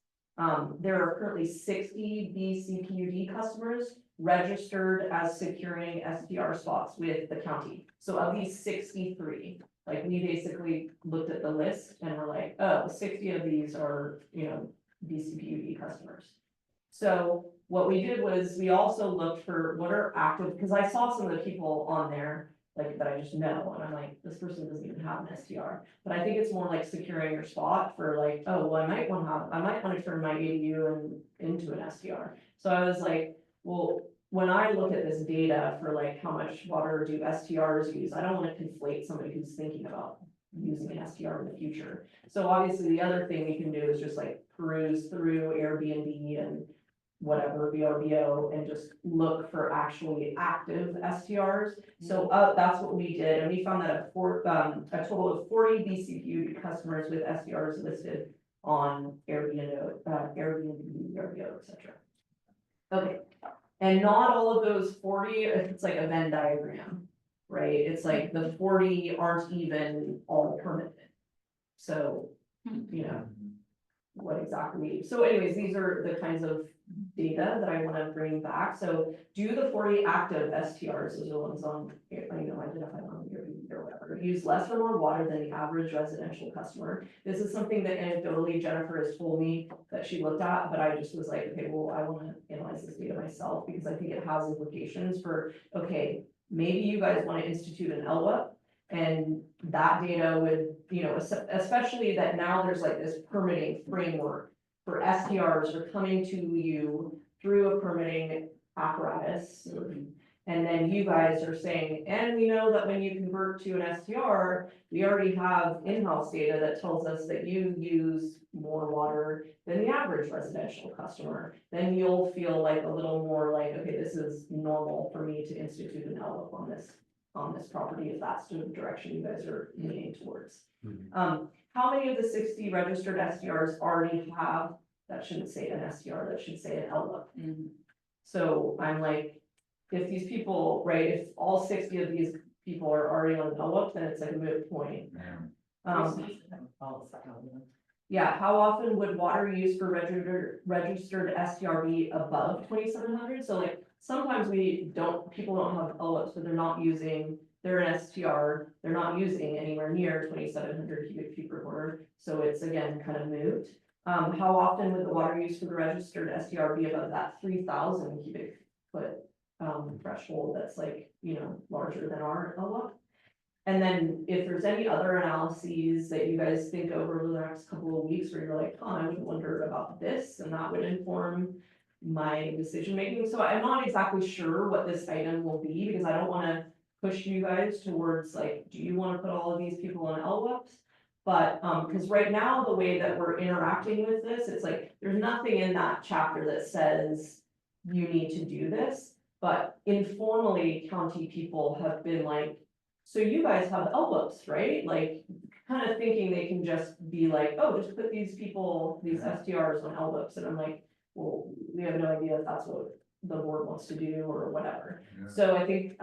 there are currently 60 BCPUD customers registered as securing STR spots with the county. So of these 63, like, we basically looked at the list and we're like, oh, 60 of these are, you know, BCPUD customers. So what we did was we also looked for what are active, because I saw some of the people on there like that I just know, and I'm like, this person doesn't even have an STR. But I think it's more like securing your spot for like, oh, well, I might want to turn my ADU into an STR. So I was like, well, when I look at this data for like how much water do STRs use, I don't want to conflate somebody who's thinking about using an STR in the future. So obviously the other thing we can do is just like peruse through Airbnb and whatever, VRBO, and just look for actually active STRs. So that's what we did, and we found that a total of 40 BCPUD customers with STRs listed on Airbnb, VRBO, etc. Okay, and not all of those 40, it's like a Venn diagram, right? It's like the 40 aren't even all permitted. So, you know, what exactly, so anyways, these are the kinds of data that I want to bring back. So do the 40 active STRs, those are the ones on, you know, identified on Airbnb or whatever, use less or more water than the average residential customer. This is something that anecdotally Jennifer has told me that she looked at, but I just was like, okay, well, I want to analyze this data myself because I think it has implications for, okay, maybe you guys want to institute an LWAP. And that data would, you know, especially that now there's like this permitting framework for STRs are coming to you through a permitting apparatus. And then you guys are saying, and we know that when you convert to an STR, we already have in-house data that tells us that you use more water than the average residential customer. Then you'll feel like a little more like, okay, this is normal for me to institute an LWAP on this property, if that's the direction you guys are leaning towards. How many of the 60 registered STRs already have, that shouldn't say an STR, that should say an LWAP. So I'm like, if these people, right, if all 60 of these people are already on an LWAP, then it's like a moot point. Yeah, how often would water use for registered STR be above 2,700? So like, sometimes people don't have LWAPs, but they're not using, they're an STR, they're not using anywhere near 2,700 cubic feet per quarter. So it's again, kind of moot. How often would the water use for the registered STR be above that 3,000 cubic foot threshold that's like, you know, larger than our LWAP? And then if there's any other analyses that you guys think over the next couple of weeks where you're like, oh, I would wonder about this, and that would inform my decision making. So I'm not exactly sure what this item will be because I don't want to push you guys towards like, do you want to put all of these people on LWAPs? But because right now the way that we're interacting with this, it's like there's nothing in that chapter that says you need to do this. But informally, county people have been like, so you guys have L books, right? Like, kind of thinking they can just be like, oh, just put these people, these STRs on L books, and I'm like, well, we have no idea if that's what the board wants to do or whatever. Yeah. So I think,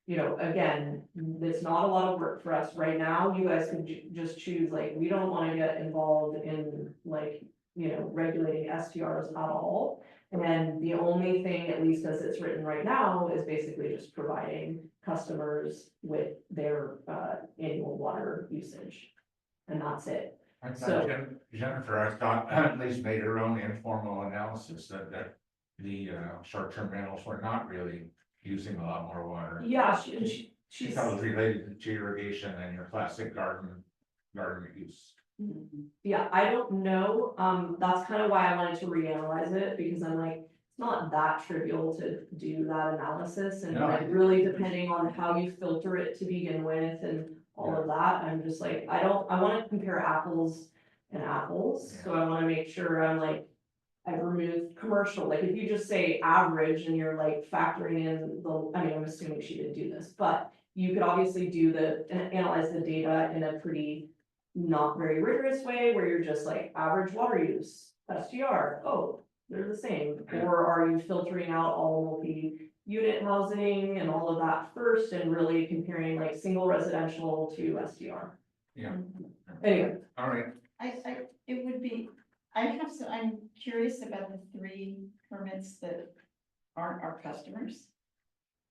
you know, again, it's not a lot of work for us right now. You guys can just choose, like, we don't wanna get involved in like, you know, regulating STRs at all. And the only thing, at least as it's written right now, is basically just providing customers with their, annual water usage. And that's it. I thought So- Jennifer, I thought, at least made her own informal analysis that the short-term rentals were not really using a lot more water. Yeah, She she's. thought it was related to irrigation and your classic garden use. Yeah, I don't know, that's kind of why I wanted to reanalyze it, because I'm like, it's not that trivial to do that analysis, and No, I- like really depending on how you filter it to begin with and all of that, I'm just like, I wanna compare apples and apples, so I wanna make sure I'm like, I've removed commercial, like if you just say average and you're like factoring in the, I mean, I'm assuming she didn't do this, but you could obviously do analyze the data in a pretty not very rigorous way, where you're just like average water use, SGR, oh, they're the same. Or are you filtering out all the unit housing and all of that first and really comparing like single residential to SDR? Yeah. Anyway, All right, it would be, I'm curious about the 3 permits that aren't our customers.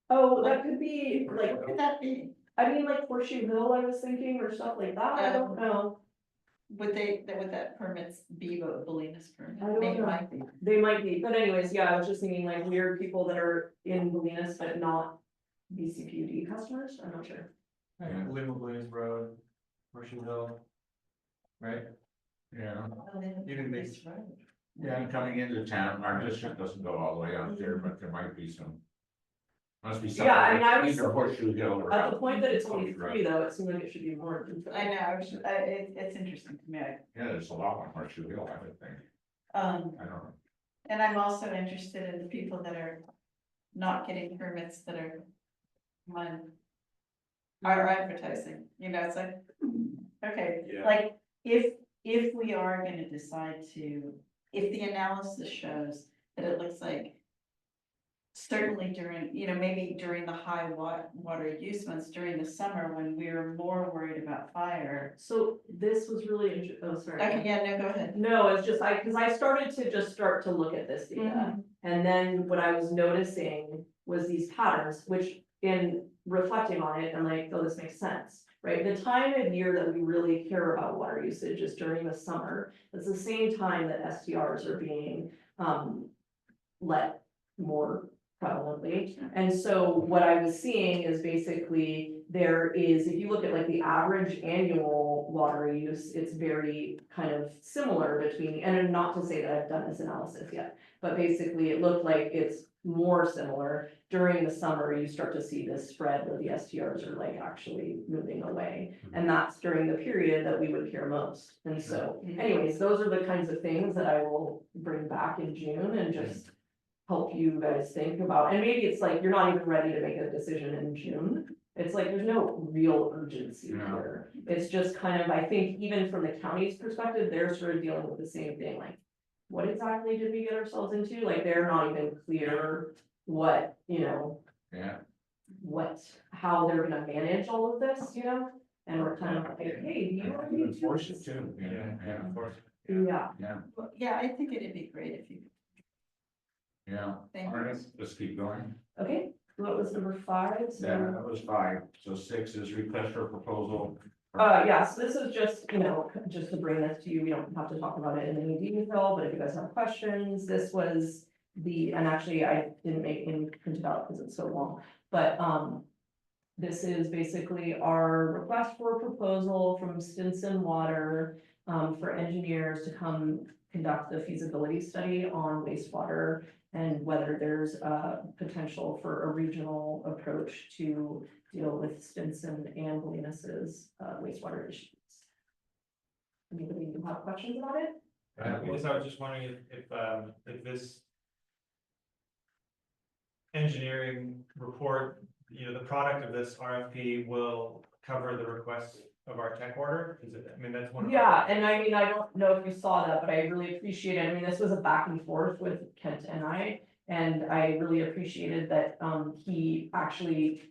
oh, that could be What like, could that be? I mean, like Horseshoe Hill, I was thinking, or stuff like that, I don't know. Would that permits be a Bolinas permit? I don't Maybe know. might be. They might be, but anyways, yeah, I was just thinking like weird people that are in Bolinas but not BCPUD customers, I'm not sure. Yeah. Lima Williams Road, Horseshoe Hill. Right? yeah, You can make- yeah, and coming into town, our district doesn't go all the way out there, but there might be some. Must be something. Yeah, I mean, I was- Either Horseshoe Hill or. At the point that it's only County Road. 3 though, it seems like it should be more than 3. I know, it's interesting to me. Yeah, there's a lot on Horseshoe Hill, I would think, I don't know. And I'm also interested in the people that are not getting permits that are are advertising, you know, it's like, okay, Yeah. like, if we are gonna decide to, if the analysis shows that it looks like certainly during, you know, maybe during the high water use months during the summer when we were more worried about fire. So this was really, oh, sorry. Okay, yeah, no, go ahead. No, it's just cause I started to look at this data. And then what I was noticing was these patterns, which in reflecting on it, I'm like, oh, this makes sense, right? The time of year that we really care about water usage is during the summer. It's the same time that STRs are being, let more prevalently. And so what I was seeing is basically there is, if you look at like the average annual water use, it's very kind of similar between, and not to say that I've done this analysis yet, but basically it looked like it's more similar. During the summer, you start to see this spread where the STRs are like actually moving away. And that's during the period that we would care most. And so anyways, those are the kinds of things that I will bring back in June and just help you guys think about. And maybe it's like, you're not even ready to make a decision in June. It's like, there's no real urgency No. here. It's just kind of, I think, even from the county's perspective, they're sort of dealing with the same thing, like, what exactly did we get ourselves into? Like, they're not even clear what, you know, Yeah, how they're gonna manage all of this, you know? And we're kind of like, hey, do you want to do enforce it too, yeah, Of course. Yeah, yeah, Well, yeah, I think it'd be great if you, yeah. thank All you. right, let's keep going. okay, what was number 5? So- Yeah, that was 5, so 6 is request for proposal. Yeah, so this is just, you know, just to bring this to you, we don't have to talk about it in any detail, but if you guys have questions, this was and actually I didn't make any printed out because it's so long, but, this is basically our request for a proposal from Stinson Water, for engineers to come conduct the feasibility study on wastewater and whether there's a potential for a regional approach to deal with Stinson and Bolinas' wastewater issues. Anybody have questions about it? I guess I was just wondering if this. engineering report, you know, the product of this RFP will cover the requests of our tech order? Is it, I mean, that's one of. Yeah, and I mean, I don't know if you saw that, but I really appreciate it. I mean, this was a back and forth with Kent and I. And I really appreciated that, he actually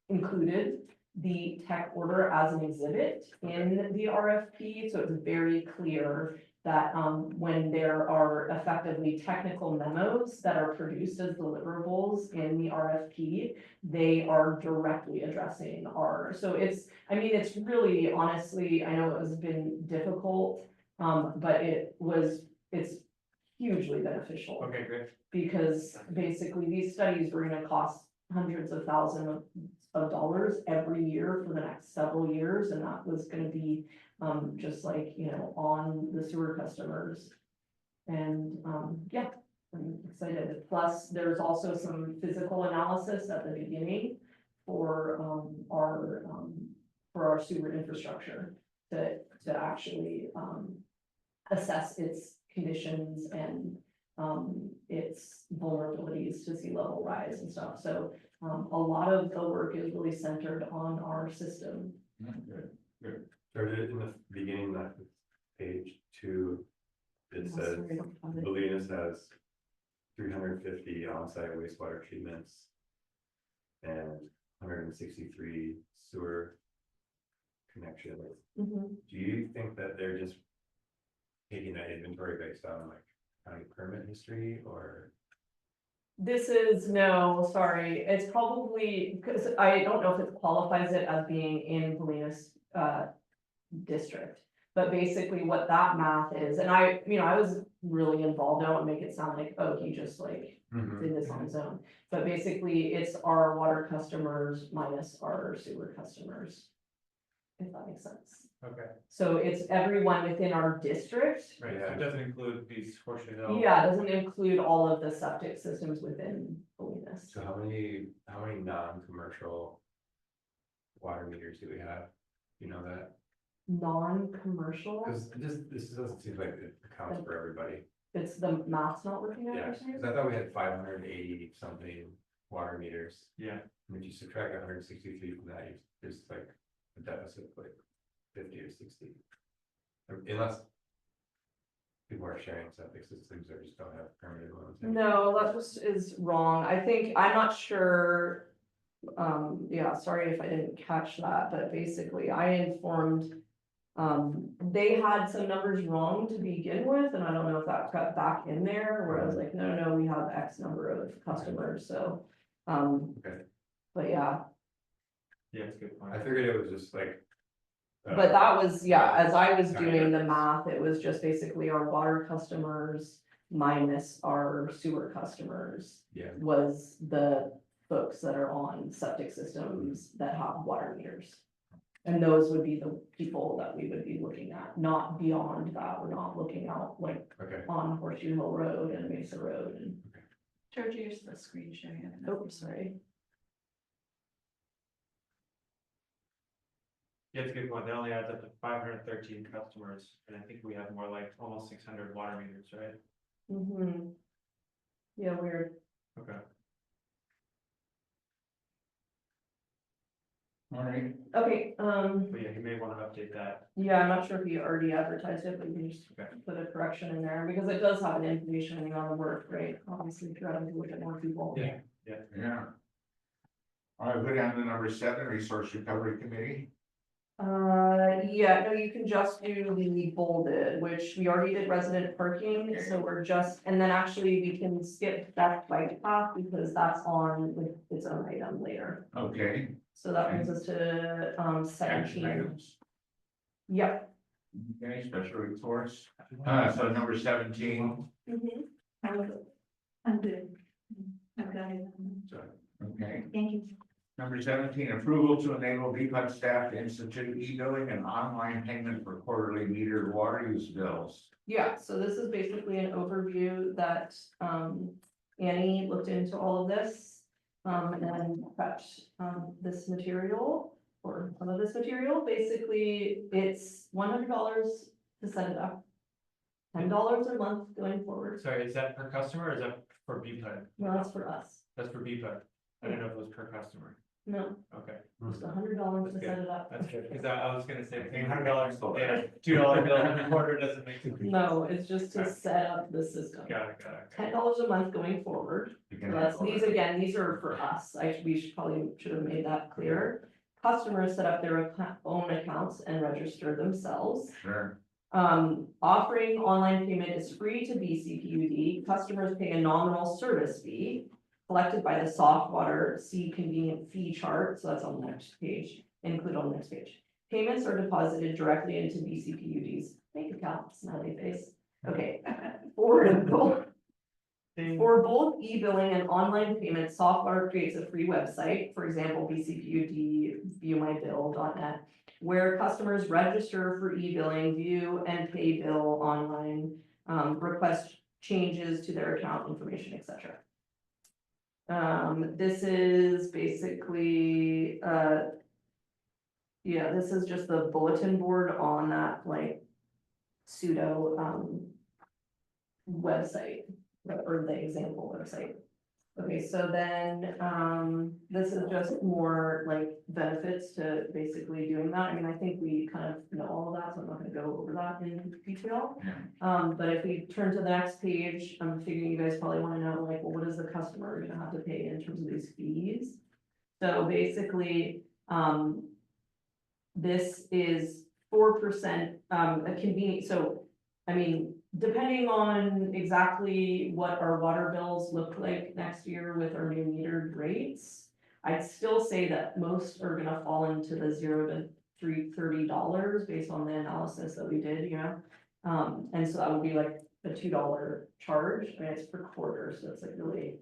included the tech order as an exhibit in the RFP. So it's very clear that, when there are effectively technical memos that are produced as deliverables in the RFP, they are directly addressing our, so it's, I mean, it's really, honestly, I know it has been difficult, but it's hugely beneficial. Okay, great. Because basically these studies were gonna cost hundreds of thousands of dollars every year for the next several years, and that was gonna be, just like, you know, on the sewer customers. And, yeah, I'm excited. Plus, there's also some physical analysis at the beginning for, our sewer infrastructure to actually, assess its conditions and, its vulnerabilities to sea level rise and stuff. So, a lot of the work is really centered on our system. Good. Started in the beginning, that page 2, it says, Bolinas has 350 on-site wastewater treatments and 163 sewer connections. Mhm. Do you think that they're just taking that inventory based on like county permit history, or? This is, no, sorry, it's probably, because I don't know if it qualifies it as being in Bolinas, district. But basically what that math is, and I, you know, I was really involved, I don't wanna make it sound like, oh, he just like did this on his own. But basically, it's our water customers minus our sewer customers. If that makes sense. Okay, So it's everyone within our district. right, so it doesn't include these Horseshoe Hill. Yeah, it doesn't include all of the septic systems within Bolinas. So how many non-commercial water meters do we have? You know that? Non-commercial, Because this doesn't seem like it accounts for everybody. it's the math's not working out, Yeah, you're saying? because I thought we had 580 something water meters. Yeah, And if you subtract 163 from that, there's like a deficit of like 50 or 60. Unless people are sharing septic systems or just don't have permitted ones. No, that just is wrong. I think, I'm not sure. Yeah, sorry if I didn't catch that, but basically I informed. They had some numbers wrong to begin with, and I don't know if that got back in there, where I was like, no, we have X number of customers, so. Okay. But yeah, yeah, it's a good point. I figured it was just like. but that was, yeah, as I was Kind of doing the difference. math, it was just basically our water customers minus our sewer customers. Yeah, Was the folks that are on septic systems that have water meters. And those would be the people that we would be looking at, not beyond that. We're not looking out like okay. on Horseshoe Hill Road and Mesa Road and, Georgia, here's the screen sharing. I don't know if oh, you saw it. sorry. Yeah, it's a good point. That only adds up to 513 customers, and I think we have more like almost 600 water meters, right? Mm-hmm. Yeah, weird. Okay. All right, Okay, But yeah, you may want to update that. yeah, I'm not sure if you already advertised it, but you can just Okay. put a correction in there because it does have an information on the work, right? Obviously, trying to look at more people. Yeah. yeah. All right, go down to number 7, Resource Recovery Committee. Yeah, no, you can just do the bolded, which we already did resident parking, so we're just, and then actually we can skip that bike path because that's on with its own item later. Okay. So that brings us to, Action 17. items. Yep. Okay, special reports. So number 17, I'm good. I've got it. okay. Thank you. Number 17, approval to enable VPUC staff to institute e-billing and online payment for quarterly metered water use bills. Yeah, so this is basically an overview that, Annie looked into all of this, and prepped, this material, or some of this material. Basically, it's $100 to set it up. $10 a month going forward. Sorry, is that per customer or is that for BPUD? No, that's for us. That's for BPUD. I don't know if it was per customer. No, Okay, just $100 to set it up. that's good, because I was gonna say, paying $100 to pay a $2 bill every quarter doesn't make sense. No, it's just to set up the system. Got it. $10 a month going forward. You So can that's, handle these it. again, these are for us. We should have made that clear. Customers set up their own accounts and register themselves. Sure, Offering online payment is free to BCPUD. Customers pay a nominal service fee collected by the Softwater. See convenient fee chart, so that's on the next page, include on the next page. Payments are deposited directly into BCPUD's bank account, smiley face. Okay, for both e-billing and online payment, Softwater creates a free website, for example, bcpud.viewmybill.net, where customers register for e-billing, view and pay bill online, request changes to their account information, etc. This is basically, yeah, this is just the bulletin board on that like pseudo, website, or the example website. Okay, so then, this is just more like benefits to basically doing that. I mean, I think we kind of know all of that, so I'm not gonna go over that in detail. yeah, But if we turn to the next page, I'm figuring you guys probably wanna know, like, well, what is the customer gonna have to pay in terms of these fees? So basically, this is 4%, a convenient, so, I mean, depending on exactly what our water bills look like next year with our new metered rates, I'd still say that most are gonna fall into the $0 to $30 based on the analysis that we did, you know? And so that would be like a $2 charge, I mean, it's per quarter, so it's like really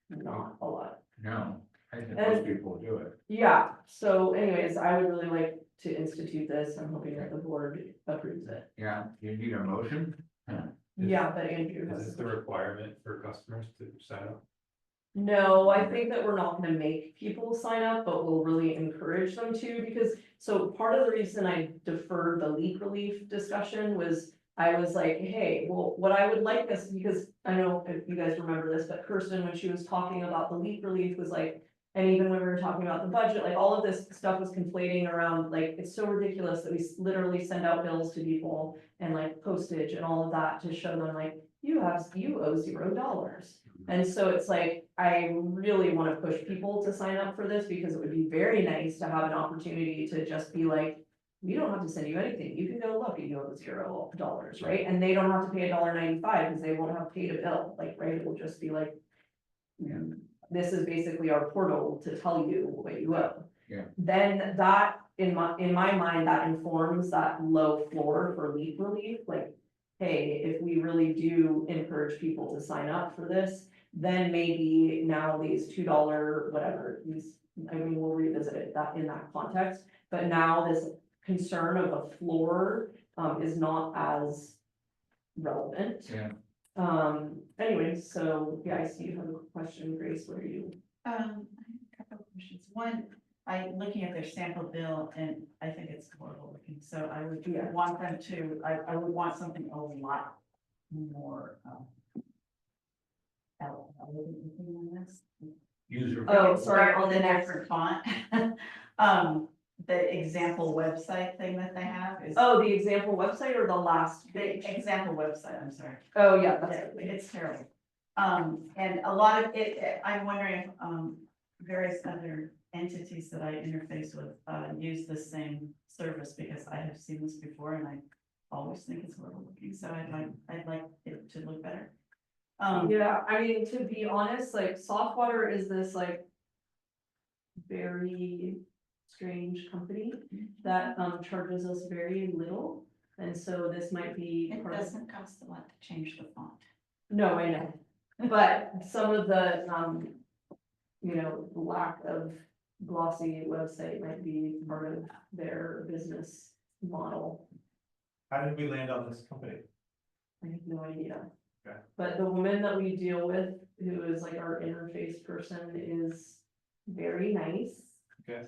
not a lot. no, I think And- most people do it. Yeah, so anyways, I would really like to institute this, I'm hoping that the board approves it. Yeah, you need a motion? Yeah, but Andrew Is has. this the requirement for customers to sign up? No, I think that we're not gonna make people sign up, but we'll really encourage them to, because, so part of the reason I deferred the leak relief discussion was. I was like, hey, well, what I would like this, because I know if you guys remember this, but Kirsten, when she was talking about the leak relief, was like. And even when we were talking about the budget, like all of this stuff was conflating around, like, it's so ridiculous that we literally send out bills to people. And like postage and all of that to show them like, you owe $0. And so it's like, I really wanna push people to sign up for this, because it would be very nice to have an opportunity to just be like. We don't have to send you anything, you can go look and you owe $0, right? And they don't have to pay $1.95 because they won't have paid a bill, like, right, it will just be like. This is basically our portal to tell you what you owe. Yeah. Then that, in my mind, that informs that low floor for leak relief, like. Hey, if we really do encourage people to sign up for this, then maybe now these $2, whatever, I mean, we'll revisit it that in that context. But now this concern of a floor, is not as relevant. Yeah. Anyway, so, yeah, I see you have a question, Grace, what are you? I have a couple of questions. One, looking at their sample bill, and I think it's horrible looking, so I would want them to, I would want something a lot more, elegant looking on this. User. Oh, sorry, on the With a next. different font. The example website thing that they have is. Oh, the example website or the last The page? example website, I'm sorry. Oh, yeah, that's it. It's terrible. And a lot of it, I'm wondering if, various other entities that I interface with, use the same service, because I have seen this before and I always think it's horrible looking, so I'd like it to look better. Yeah, I mean, to be honest, like, Softwater is this like. Very strange company that charges us very little, and so this might be. It part of- doesn't cost a lot to change the font. No, I know, but some of the, lack of glossy website might be part of their business model. How did we land on this company? I have no idea. Okay. But the woman that we deal with, who is like our interface person, is very nice. Okay.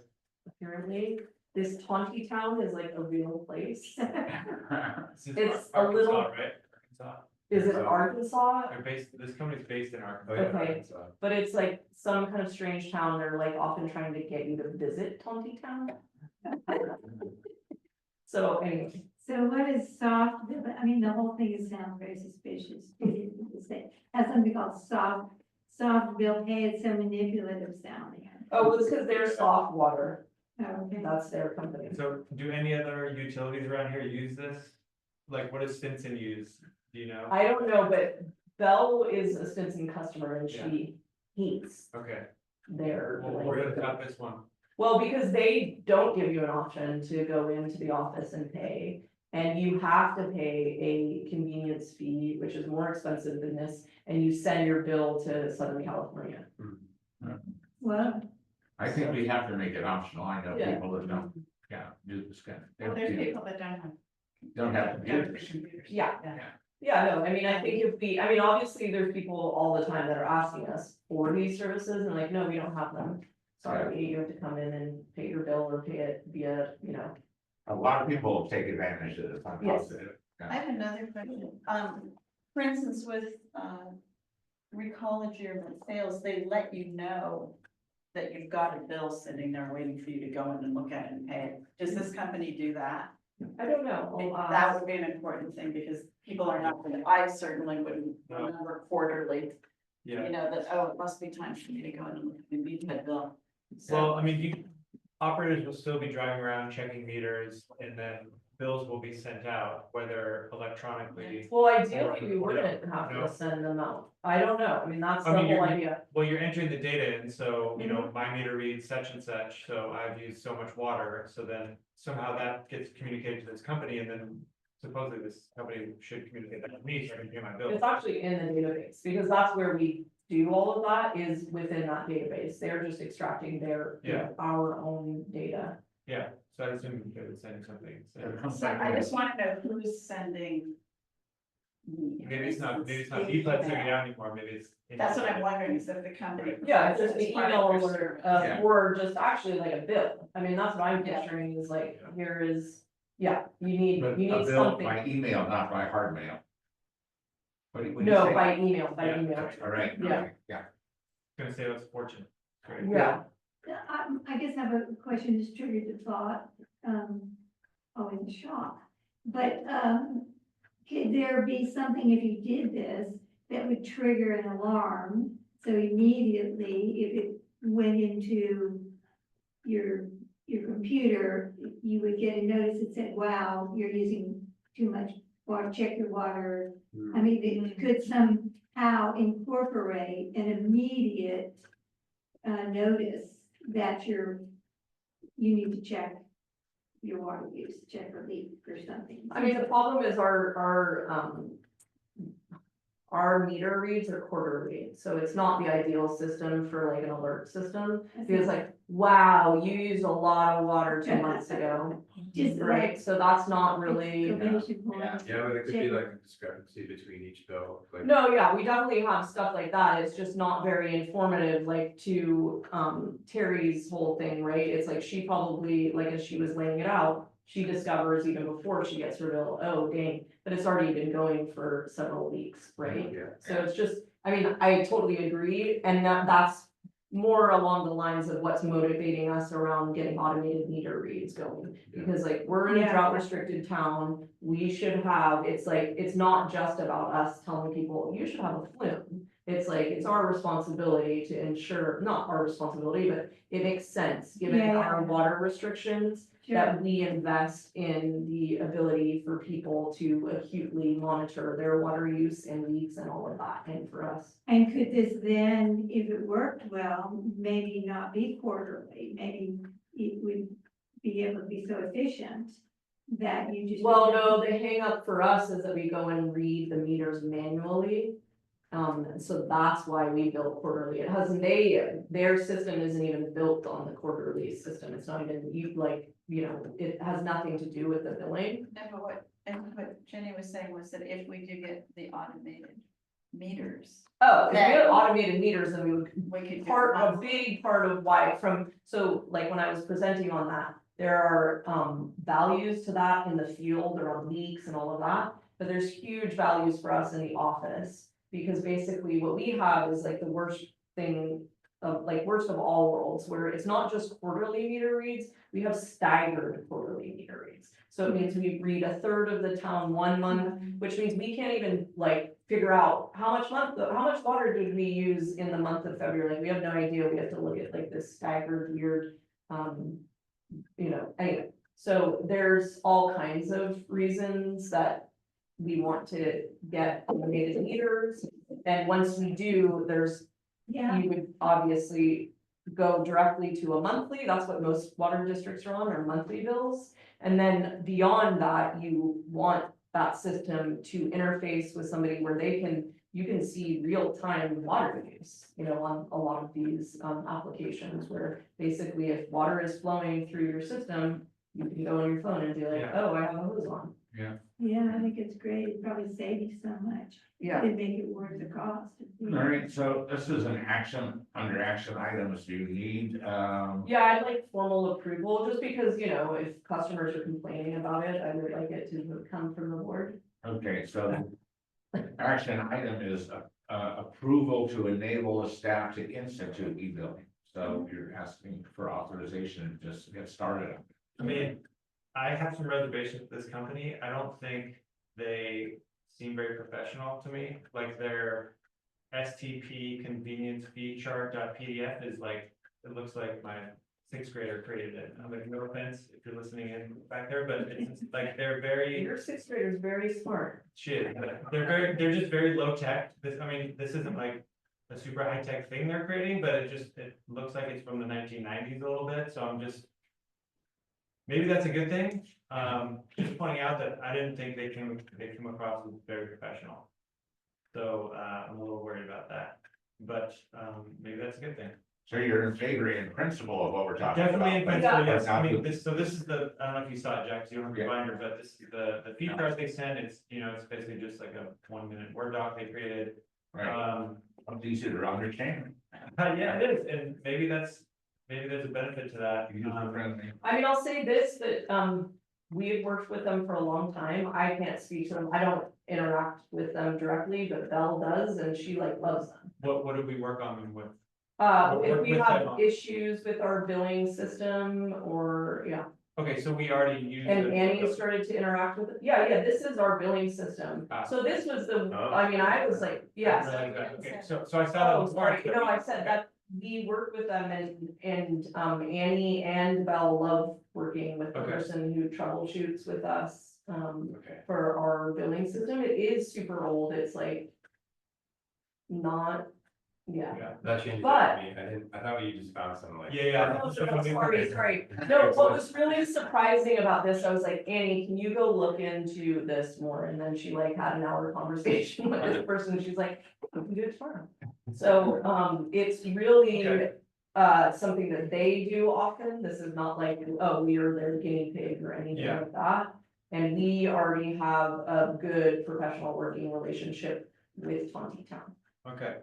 Apparently, this Tonti Town is like a real place. This is It's a Arkansas, little- right? Arkansas. Is it Arkansas? They're based, this company's based in Arkansas. Okay. But it's like some kind of strange town, they're like often trying to get you to visit Tonti Town. So anyway, So what is soft, I mean, the whole thing is sounds very suspicious. Has something called soft bill pay, it's so manipulative sounding. oh, it's because they're soft water, Okay. that's their company. So do any other utilities around here use this? Like, what does Stinson use? Do you know? I don't know, but Belle is a Stinson customer and she hates Okay, their. well, we're gonna cut this one. Well, because they don't give you an option to go into the office and pay. And you have to pay a convenience fee, which is more expensive than this, and you send your bill to Southern California. Well, I think we have to make it optional. I know Yeah. people that don't, do this kind Well, of. there's people that don't have. Don't have to do computers. this. Yeah. Yeah. Yeah, no, I mean, I think if we, I mean, obviously, there's people all the time that are asking us for these services and like, no, we don't have them. Sorry, you have to come in and pay your bill or pay it via, A lot of people take advantage of this. I'm Yes. positive. I have another question. For instance, with, Recology or sales, they let you know that you've got a bill sitting there waiting for you to go in and look at it and pay it. Does this company do that? I don't know. I'll That ask. would be an important thing because people are not, I certainly wouldn't No. remember quarterly, Yeah, you know, that, oh, it must be time for me to go in and look at the BPAD bill. So- well, I mean, operators will still be driving around checking meters and then bills will be sent out, whether electronically. Well, ideally, we Or wouldn't no, have no. to send them out. I don't know. I mean, that's the I mean, whole you're- idea. Well, you're entering the data and so, you know, my meter reads such and such, so I've used so much water, so then somehow that gets communicated to this company and then supposedly this company should communicate that to me so I can pay my bill. It's actually in the database, because that's where we do all of that is within that database. They're just extracting their, our own data. Yeah, so I assume they would send something, so So I just want to know who's sending. maybe it's not BPUD sending it out anymore, maybe it's. That's what I'm wondering, is if the company. Yeah, it's just the It's part of email their alert, service. Yeah. or just actually like a bill. I mean, that's what I'm Yeah. picturing is like, Yeah. here is, you need, But you a need bill something. by email, not by hard mail. What do you No, say? by email, Yeah. All right, Yeah. yeah. Gonna save us a fortune. Great. Yeah, I guess I have a question, just triggered the thought, in the shop. But, could there be something if you did this that would trigger an alarm? So immediately, if it went into your computer, you would get a notice that said, wow, you're using too much water, check your water. I mean, it could somehow incorporate an immediate notice that you need to check your water use, check a leak or something. I mean, the problem is our meter reads are quarterly, so it's not the ideal system for like an alert system. Because like, wow, you used a lot of water 2 months ago, Just right? like So that's not really. exclamation point. Yeah, but it could be like a discrepancy between each bill, like. No, yeah, we definitely have stuff like that. It's just not very informative, like to Terry's whole thing, right? It's like she probably, like as she was laying it out, she discovers even before she gets her bill, oh dang, but it's already been going for several weeks, right? Yeah. So it's just, I mean, I totally agree, and that's more along the lines of what's motivating us around getting automated meter reads going. Yeah. Because like, we're in a Yeah. drought restricted town, we should have, it's like, it's not just about us telling people, you should have a flume. It's like, it's our responsibility to ensure, not our responsibility, but it makes sense, given Yeah, yeah. our water restrictions, that we invest in the ability for people to acutely monitor their water use and leaks and all of that, and for us. And could this then, if it worked well, maybe not be quarterly, maybe it would be able to be so efficient that you just. Well, no, the hang up for us is that we go and read the meters manually. And so that's why we built quarterly. It hasn't, their system isn't even built on the quarterly system. It's not even, it has nothing to do with the billing. And what Jenny was saying was that if we do get the automated meters, Oh, if we had automated meters, then we would we could. do a big part of why so like when I was presenting on that, there are values to that in the field, there are leaks and all of that. but there's huge values for us in the office. Because basically what we have is like the worst thing of like worst of all worlds, where it's not just quarterly meter reads, we have staggered quarterly meter reads. So it means we read a third of the town 1 month, which means we can't even like figure out how much water did we use in the month of February, like we have no idea, we have to look at like this staggered weird, anyway. So there's all kinds of reasons that we want to get automated meters, and once we do, Yeah, you would obviously go directly to a monthly, that's what most water districts are on, are monthly bills. And then beyond that, you want that system to interface with somebody where you can see real-time water use, on a lot of these applications where basically if water is flowing through your system, you can go on your phone and be like, Yeah. oh, I have a hose on. yeah, I think it's great, it'd probably save you so much, Yeah. it'd make it worth the cost. All right, so this is an under action items, do you need, Yeah, I'd like formal approval, just because, if customers are complaining about it, I would like it to come from the board. okay, so. Action item is approval to enable the staff to institute e-billing. So you're asking for authorization to just get started. I mean, I have some reservations with this company. I don't think they seem very professional to me, like their STP convenience fee chart.pdf is like, it looks like my 6th grader created it. I'm like, no offense if you're listening in back there, but it's like, they're very. Your 6th grader is very smart. Shit, they're just very low tech. This isn't like a super high tech thing they're creating, but it looks like it's from the 1990s a little bit, so I'm just. Maybe that's a good thing, just pointing out that I didn't think they came across as very professional. So, I'm a little worried about that, but, maybe that's a good thing. So you're in favor in principle of what we're talking about. Definitely in but- principle, but yes, I not mean, the- this is the, I don't know if you saw it, Jack, 'cause you don't have your Yeah. binder, but this, the fee chart they sent, it's, it's basically just like a 1-minute Word doc they created. Right, it's easy to understand. Yeah, it is, and maybe there's a benefit to that. User-friendly. I mean, I'll say this, that, we have worked with them for a long time. I can't speak to them. I don't interact with them directly, but Belle does, and she like loves them. What did we work on with? If Work we with have them on- issues with our billing system or, Okay, so we already used. and it. Annie started to interact with it. Yeah, this is our billing system. Ah. So this was the, Oh. I mean, I was like, yes. I realized that. Okay, so I saw Oh, that. sorry, no, I said that we worked with them and Annie and Belle love working with the Okay. person who troubleshoots with us. Okay. For our billing system, it is super old, it's like. Not, yeah. Yeah. That changes But- me, I thought you just found some like. Yeah. No, sorry. No, what was really surprising about this, I was like, Annie, can you go look into this more? And then she like had an hour conversation with this person, she's like, we can do it tomorrow. So, it's really, Okay. something that they do often. This is not like, oh, we are their guinea pig or anything Yeah. like that. And we already have a good professional working relationship with Twenty Town. Okay.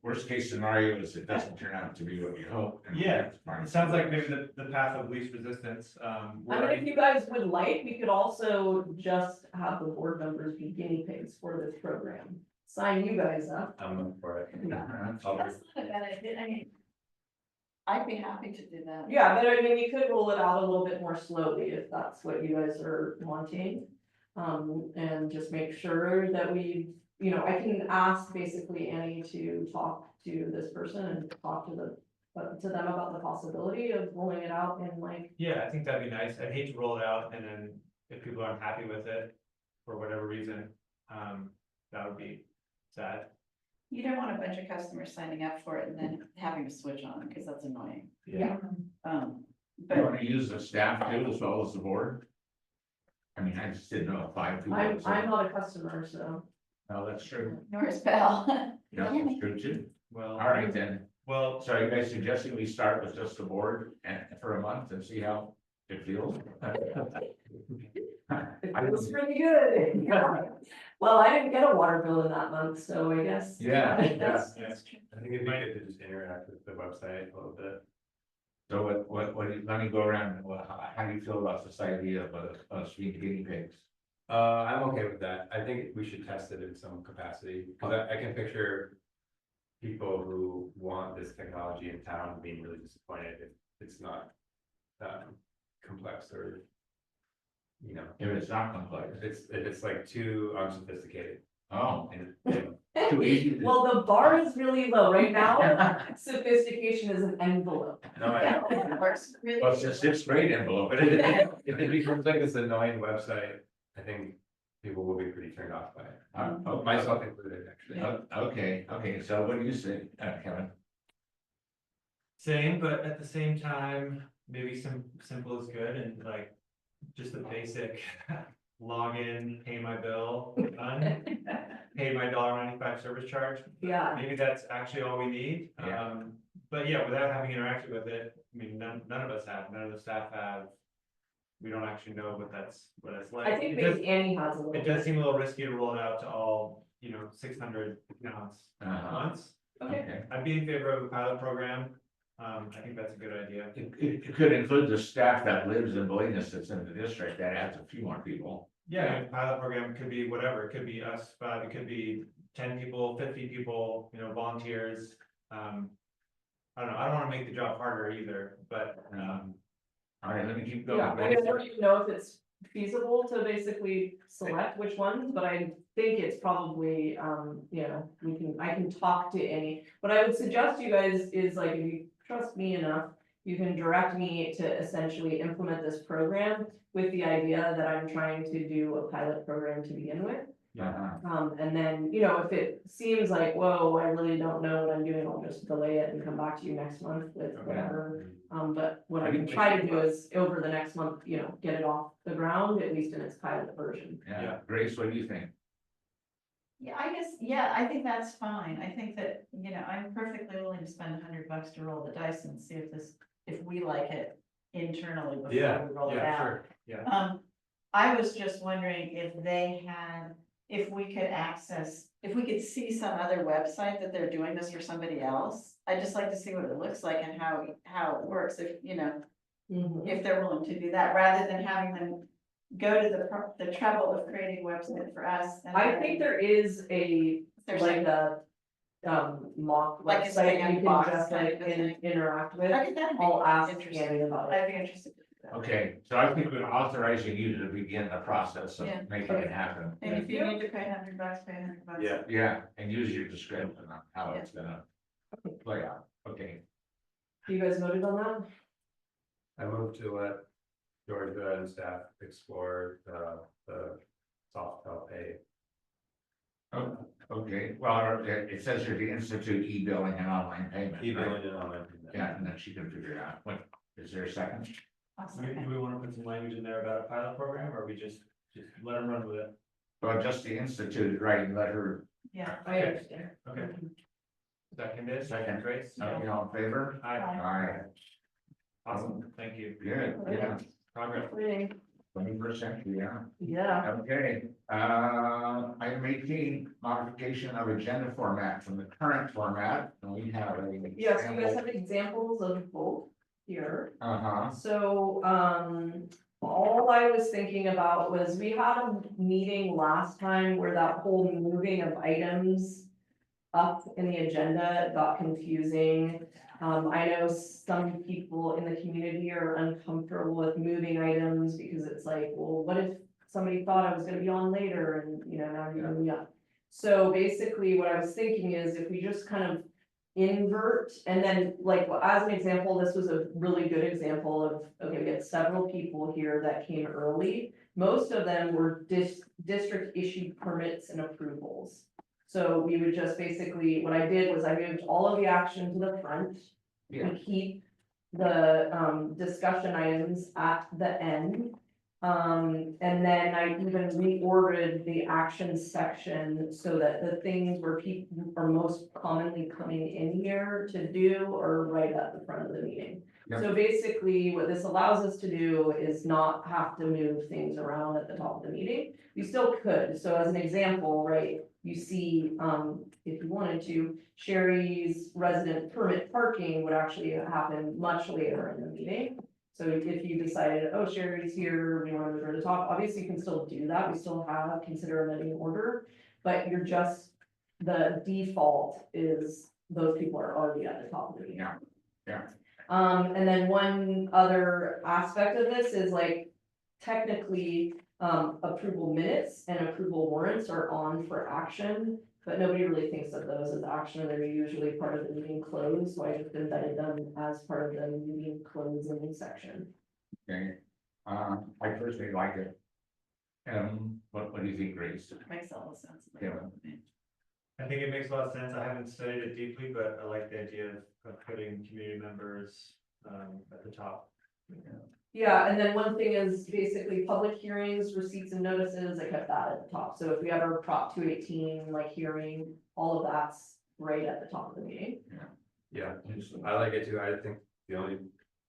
Worst case scenario is it doesn't turn out to be what you hope. and Yeah, it's fine. it sounds like maybe the path of least resistance, we're I mean, if already- you guys would like, we could also just have the board members be guinea pigs for this program. Sign you guys up. I'm up for it. I'll- That's not a bad idea, I mean. I'd be happy to do that. Yeah, but I mean, we could roll it out a little bit more slowly if that's what you guys are wanting. And just make sure that we, I can ask basically Annie to talk to this person and talk to them about the possibility of rolling it out in like. Yeah, I think that'd be nice. I'd hate to roll it out and then if people aren't happy with it for whatever reason, that would be sad. You don't want a bunch of customers signing up for it and then having to switch on, because that's annoying. Yeah. You But wanna use the staff too as well as the board? I mean, I just didn't know if 5 people. I'm not a customer, so. Oh, that's true. Norris Bell. Yeah, that's true too. Well. All right, then. Well, So are you guys suggesting we start with just the board and for a month and see how it feels? It feels pretty good. Well, I didn't get a water bill in that month, so I guess. Yeah, that's- yeah. I think it'd be good to just interact with the website a little bit. So let me go around, how do you feel about this idea of us being guinea pigs? I'm okay with that. I think we should test it in some capacity, because I can picture people who want this technology in town being really disappointed if it's not complex or, you know, If it's not complex. if it's like too unsophisticated. Oh. And Too easy. Well, the bar is really low right now. Sophistication is an envelope. No, I know. It works really. Well, it's a sixth grade envelope. But if it becomes like this annoying website, I think people will be pretty turned off by it. Myself included, actually. Okay, so what do you say, Kevin? Same, but at the same time, maybe simple is good and like just the basic log in, pay my bill, done. Pay my $1.95 service charge. Yeah. Maybe that's actually all we need. Yeah. But yeah, without having interacted with it, I mean, none of us have, none of the staff have. We don't actually know what that's like. I think It does- maybe Annie has a little. It does seem a little risky to roll it out to all, 600 accounts at Uh-huh. once. Okay. I'd be in favor of a pilot program. I think that's a good idea. It could include the staff that lives in Bolinas that's in the district, that adds a few more people. Yeah, and pilot program could be whatever, it could be us, 5, it could be 10 people, 50 people, volunteers. I don't know, I don't wanna make the job harder either, but, All right, let me keep going. Yeah, I mean, I don't even know if it's feasible to basically select which ones, but I think it's probably, I can talk to any. What I would suggest you guys is like, if you trust me enough, you can direct me to essentially implement this program with the idea that I'm trying to do a pilot program to begin with. Uh-huh. And then, if it seems like, whoa, I really don't know what I'm doing, I'll just delay it and come back to you next month with Okay. whatever. But what I I can think try we to should- do is over the next month, get it off the ground, at least in its pilot version. Yeah, Grace, what do you think? Yeah, I guess, yeah, I think that's fine. I think that, I'm perfectly willing to spend $100 to roll the dice and see if we like it internally before Yeah, we roll it yeah, out. sure, yeah. I was just wondering if we could if we could see some other website that they're doing this for somebody else. I'd just like to see what it looks like and how it works, if they're willing to do that, rather than having them go to the trouble of creating a website for us. And I then think there is there's like a, mock Like a website you can sandbox just kind like of a thing. interact with. I think that'd be I'll ask interesting. Annie about it. I'd be interested to do that. Okay, so I think we're authorizing you to begin the process of Yeah. making it happen. And if you need to pay $100, pay $100. Yeah. Yeah, and use your discretion on how it's gonna play out. Okay, You guys voted on that? I move to let Georgia and staff explore the soft help pay. oh, okay, well, it says here to institute e-billing and online payment. right? E-billing and online payment. Yeah, and then she can figure it out. What, is there a second? do we wanna put some language in there about a pilot program, or we just let them run with it? Well, just to institute it, right, and let her, Yeah. I understand. Okay. Seconded, Second. Grace? you know, in favor? Aye. Aye, Awesome, thank you. good, yeah, Progress. 20%, yeah. Yeah, Okay, item 18, modification of agenda format from the current format, and we have a. yes, you guys have examples of both here. Uh-huh, So, all I was thinking about was we had a meeting last time where that whole moving of items up in the agenda got confusing. I know some people in the community are uncomfortable with moving items because it's like, well, what if somebody thought I was gonna be on later and, now you're moving up. So basically what I was thinking is if we just kind of invert, and then like, as an example, this was a really good example of, okay, we had several people here that came early. Most of them were district issued permits and approvals. So we would just basically, what I did was I moved all of the action to the front. yeah, We keep the discussion items at the end. And then I even reordered the action section so that the things where people are most commonly coming in here to do are right at the front of the meeting. Yep. So basically, what this allows us to do is not have to move things around at the top of the meeting. We still could, so as an example, right, you see, if you wanted to, Sherry's resident permit parking would actually happen much later in the meeting. So if you decided, oh, Sherry's here, we want to move her to the top, obviously you can still do that, we still have consider amending order, but you're just, the default is those people are already at the top of the meeting. Yeah. And then one other aspect of this is like, technically, approval minutes and approval warrants are on for action, but nobody really thinks of those as action, they're usually part of the meeting close, so I just embedded them as part of the meeting closing section. Okay, I personally like it. What do you think, Grace? Makes a lot of sense. Kevin? I think it makes a lot of sense. I haven't studied it deeply, but I like the idea of putting community members at the top. Yeah, and then one thing is basically public hearings, receipts and notices, I kept that at the top, so if we have our Prop 218, like hearing, all of that's right at the top of the meeting. Yeah, I like it too. I think the only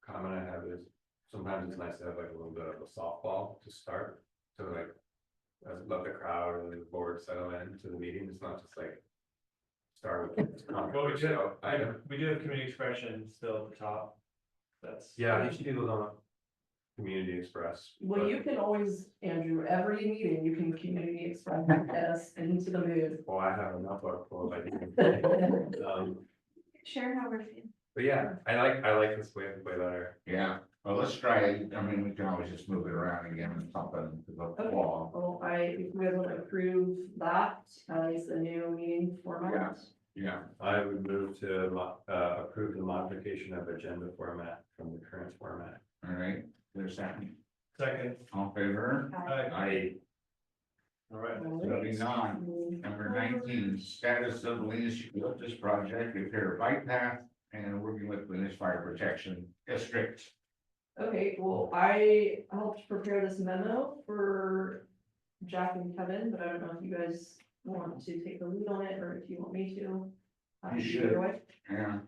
comment I have is sometimes it's nice to have like a little bit of a softball to start. So like, let the crowd and the board settle into the meeting. It's not just like start with controversial item. We do have community expression still at the top. That's. Yeah, I think people don't community express. Well, but- you can always, Andrew, every meeting, you can community express, and get us into the mood. Well, I have enough of full of ideas. Share how we're feeling. But yeah, I like this way better. Yeah, well, let's try it. I mean, we can always just move it around again and something to the Okay, wall. well, if you guys want to approve that as the new meeting format. Yeah, I would move to approve the modification of agenda format from the current format. all right, there's a second. Second. All in favor? I All right. Moving on. Number 19, status of Linas Eucalyptus project, repair bike path, and working with Linas Fire Protection District. Okay, well, I helped prepare this memo for Jack and Kevin, but I don't know if you guys want to take the lead on it, or if you want me to. You should. Either way. Yeah,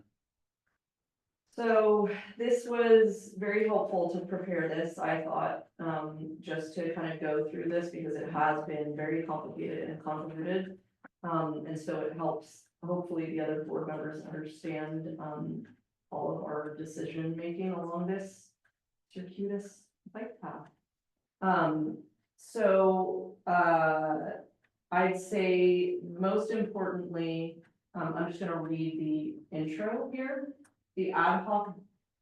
So this was very helpful to prepare this, I thought, just to kind of go through this because it has been very complicated and convoluted. And so it helps, hopefully the other board members understand, all of our decision making along this circuitous bike path. I'd say most importantly, I'm just gonna read the intro here. The ad hoc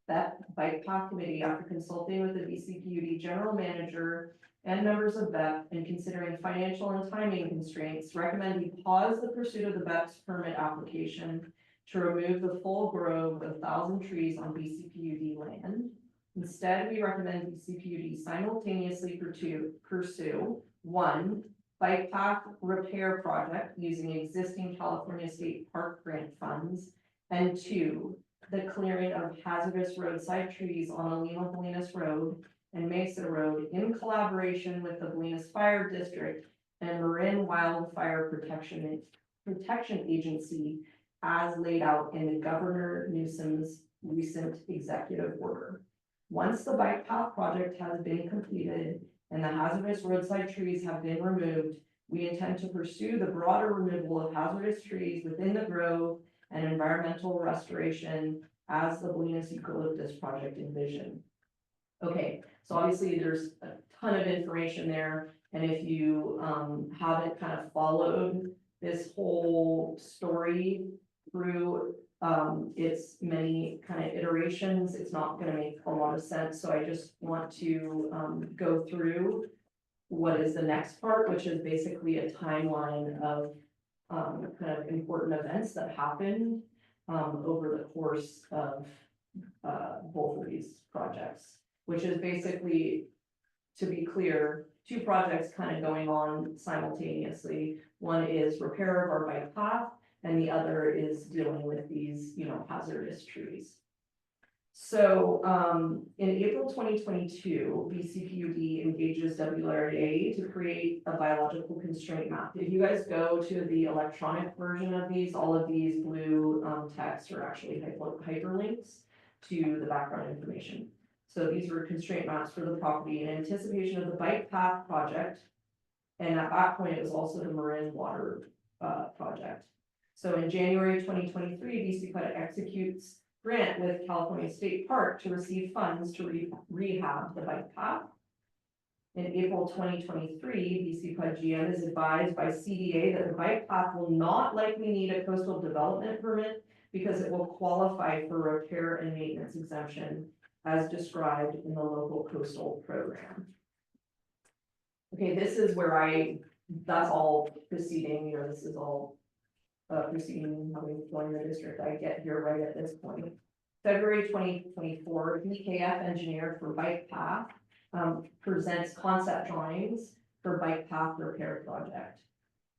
bike path committee, after consulting with the BCPUD general manager and members of BEP and considering financial and timing constraints, recommend we pause the pursuit of the BEP's permit application to remove the full grove of 1,000 trees on BCPUD land. Instead, we recommend BCPUD simultaneously pursue one, bike path repair project using existing California State Park grant funds, and two, the clearing of hazardous roadside trees on Alima Bolinas Road and Mesa Road in collaboration with the Bolinas Fire District and Marin Wildfire Protection Agency as laid out in Governor Newsom's recent executive order. Once the bike path project has been completed and the hazardous roadside trees have been removed, we intend to pursue the broader removal of hazardous trees within the grove and environmental restoration as the Bolinas Eucalyptus project envisioned. Okay, so obviously there's a ton of information there, and if you haven't kind of followed this whole story through its many kind of iterations, it's not gonna make a lot of sense, so I just want to go through what is the next part, which is basically a timeline of kind of important events that happened over the course of both of these projects, which is basically, to be clear, two projects kind of going on simultaneously. One is repair of our bike path, and the other is dealing with these, hazardous trees. So, in April 2022, BCPUD engages WRA to create a biological constraint map. If you guys go to the electronic version of these, all of these blue texts are actually hyperlinks to the background information. So these were constraint maps for the property in anticipation of the bike path project. And at that point, it was also the Marin Water project. So in January 2023, BC executes grant with California State Park to receive funds to rehab the bike path. In April 2023, BC PUD GM is advised by CDA that the bike path will not likely need a coastal development permit because it will qualify for repair and maintenance exemption as described in the local coastal program. Okay, this is where that's all proceeding, you know, this is all proceeding, having joined the district, I get here right at this point. February 2024, BKF engineer for bike path presents concept drawings for bike path repair project.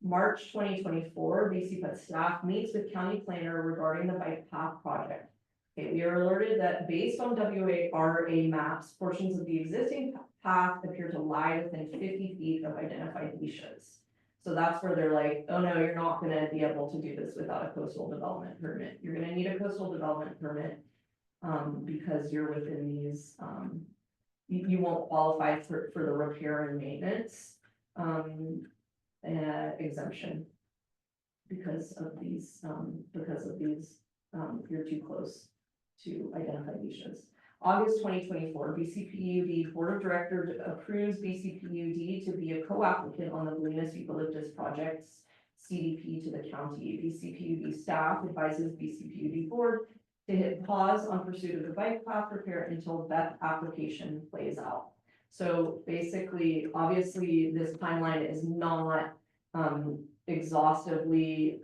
March 2024, BC PUD staff meets with county planner regarding the bike path project. Okay, we are alerted that based on WARA maps, portions of the existing path appear to lie within 50 feet of identified leashes. So that's where they're like, oh no, you're not gonna be able to do this without a coastal development permit. You're gonna need a coastal development permit because you're within these, you won't qualify for the repair and maintenance exemption because of these, you're too close to identified leashes. August 2024, BCPUD Board of Directors approves BCPUD to be a co-applicant on the Bolinas Eucalyptus Project's CDP to the county. BCPUD staff advises BCPUD Board to hit pause on pursuit of the bike path repair until that application plays out. So basically, obviously, this timeline is not exhaustively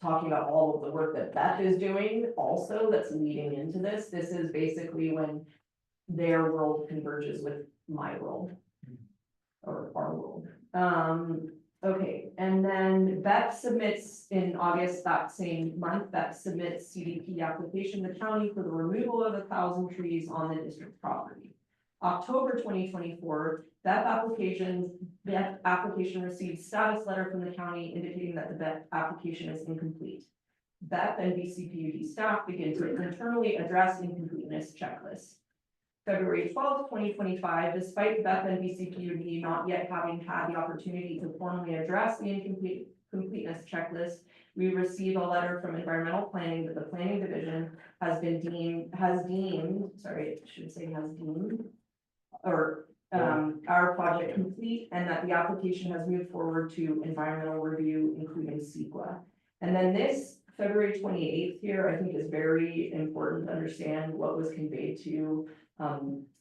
talking about all of the work that Beth is doing also that's leading into this. This is basically when their world converges with my world or our world. Okay, and then Beth submits in August that same month, Beth submits CDP application to the county for the removal of 1,000 trees on the district property. October 2024, Beth application received status letter from the county indicating that the Beth application is incomplete. Beth and BCPUD staff begin to internally address incompleteness checklists. February 12th, 2025, despite Beth and BCPUD not yet having had the opportunity to formally address the incompleteness checklist, we receive a letter from environmental planning that the planning division has deemed, our project complete and that the application has moved forward to environmental review, including CEQA. And then this February 28th here, I think is very important to understand what was conveyed to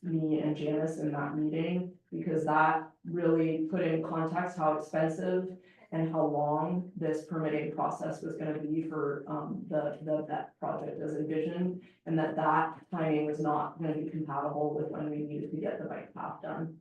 me and Janice in that meeting, because that really put in context how expensive and how long this permitting process was going to be for that project as envisioned, and that timing was not going to be compatible with when we needed to get the bike path done.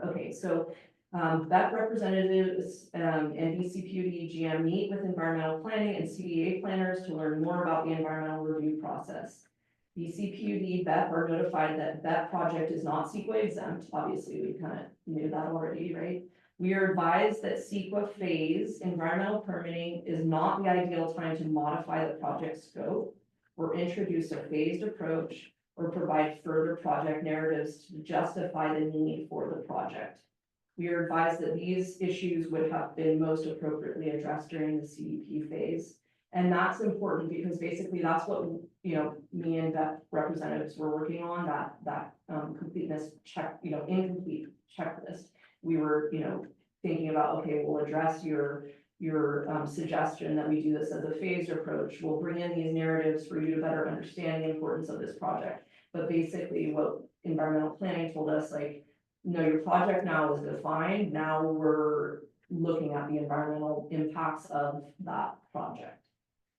Okay, so that representatives and BCPUD GM meet with environmental planning and CDA planners to learn more about the environmental review process. BCPUD BEP are notified that BEP project is not CEQA exempt. Obviously, we kind of knew that already, right? We are advised that CEQA phase environmental permitting is not the ideal time to modify the project scope or introduce a phased approach or provide further project narratives to justify the need for the project. We are advised that these issues would have been most appropriately addressed during the CDP phase. And that's important because basically that's what, you know, me and BEP representatives were working on, that completeness check, you know, incomplete checklist. We were, you know, thinking about, okay, we'll address your suggestion that we do this as a phased approach. We'll bring in these narratives for you to better understand the importance of this project. But basically what environmental planning told us, like, no, your project now is defined. Now we're looking at the environmental impacts of that project.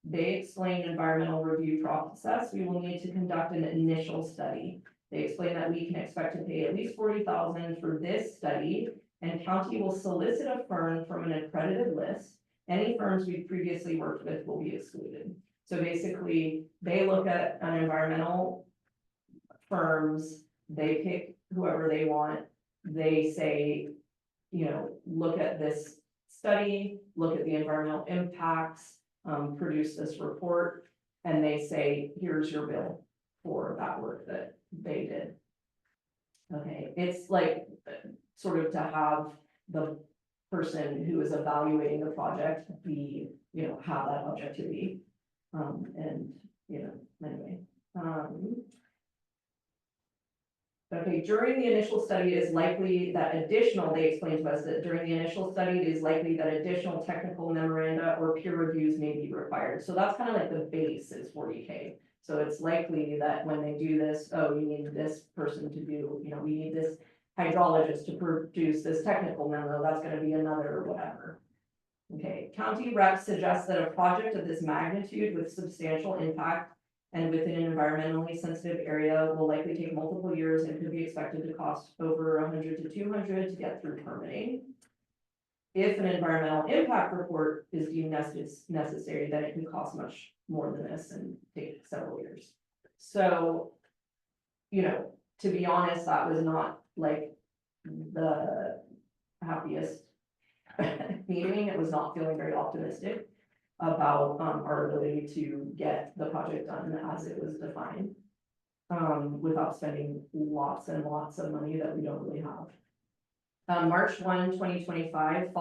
They explain environmental review process. We will need to conduct an initial study. They explain that we can expect to pay at least $40,000 for this study, and county will solicit a firm from an accredited list. Any firms we've previously worked with will be excluded. So basically, they look at an environmental firms, they pick whoever they want. They say, you know, look at this study, look at the environmental impacts, produce this report, and they say, here's your bill for that work that they did. Okay, it's like sort of to have the person who is evaluating the project be, you know, have that objectivity. And, you know, anyway, Okay, during the initial study, it is likely that they explained to us that during the initial study, it is likely that additional technical memoranda or peer reviews may be required. So that's kind of like the base is 40K. So it's likely that when they do this, oh, you need this person to do, you know, we need this hydrologist to produce this technical memo, that's gonna be another whatever. Okay, county reps suggest that a project of this magnitude with substantial impact and within an environmentally sensitive area will likely take multiple years and could be expected to cost over 100 to 200 to get through permitting. If an environmental impact report is deemed necessary, then it can cost much more than this and take several years. So, you know, to be honest, that was not like the happiest meeting. It was not feeling very optimistic about our ability to get the project done as it was defined. Without spending lots and lots of money that we don't really have. March 1, 2025,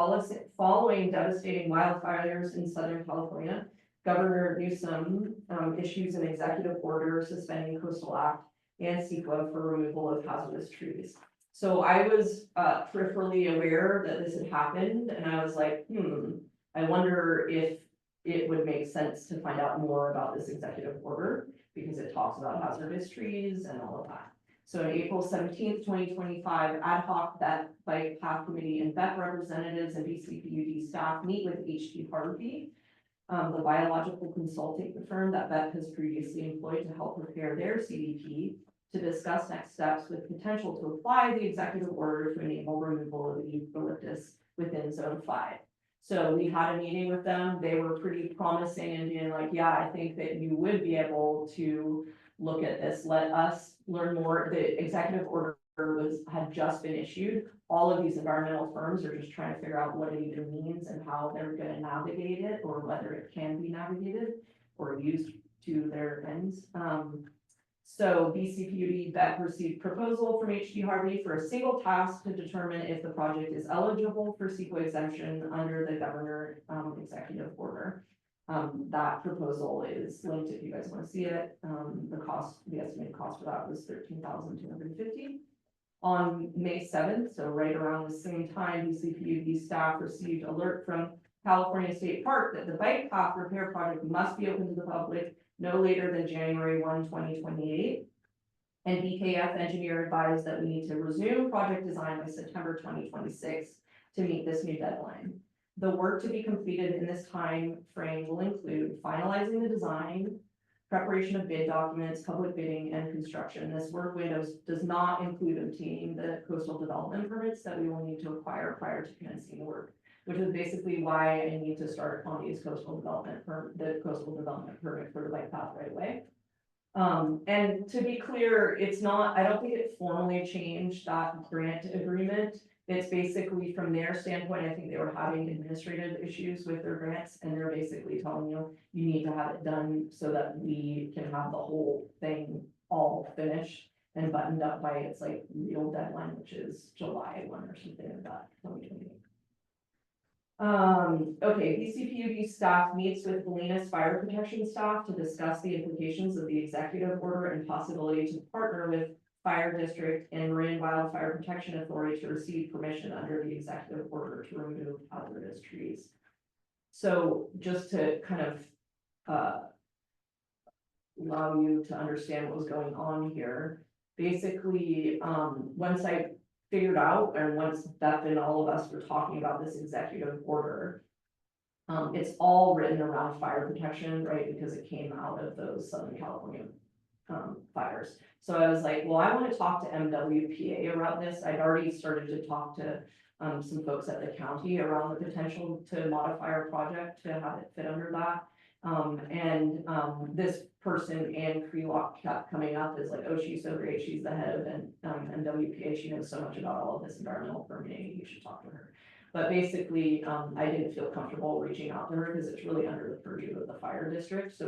following devastating wildfires in Southern California, Governor Newsom issues an executive order suspending Coastal Act and CEQA for removal of hazardous trees. So I was peripherally aware that this had happened, and I was like, I wonder if it would make sense to find out more about this executive order, because it talks about hazardous trees and all of that. So on April 17th, 2025, ad hoc Bike Path Committee and BEP representatives and BCPUD staff meet with H.T. Harvey, the biological consulting firm that BEP has previously employed to help prepare their CDP, to discuss next steps with potential to apply the executive order to enable removal of the eucalyptus within Zone 5. So we had a meeting with them. They were pretty promising and being like, yeah, I think that you would be able to look at this. Let us learn more. The executive order had just been issued. All of these environmental firms are just trying to figure out what it even means and how they're going to navigate it, or whether it can be navigated or used to their ends. So BCPUD BEP received proposal from H.T. Harvey for a single task to determine if the project is eligible for CEQA exemption under the governor executive order. That proposal is linked if you guys want to see it. The estimated cost for that was $13,250. On May 7th, so right around the same time, BCPUD staff received alert from California State Park that the bike path repair project must be open to the public no later than January 1, 2028. And BKF engineer advised that we need to resume project design by September 2026 to meet this new deadline. The work to be completed in this time frame will include finalizing the design, preparation of bid documents, public bidding, and construction. This work window does not include obtaining the coastal development permits that we will need to acquire prior to commencing the work, which is basically why I need to start on these coastal development permit for the bike path right away. And to be clear, it's not, I don't think it formally changed that grant agreement. It's basically from their standpoint, I think they were having administrative issues with their grants, and they're basically telling you, you need to have it done so that we can have the whole thing all finished and buttoned up by its like real deadline, which is July 1 or something like that, 2028. Okay, BCPUD staff meets with Bolinas Fire Protection staff to discuss the implications of the executive order and possibility to partner with Fire District and Marine Wildfire Protection Authority to receive permission under the executive order to remove hazardous trees. So just to kind of allow you to understand what was going on here, basically, once I figured out, and once Beth and all of us were talking about this executive order, it's all written around fire protection, right? Because it came out of those Southern California fires. So I was like, well, I want to talk to MWPA about this. I'd already started to talk to some folks at the county around the potential to modify our project to have it fit under that. This person, Ann Krelock, kept coming up as like, oh, she's so great. She's the head of MWPA. She knows so much about all of this environmental permitting. You should talk to her. But basically, I didn't feel comfortable reaching out to her because it's really under the purview of the fire district. So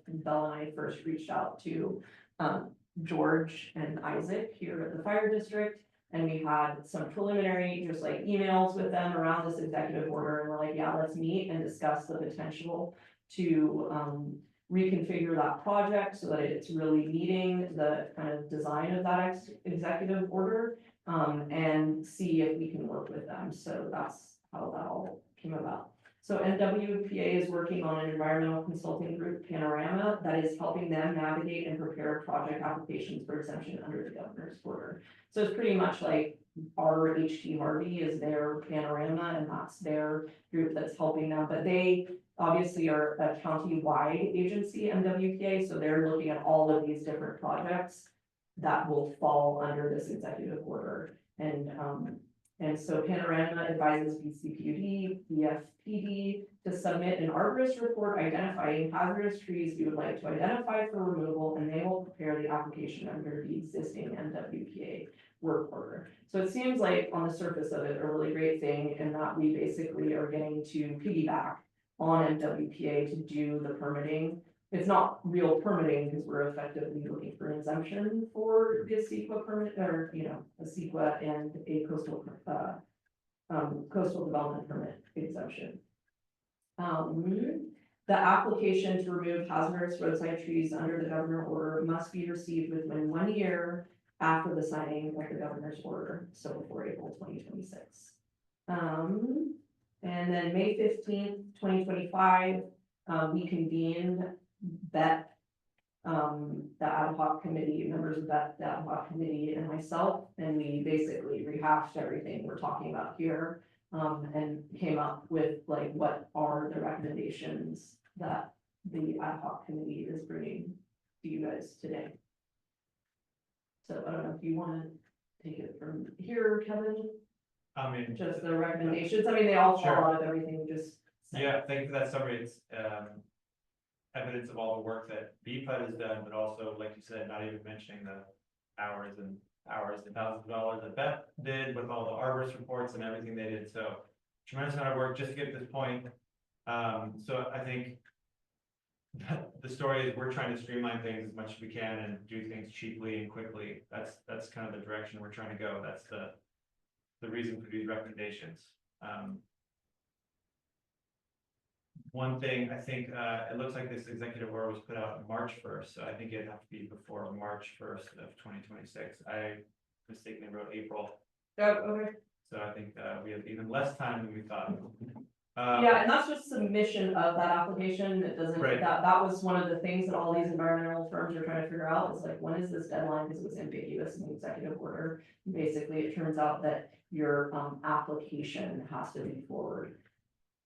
Belle and I first reached out to George and Isaac here at the fire district. And we had some preliminary, just like emails with them around this executive order. And we're like, yeah, let's meet and discuss the potential to reconfigure that project so that it's really meeting the kind of design of that executive order. And see if we can work with them. So that's how that all came about. So NWPA is working on an environmental consulting group, Panorama, that is helping them navigate and prepare project applications for exemption under the governor's order. So it's pretty much like our HT Harvey is their Panorama, and that's their group that's helping them. But they obviously are a county-wide agency, NWPA, so they're looking at all of these different projects that will fall under this executive order. And so Panorama advises BCPUD, BFPD to submit an arborist report identifying hazardous trees you would like to identify for removal, and they will prepare the application under the existing NWPA work order. So it seems like on the surface of it, a really great thing, in that we basically are getting to piggyback on NWPA to do the permitting. It's not real permitting because we're effectively looking for an exemption for the CEQA permit, or, you know, a CEQA and a coastal development permit exemption. The application to remove hazardous roadside trees under the governor order must be received within 1 year after the signing of the governor's order, so before April 2026. And then May 15th, 2025, we convened BET, the ad hoc committee, members of that, the ad hoc committee and myself, and we basically rehashed everything we're talking about here. And came up with like, what are the recommendations that the ad hoc committee is bringing to you guys today. So I don't know if you want to take it from here, Kevin, I mean, just the recommendations. I mean, they all fall Sure. out of everything we just said. yeah, thank you for that summary. It's, evidence of all the work that BPUD has done, but also, like you said, not even mentioning the hours and thousands of dollars that Beth did with all the arborist reports and everything they did. So tremendous amount of work just to get to this point. So I think the story is we're trying to streamline things as much as we can and do things cheaply and quickly. That's kind of the direction we're trying to go. That's the reason for these recommendations. One thing, I think, it looks like this executive order was put out March 1st, so I think it'd have to be before March 1st of 2026. I mistakenly wrote April, Oh, okay. so I think, we have even less time than we thought. Yeah, and that's just submission of that application. It doesn't, Right. that was one of the things that all these environmental firms are trying to figure out, is like, when is this deadline? Because it was ambiguous in the executive order. Basically, it turns out that your application has to be forward.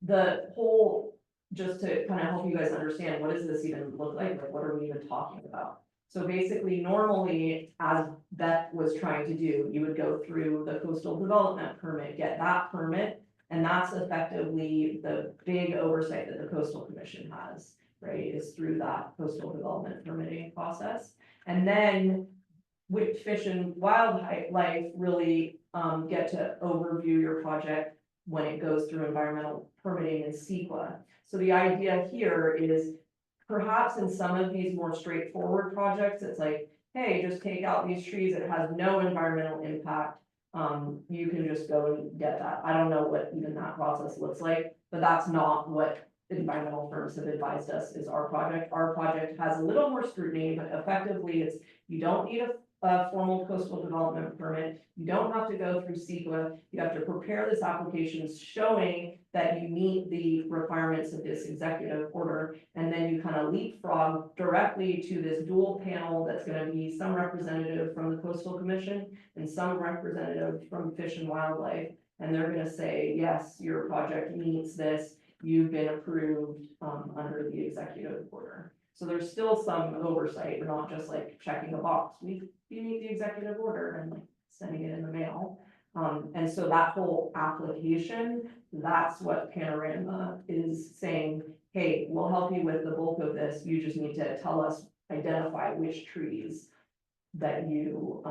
The whole, just to kind of help you guys understand, what does this even look like what are we even talking about? So basically, normally, as Beth was trying to do, you would go through the coastal development permit, get that permit, and that's effectively the big oversight that the coastal commission has, right, is through that coastal development permitting process. And then with Fish and Wildlife really get to overview your project when it goes through environmental permitting and CEQA. So the idea here is perhaps in some of these more straightforward projects, it's like, hey, just take out these trees, it has no environmental impact. You can just go and get that. I don't know what even that process looks like, but that's not what environmental firms have advised us is our project. Our project has a little more scrutiny, but effectively it's, you don't need a formal coastal development permit. You don't have to go through CEQA. You have to prepare this application showing that you meet the requirements of this executive order. And then you kind of leapfrog directly to this dual panel that's going to be some representative from the Coastal Commission and some representative from Fish and Wildlife. And they're going to say, yes, your project meets this. You've been approved under the executive order. So there's still some oversight. We're not just like checking a box. We meet the executive order and like sending it in the mail. And so that whole application, that's what Panorama is saying, hey, we'll help you with the bulk of this. You just need to tell us, identify which trees that you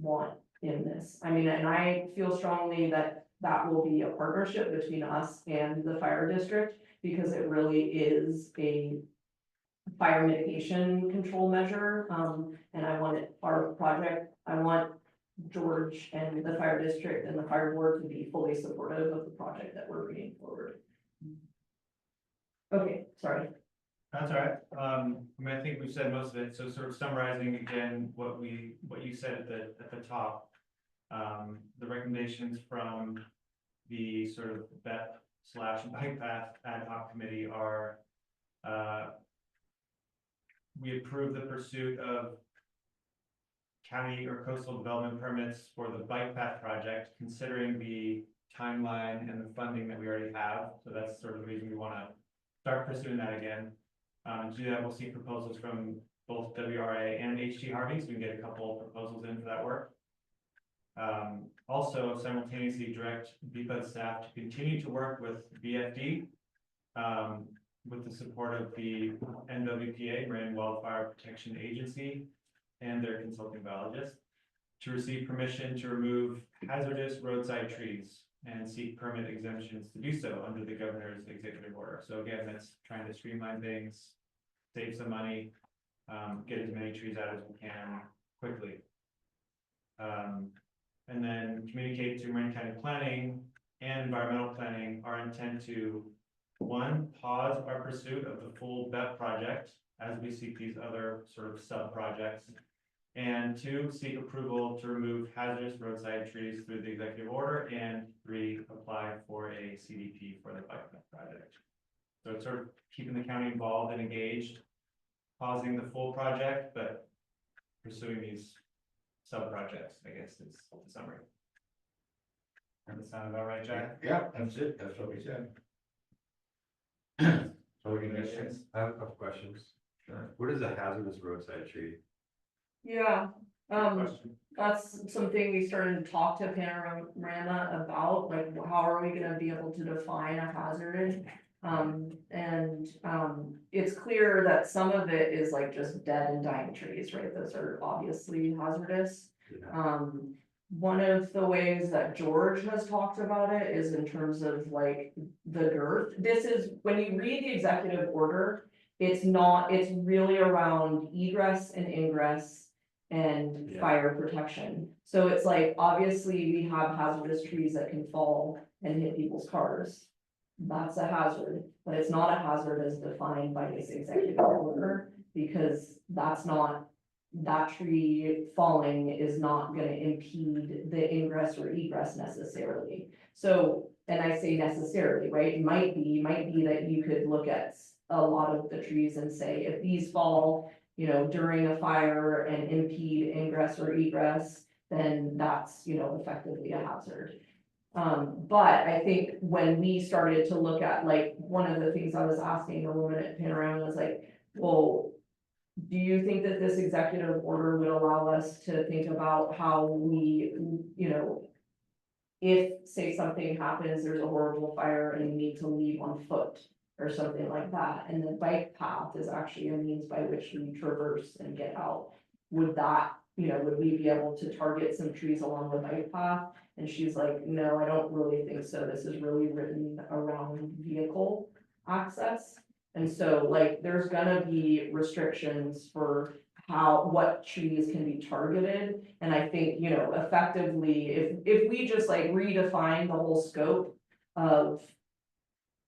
want in this. I mean, and I feel strongly that that will be a partnership between us and the fire district, because it really is a fire mitigation control measure. And I want our project, I want George and the fire district and the fire board to be fully supportive of the project that we're bringing forward. Okay, sorry. That's all right. I mean, I think we've said most of it, so sort of summarizing again, what you said at the top. The recommendations from the sort of BEP/bike path ad hoc committee are, we approve the pursuit of county or coastal development permits for the bike path project, considering the timeline and the funding that we already have. So that's sort of the reason we want to start pursuing that again. To do that, we'll see proposals from both WRA and HT Harvey, so we can get a couple of proposals in for that work. Also simultaneously direct BPUD staff to continue to work with BFD, with the support of the NWPA, Marine Wildfire Protection Agency, and their consulting biologist, to receive permission to remove hazardous roadside trees and seek permit exemptions to do so under the governor's executive order. So again, that's trying to streamline things, save some money, get as many trees out as we can quickly. And then communicate to Marin County Planning and Environmental Planning our intent to, one, pause our pursuit of the full BEP project as we seek these other sort of sub-projects. And two, seek approval to remove hazardous roadside trees through the executive order, and three, apply for a CDP for the bike path project. So it's sort of keeping the county involved and engaged, pausing the full project, but pursuing these sub-projects, I guess is the summary. Does that sound about right, Jack? Yeah, that's it, that's what we said. So we can just, I have a couple questions. Sure. What is a hazardous roadside tree? Yeah, Question? that's something we started to talk to Panorama about, like, how are we gonna be able to define a hazard? It's clear that some of it is like just dead and dying trees, right? Those are obviously hazardous. One of the ways that George has talked about it is in terms of like the girth. This is, when you read the executive order, it's really around egress and ingress and Yeah. fire protection. So it's like, obviously, we have hazardous trees that can fall and hit people's cars. That's a hazard, but it's not a hazard as defined by this executive order, because that tree falling is not gonna impede the ingress or egress necessarily. So, and I say necessarily, right, it might be that you could look at a lot of the trees and say, if these fall, during a fire and impede ingress or egress, then that's, effectively a hazard. But I think when we started to look at, like, one of the things I was asking the woman at Panorama was like, well, do you think that this executive order would allow us to think about how we, if, say, something happens, there's a horrible fire and you need to leave on foot or something like that, and the bike path is actually a means by which we traverse and get out, would that, would we be able to target some trees along the bike path? And she's like, no, I don't really think so. This is really written around vehicle access. And so, like, there's gonna be restrictions for what trees can be targeted. And I think, effectively, if we just like redefine the whole scope of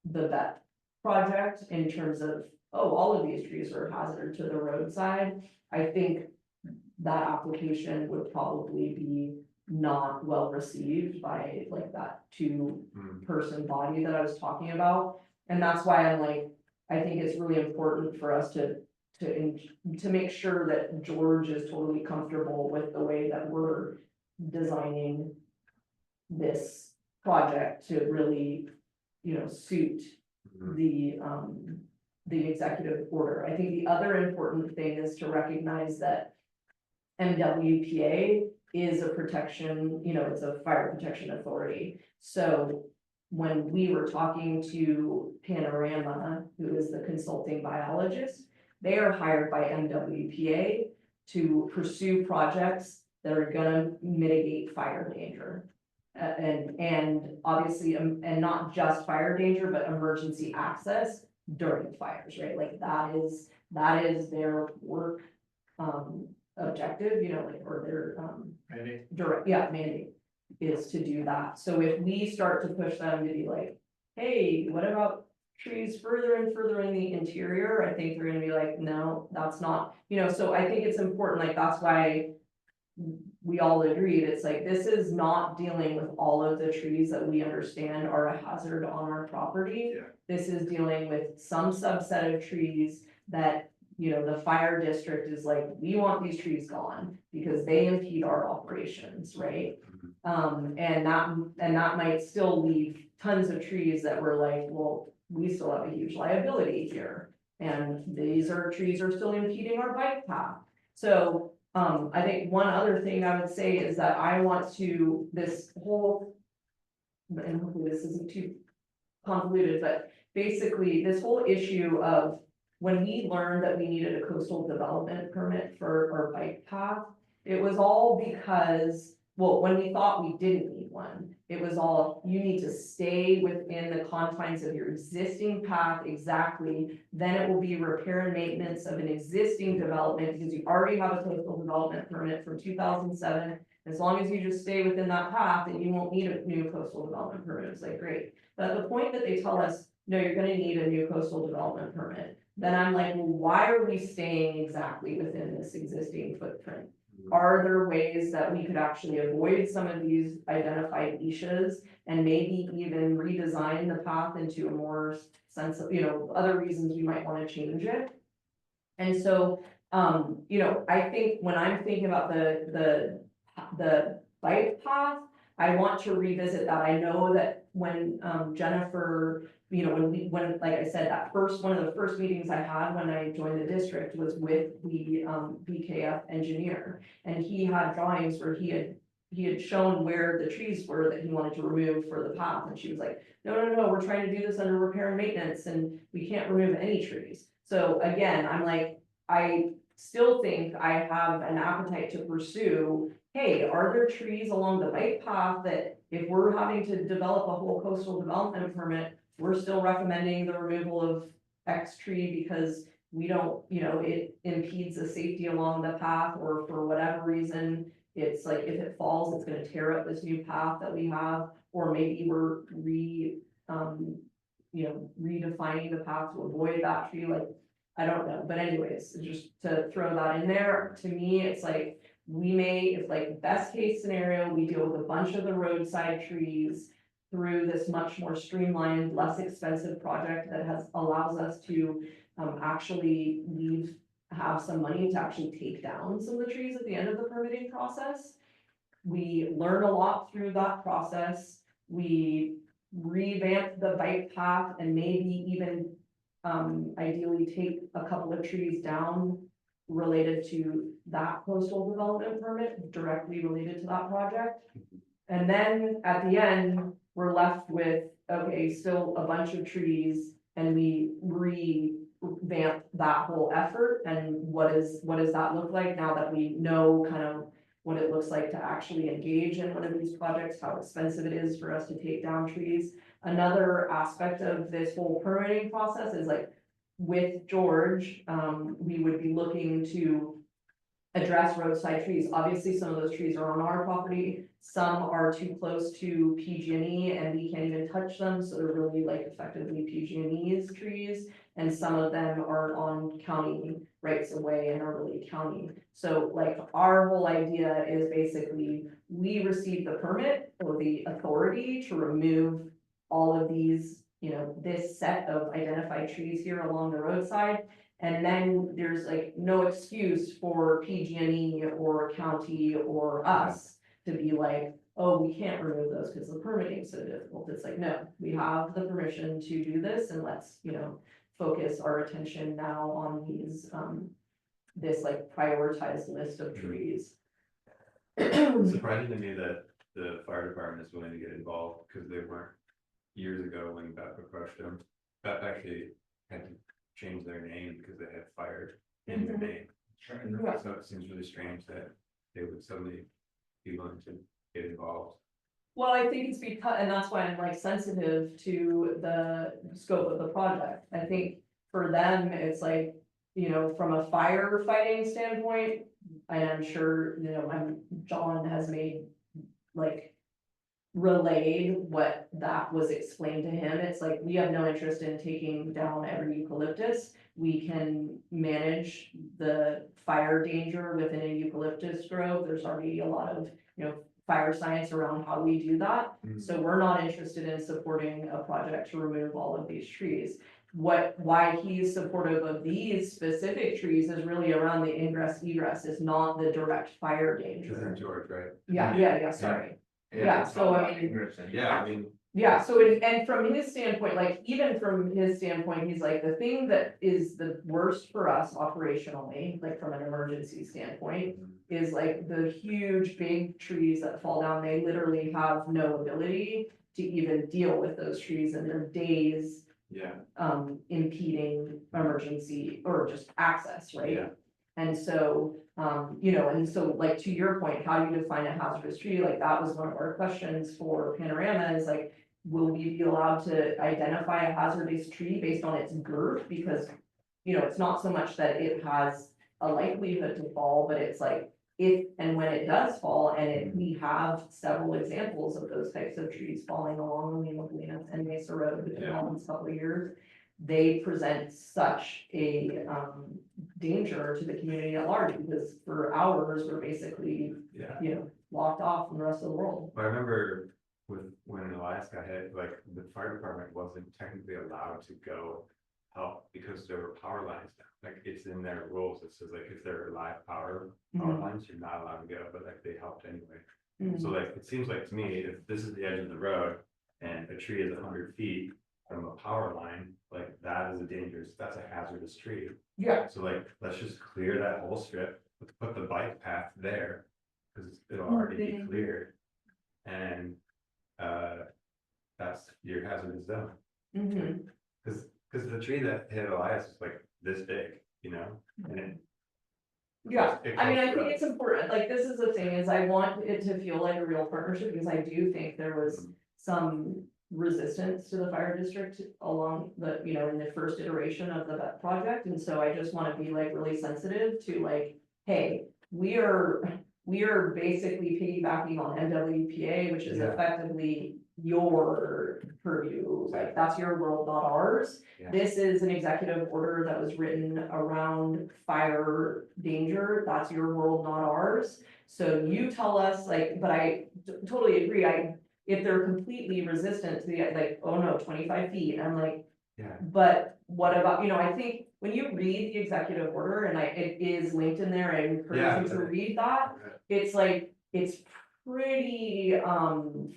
the BEP project in terms of, all of these trees are a hazard to the roadside, I think that application would probably be not well received by like that two-person body that I was talking about. And that's why I'm like, I think it's really important for us to make sure that George is totally comfortable with the way that we're designing this project to really, suit the executive order. I think the other important thing is to recognize that MWPA is a protection, it's a fire protection authority. So when we were talking to Panorama, who is the consulting biologist, they are hired by MWPA to pursue projects that are gonna mitigate fire danger. And obviously, and not just fire danger, but emergency access during fires, right? Like that is their work, objective, or their, mandate is to do that. So if we start to push them to be like, hey, what about trees further and further in the interior, I think they're gonna be like, no, that's not, so I think it's important, like, that's why we all agreed, it's like, this is not dealing with all of the trees that we understand are a hazard on our property. Yeah. This is dealing with some subset of trees that, the fire district is like, we want these trees gone because they impede our operations, right? And that might still leave tons of trees that were like, well, we still have a huge liability here. And these trees are still impeding our bike path. So, I think one other thing I would say is that I want to, this whole, and hopefully this isn't too convoluted, but basically this whole issue of when we learned that we needed a coastal development permit for our bike path, it was all because, well, when we thought we didn't need one, it was all, you need to stay within the confines of your existing path exactly. Then it will be repair and maintenance of an existing development because you already have a coastal development permit from 2007. As long as you just stay within that path, then you won't need a new coastal development permit. It's like, great. But at the point that they tell us, no, you're gonna need a new coastal development permit, then I'm like, well, why are we staying exactly within this existing footprint? Are there ways that we could actually avoid some of these identified niches and maybe even redesign the path into a more sense of, other reasons we might want to change it? And so, I think when I'm thinking about the bike path, I want to revisit that. I know that when Jennifer, when like I said, one of the first meetings I had when I joined the district was with the BKF engineer. And he had drawings where he had shown where the trees were that he wanted to remove for the path. And she was like, no, we're trying to do this under repair and maintenance and we can't remove any trees. So again, I'm like, I still think I have an appetite to pursue, hey, are there trees along the bike path that if we're having to develop a whole coastal development permit, we're still recommending the removal of X tree because we don't, it impedes the safety along the path, or for whatever reason, it's like if it falls, it's gonna tear up this new path that we have, or maybe we're redefining the path to avoid that tree, like, I don't know, but anyways, just to throw that in there, to me, it's like, we may, if like best case scenario, we deal with a bunch of the roadside trees through this much more streamlined, less expensive project that allows us to actually have some money to actually take down some of the trees at the end of the permitting process. We learn a lot through that process. We revamp the bike path and maybe even ideally take a couple of trees down related to that coastal development permit, directly related to that project. And then at the end, we're left with, okay, still a bunch of trees, and we revamp that whole effort. And what does that look like now that we know kind of what it looks like to actually engage in one of these projects, how expensive it is for us to take down trees. Another aspect of this whole permitting process is like, with George, we would be looking to address roadside trees. Obviously, some of those trees are on our property. Some are too close to PG&E and we can't even touch them. So they're really like effectively PG&E's trees. And some of them are on county rights of way and are really county. So like our whole idea is basically we receive the permit or the authority to remove all of these, this set of identified trees here along the roadside. And then there's like no excuse for PG&E or county or us to be like, oh, we can't remove those because the permitting is so difficult. It's like, no, we have the permission to do this, and let's, focus our attention now on these, this like prioritized list of trees. It's surprising to me that the fire department is willing to get involved, because they weren't years ago when BAPA crushed them. BAPA actually had to change their name because they had fire in their name. Yeah. So it seems really strange that they would suddenly be willing to get involved. Well, I think it's because, and that's why I'm like sensitive to the scope of the project. I think for them, it's like, from a firefighting standpoint, and I'm sure, John has made like relayed what that was explained to him. It's like, we have no interest in taking down every eucalyptus. We can manage the fire danger within a eucalyptus grove. There's already a lot of, fire science around how we do that. So we're not interested in supporting a project to remove all of these trees. Why he's supportive of these specific trees is really around the ingress egress, is not the direct fire This is danger. George, right? Yeah, sorry. Yeah, it's so all I about mean- ignorance and- Yeah, I mean, Yeah, so and from his standpoint, like, even from his standpoint, he's like, the thing that is the worst for us operationally, like from an emergency standpoint, is like the huge big trees that fall down. They literally have no ability to even deal with those trees, and they're days yeah, impeding emergency or just access, right? Yeah. And so, and so like, to your point, how do you define a hazardous tree? Like, that was one of our questions for Panorama, is like, will we be allowed to identify a hazardous tree based on its girth? Because, it's not so much that it has a likelihood to fall, but it's like, if and when it does fall, and we have several examples of those types of trees falling along the Lima Galena and Mesa Road in the last couple of years, they present such a danger to the community at large, because for hours, we're basically, yeah. locked off from the rest of the world. I remember when Elias got hit, like the fire department wasn't technically allowed to go help because there were power lines down. Like, it's in their rules. It says like, if there are live power lines, you're not allowed to go, but like they helped anyway. Mhm. So like, it seems like to me, if this is the edge of the road and a tree is 100 feet from a power line, like that is that's a hazardous tree. Yeah, So like, let's just clear that whole strip, let's put the bike path there, because it'll already be Okay. cleared. And, that's your hazardous zone, mhm. because the tree that hit Elias is like this big, and it. Yeah, it I mean, I comes think from- it's important, like, this is the thing, is I want it to feel like a real partnership, because I do think there was some resistance to the fire district along the, in the first iteration of the project, and so I just wanna be like really sensitive to like, hey, we are basically piggybacking on MWPA, which is Yeah. effectively your purview, like, that's your world, not ours. Yeah. This is an executive order that was written around fire danger, that's your world, not ours. So you tell us, like, but I totally agree, if they're completely resistant to the, like, oh no, 25 feet, I'm like, Yeah, but what about, I think when you read the executive order, and it is linked in there, I encourage you to read that. It's like, it's pretty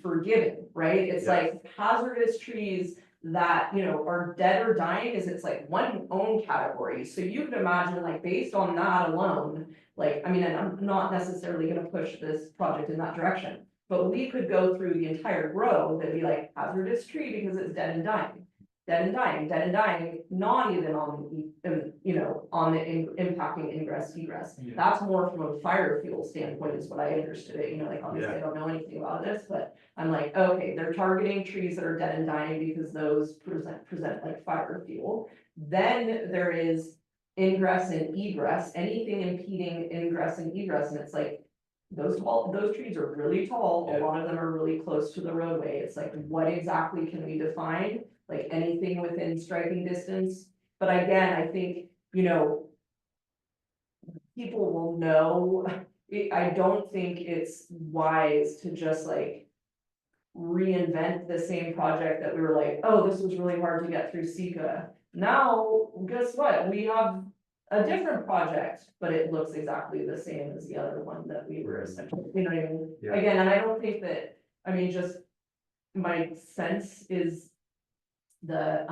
forgiving, right? It's Yes. like hazardous trees that, are dead or dying, it's like one own category. So you could imagine, like, based on that alone, like, I mean, and I'm not necessarily gonna push this project in that direction, but we could go through the entire grove and be like, hazardous tree because it's dead and dying. Dead and dying, not even on, on the impacting ingress egress. Yeah. That's more from a fire fuel standpoint is what I understood it, like, obviously I Yeah. don't know anything about this, but I'm like, okay, they're targeting trees that are dead and dying because those present like fire fuel. Then there is ingress and egress, anything impeding ingress and egress, and it's like, those trees are really tall, a Yeah. lot of them are really close to the roadway, it's like, what exactly can we define? Like, anything within striking distance, but again, I think, people will know, I don't think it's wise to just like reinvent the same project that we were like, oh, this was really hard to get through Sika. Now, guess what? We have a different project, but it looks exactly the same as the other one that we were essentially, what I mean? Yeah. Again, and I don't think that, I mean, just my sense is the,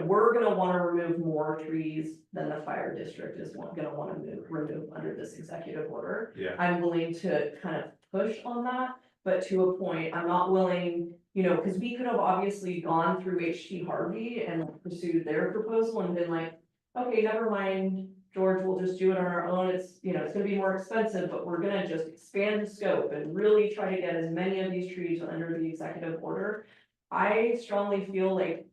we're gonna wanna remove more trees than the fire district is gonna wanna remove under this executive order. yeah, I'm willing to kind of push on that, but to a point, I'm not willing, because we could have obviously gone through HT Harvey and pursued their proposal and been like, okay, never mind, George, we'll just do it on our own, it's gonna be more expensive, but we're gonna just expand the scope and really try to get as many of these trees under the executive order. I strongly feel like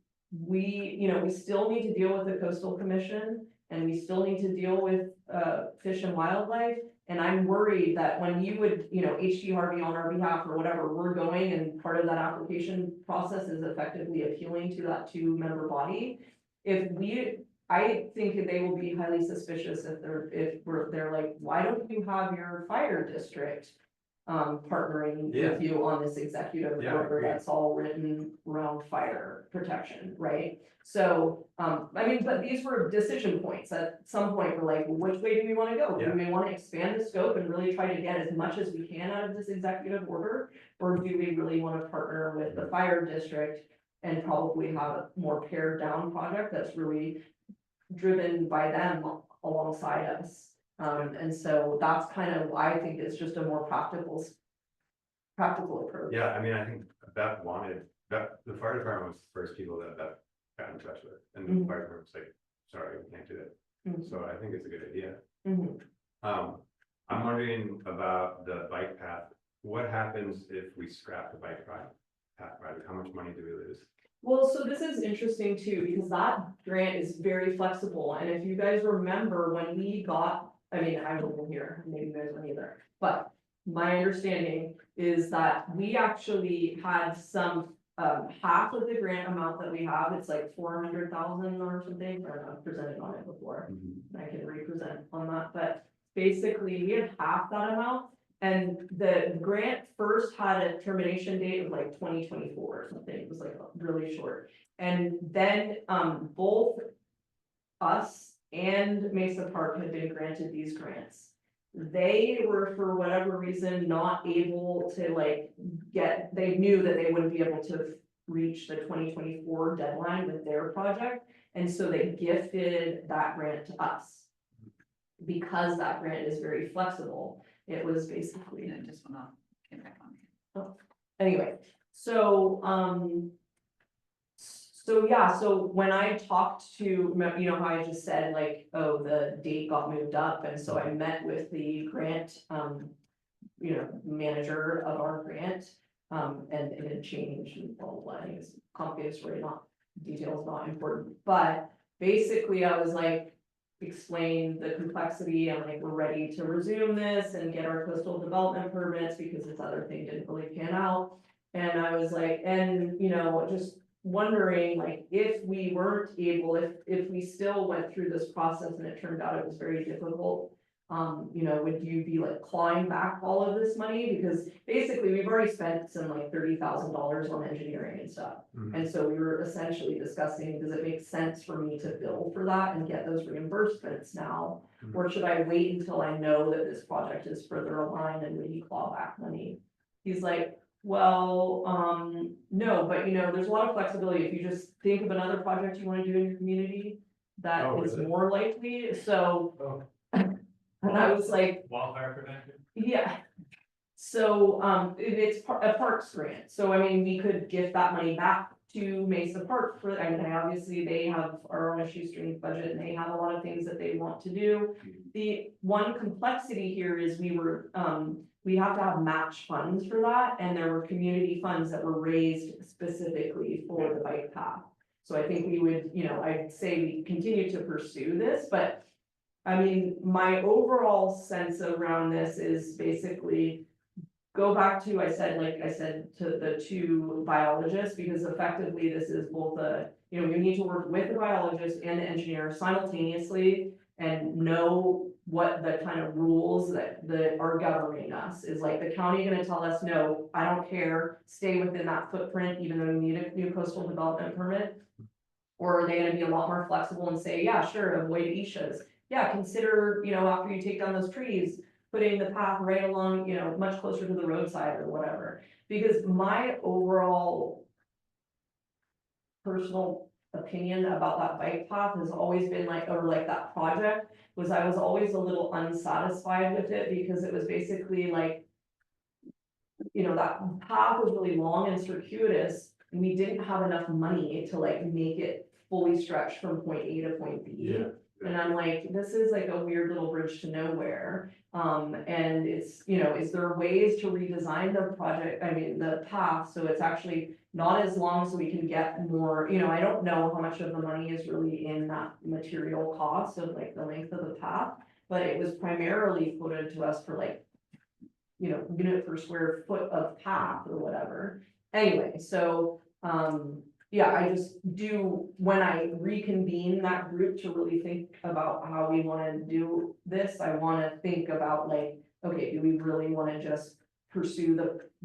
we still need to deal with the coastal commission, and we still need to deal with Fish and Wildlife. And I'm worried that when you would, you know, HG Harvey on our behalf or whatever, we're going and part of that application process is effectively appealing to that 2-member body. I think that they will be highly suspicious if they're like, why don't you have your fire district partnering Yeah. with you on this executive Yeah, I order agree. that's all written around fire protection, right? So, I mean, but these were decision points. At some point, we're like, well, which way do we wanna go? Yeah. Do we wanna expand the scope and really try to get as much as we can out of this executive order? Or do we really wanna partner with the fire district and probably have a more pared down project that's really driven by them alongside us? And so that's kind of, I think it's just a more practical approach. Yeah, I mean, I think Beth wanted, the fire department was the first people that Beth got in touch with, and the Mhm. fire department was like, sorry, we can't do it. Mhm. So I think it's a good idea. Mhm. I'm wondering about the bike path. What happens if we scrap the bike path project? How much money do we lose? Well, so this is interesting too, because that grant is very flexible, and if you guys remember when we got, I mean, I wasn't here, maybe you guys weren't either. But my understanding is that we actually had some, half of the grant amount that we have, it's like 400,000 or something, or I've presented on it before. I can represent on that, but basically we had half that amount. And the grant first had a termination date of like 2024 or something, it was like really short. And then, both us and Mesa Park had been granted these grants. They were, for whatever reason, not able to like they knew that they wouldn't be able to reach the 2024 deadline with their project. And so they gifted that grant to us. Because that grant is very flexible, it was basically, And it just went off, came back on. anyway, so, so yeah, so when I talked to, you know, how I just said like, oh, the date got moved up, and so I met with the grant, you know, manager of our grant, and it had changed, and blah, blah, blah, I think it's complicated story, not, details not important, but basically I was like, explain the complexity, and like, we're ready to resume this and get our coastal development permits, because this other thing didn't really pan out. And I was like, and, you know, just wondering, like, if we weren't able, if we still went through this process and it turned out it was very difficult, you know, would you be like clawing back all of this money? Because basically, we've already spent some like $30,000 on engineering and stuff. And so we were essentially discussing, does it make sense for me to bill for that and get those reimbursements now? Or should I wait until I know that this project is further aligned and maybe claw back money? He's like, well, no, but you know, there's a lot of flexibility. If you just think of another project you wanna do in your community, that Oh, is is it? more likely, so. Oh. And I was like, Wildfire prevention? yeah. So, it's a parks grant, so I mean, we could give that money back to Mesa Park for, I mean, obviously they are on a shoestring budget and they have a lot of things that they want to do. The one complexity here is we have to have match funds for that, and there were community funds that were raised specifically for the bike path. So I think we would, you know, I'd say we continue to pursue this, but I mean, my overall sense around this is basically go back to, I said to the 2 biologists, because effectively this is both you know, you need to work with the biologist and the engineer simultaneously and know what the kind of rules that are governing us. Is like the county gonna tell us, no, I don't care, stay within that footprint, even though you need a new coastal development permit? Or are they gonna be a lot more flexible and say, yeah, sure, avoid Ishas? Yeah, consider, you know, after you take down those trees, putting the path right along, you know, much closer to the roadside or whatever. Because my overall personal opinion about that bike path has always been like, or like that project, was I was always a little unsatisfied with it, because it was basically like, you know, that path was really long and circuitous, and we didn't have enough money to like make it fully stretch from point A to point B. Yeah. And I'm like, this is like a weird little bridge to nowhere. And it's, you know, is there ways to redesign the project, I mean, the path, so it's actually not as long, so we can get more, you know, I don't know how much of the money is really in that material cost of like the length of the path. but it was primarily quoted to us for like, you know, unit per square foot of path or whatever. Anyway, so, yeah, I just do, when I reconvene that group to really think about how we wanna do this, I wanna think about like, okay, do we really wanna just pursue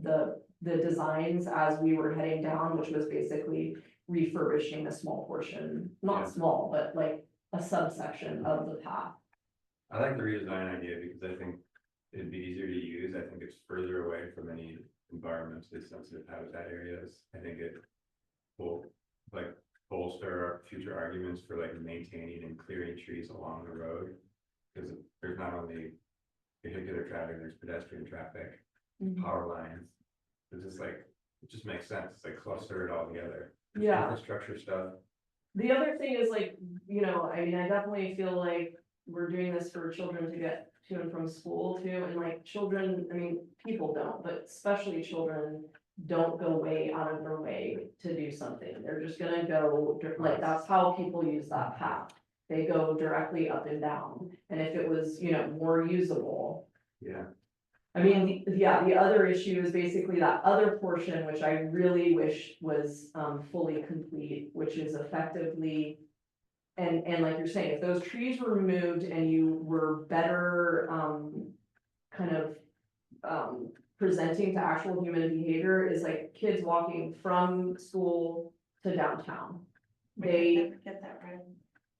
the designs as we were heading down, which was basically refurbishing a small portion, Yeah. not small, but like a subsection of the path. I like the redesign idea because I think it'd be easier to use. I think it's further away from any environmentally sensitive habitat areas. I think it will like bolster our future arguments for like maintaining and clearing trees along the road. Because there's not only vehicular traffic, there's pedestrian traffic, power lines. It's just like, it just makes sense. It's like cluster it all together. Yeah. Infrastructure stuff. The other thing is like, you know, I mean, I definitely feel like we're doing this for children to get to and from school too, and like children, I mean, people don't, but especially children don't go way out of their way to do something. They're just gonna go, like, that's how people use that path. They go directly up and down, and if it was, you know, more usable. Yeah. I mean, yeah, the other issue is basically that other portion, which I really wish was fully complete, which is effectively. And like you're saying, if those trees were removed and you were better kind of presenting to actual human behavior, is like kids walking from school to downtown. They, Get that right.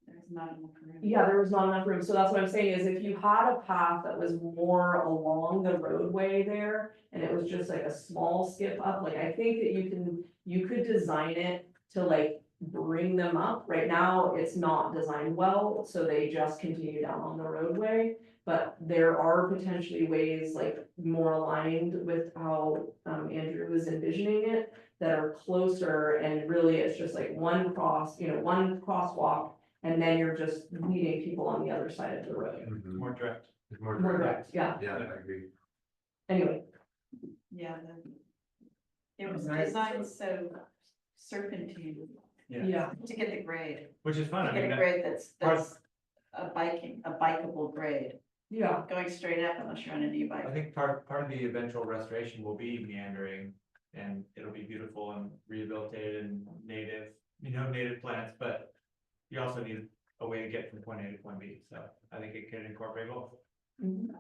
There's not enough room. yeah, there was not enough room, so that's what I'm saying, is if you had a path that was more along the roadway there, and it was just like a small skip up, like, I think that you could design it to like bring them up. Right now, it's not designed well, so they just continue down on the roadway. But there are potentially ways like more aligned with how Andrew was envisioning it, that are closer, and really it's just like one crosswalk. And then you're just leading people on the other side of the road. More direct. It's more More direct. direct, yeah, Yeah, I agree. anyway, Yeah, it was Nice. designed so serpentine yeah, to get the grade, Which is fun. to I get mean, a grade that's a bikeable grade, yeah, going straight up unless you're on an I e-bike. think part of the eventual restoration will be meandering, and it'll be beautiful and rehabilitated and native, native plants, but you also need a way to get from point A to point B, so I think it can incorporate both. mhm.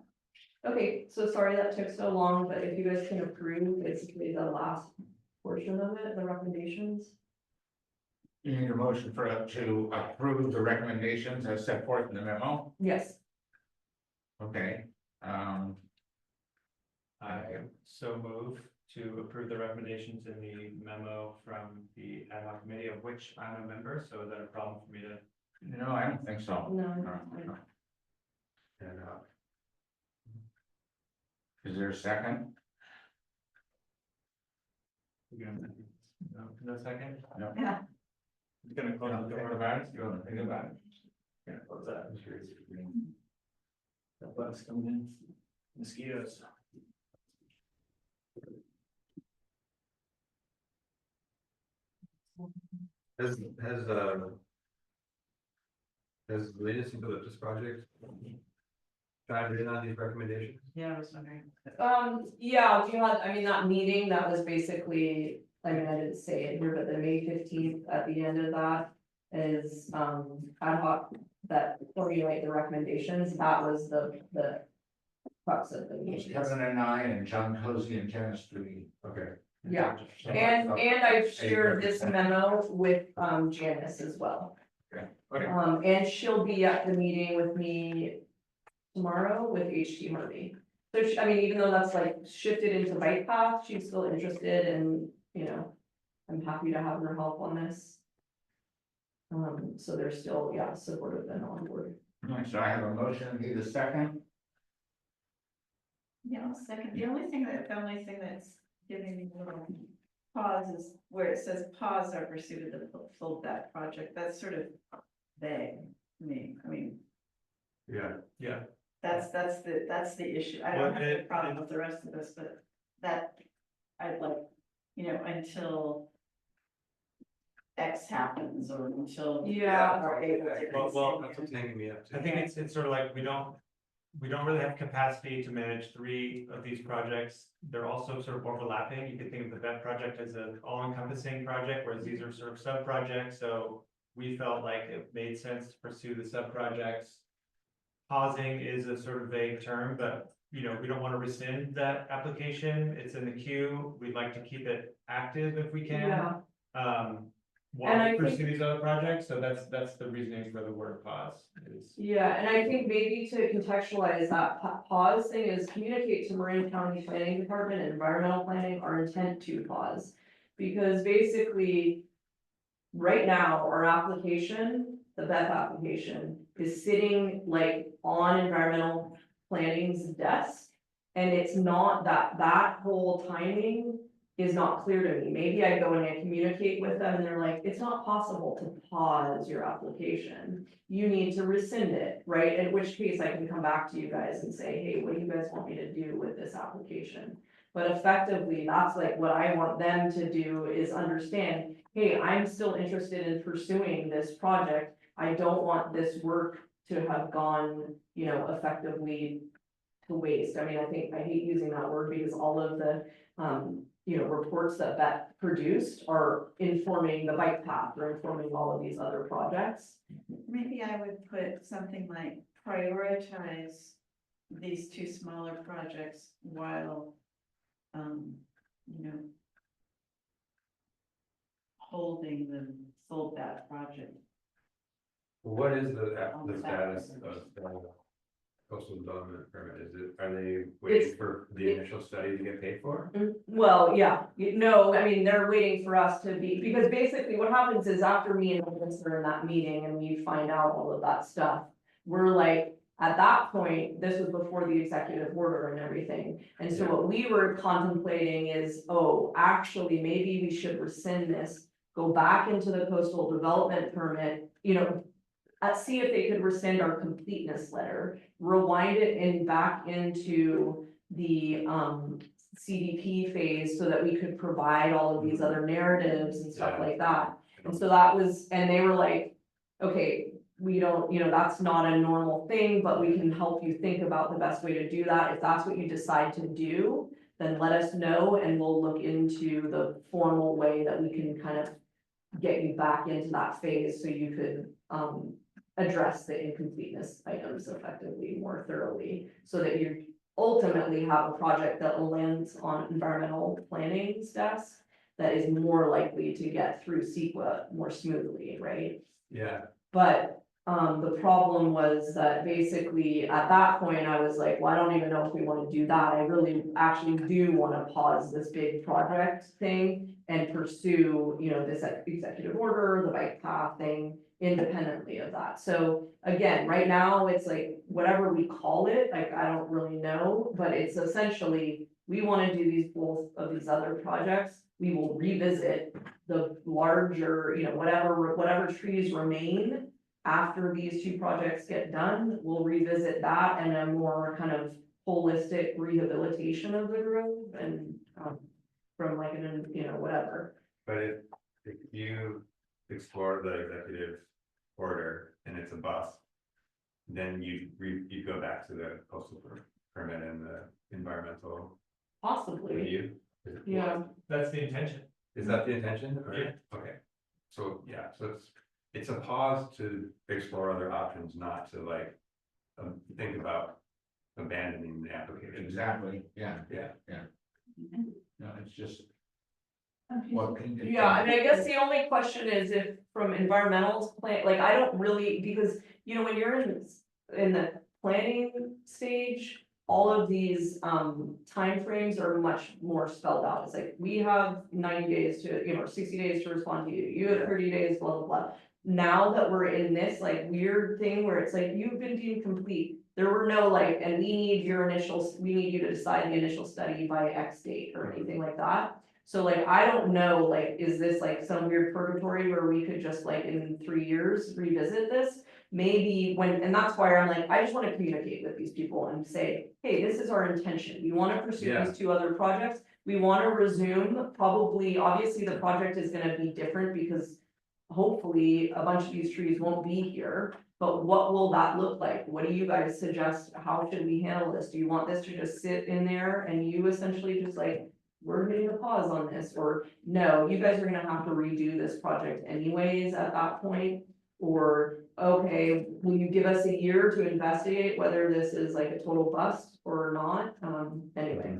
Okay, so sorry that took so long, but if you guys can approve basically the last portion of it, the recommendations. You need a motion to approve the recommendations as set forth in the memo, Yes, okay, I so move to approve the recommendations in the memo from the ad hoc committee, of which I'm a member, so is that a problem for me to? no, I don't think so. no, No. And, is there a second? No second? No. Yeah. It's gonna close the Think door. about it, you want to think about it? Gonna close that. The bugs coming in, mosquitoes. Has the latest eucalyptus project chimed in on these recommendations? Yeah, I was wondering. yeah, we had, I mean, that meeting, that was basically, I mean, I didn't say it here, but the May 15th, at the end of that is, ad hoc, that formulate the recommendations, that was the crux of the It's meeting. Kevin and I and John Cozy and Dennis Street. Okay. Yeah, and I've shared this memo with, Janice as well. Okay. And she'll be at the meeting with me tomorrow with HT Harvey. So she, I mean, even though that's like shifted into bike path, she's still interested and, I'm happy to have her help on this. So they're still, yeah, supportive and on board. Alright, so I have a motion, need a second? Yeah, I'll second. The only thing that's giving me a little pause is where it says pause our pursuit of the full back project. That's sort of vague to me. I mean, Yeah. that's the issue. I Well, don't have a problem with the rest of this, but that I'd like, until X happens or until. Yeah. Are able to. Well, That's what's hanging me up too. I think it's sort of like, we don't we don't really have capacity to manage 3 of these projects. They're also sort of overlapping. You could think of the vet project as an all-encompassing project, whereas these are sort of sub-projects, so we felt like it made sense to pursue the sub-projects. Pausing is a sort of vague term, but, you know, we don't want to rescind that application. It's in the queue. We'd like to keep it active if we can. Yeah. While And I we pursue think- these other projects, so that's the reasoning for the word pause is. Yeah, and I think maybe to contextualize that pause thing is communicate to Marin County Planning Department and Environmental Planning our intent to pause. Because basically, right now, our application, the BEP application, is sitting like on environmental planning's desk. And it's not that whole timing is not clear to me. Maybe I go and I communicate with them and they're like, it's not possible to pause your application. You need to rescind it, right? In which case I can come back to you guys and say, hey, what do you guys want me to do with this application? But effectively, that's like what I want them to do is understand, hey, I'm still interested in pursuing this project. I don't want this work to have gone, you know, effectively to waste. I mean, I hate using that word because all of the, you know, reports that BET produced are informing the bike path, or informing all of these other projects. Maybe I would put something like prioritize these 2 smaller projects while, you know, holding the full BET project. What is the status of the coastal development permit? Are they waiting It's- for the initial study to get paid for? Well, yeah, no, I mean, they're waiting for us to be, because basically what happens is after me and Vince are in that meeting and we find out all of that stuff, we're like, at that point, this was before the executive order and everything. And so what we were contemplating is, oh, actually, maybe we should rescind this, go back into the coastal development permit, you know, see if they could rescind our completeness letter, rewind it in back into the CDP phase so that we could provide all of these other narratives and stuff like that. And so that was, and they were like, okay, we don't, you know, that's not a normal thing, but we can help you think about the best way to do that. If that's what you decide to do, then let us know and we'll look into the formal way that we can kind of get you back into that phase so you could address the incompleteness items effectively more thoroughly, so that you ultimately have a project that lands on environmental planning's desk that is more likely to get through CEQA more smoothly, right? Yeah, But the problem was that basically at that point, I was like, well, I don't even know if we want to do that. I really actually do want to pause this big project thing and pursue, you know, this executive order, the bike path thing independently of that. So again, right now, it's like whatever we call it, like, I don't really know, but it's essentially, we want to do these both of these other projects. We will revisit the larger, you know, whatever trees remain after these 2 projects get done, we'll revisit that and a more kind of holistic rehabilitation of the grove and from like an, you know, whatever. but if you explore the executive order and it's a bust, then you go back to the coastal permit and the environmental Possibly, review. yeah. That's the intention. Is that the intention? Or- Yeah. Okay, so, yeah, so it's a pause to explore other options, not to like, think about abandoning the application. Exactly, yeah, Yeah. no, it's just. Okay. Well, Yeah, I mean, I guess the only question is if from environmental's plan, like, I don't really, because, you know, when you're in the planning stage, all of these timeframes are much more spelled out. It's like, we have 90 days to, you know, 60 days to respond to you, you have 30 days, blah, blah, blah. Now that we're in this like weird thing where it's like, you've been deemed complete, there were no like, and we need you to decide the initial study by X date or anything like that. So like, I don't know, like, is this like some weird purgatory where we could just like in 3 years revisit this? Maybe when, and that's why I'm like, I just want to communicate with these people and say, hey, this is our intention. We want to pursue Yeah. these 2 other projects. We want to resume, probably, obviously, the project is going to be different because hopefully a bunch of these trees won't be here. but what will that look like? What do you guys suggest? How should we handle this? Do you want this to just sit in there and you essentially just like, we're hitting a pause on this, or no, you guys are gonna have to redo this project anyways at that point? Or, okay, will you give us a year to investigate whether this is like a total bust or not? Anyway.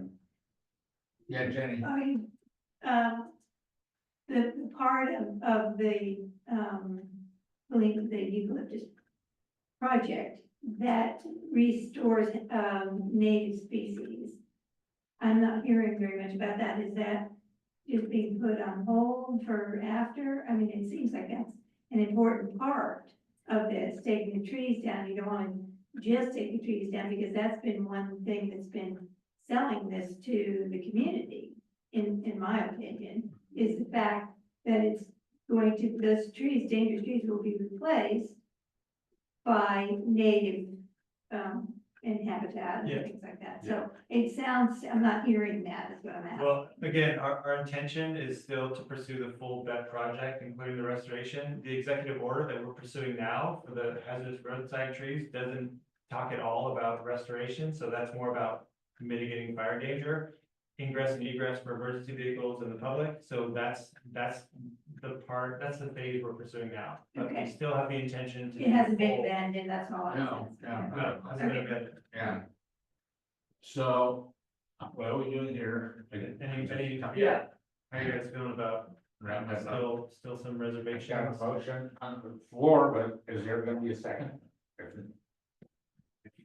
Yeah, Jenny. The part of the, believe the eucalyptus project that restores, native species. I'm not hearing very much about that. Is that just being put on hold for after? I mean, it seems like that's an important part of this, taking the trees down. You don't want to just take the trees down, because that's been one thing that's been selling this to the community, in my opinion, is the fact that it's going to, those trees, dangerous trees, will be replaced by native, and habitat Yeah. and things like that. So it sounds, I'm not hearing that, is what I'm asking. Well, again, our intention is still to pursue the full vet project, including the restoration. The executive order that we're pursuing now for the hazardous roadside trees doesn't talk at all about restoration, so that's more about mitigating fire danger, ingress and egress for emergency vehicles and the public. So that's the phase we're pursuing now. But we Okay. still have the intention to. It hasn't been full- abandoned, that's all I'm No, saying. no. No, hasn't been abandoned. Yeah. So, what are we doing here? Any, Yeah. how you guys feeling about, Wrap this up. still some I got a reservations? motion on the floor, but is there gonna be a second?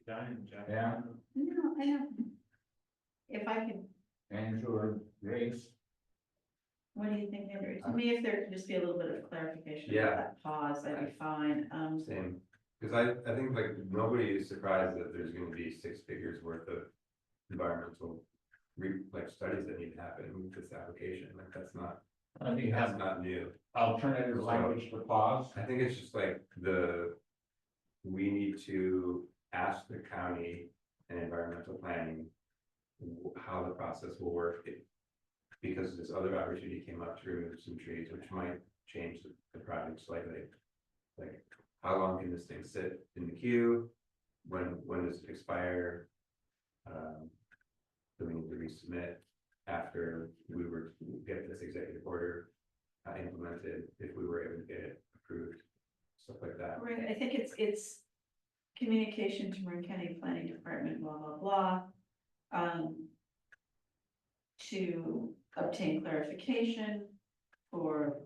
Done, Jeff? Yeah, No, I don't. If I could, Andrew or Grace? what do you think, Andrew? To me, if there could just be a little bit of clarification. Yeah. That pause, I'd be fine. Same, because I think like nobody is surprised that there's gonna be 6 figures worth of environmental like studies that need to happen with this application, like that's not, I think that's have not new. alternative language for pause. I think it's just like we need to ask the county and environmental planning how the process will work. Because this other opportunity came up to remove some trees, which might change the project slightly. Like, how long can this thing sit in the queue? When does it expire? Do we need to resubmit after we were to get this executive order implemented, if we were able to get it approved, stuff like that. Right, I think it's communication to Marin County Planning Department, blah, blah, blah. To obtain clarification for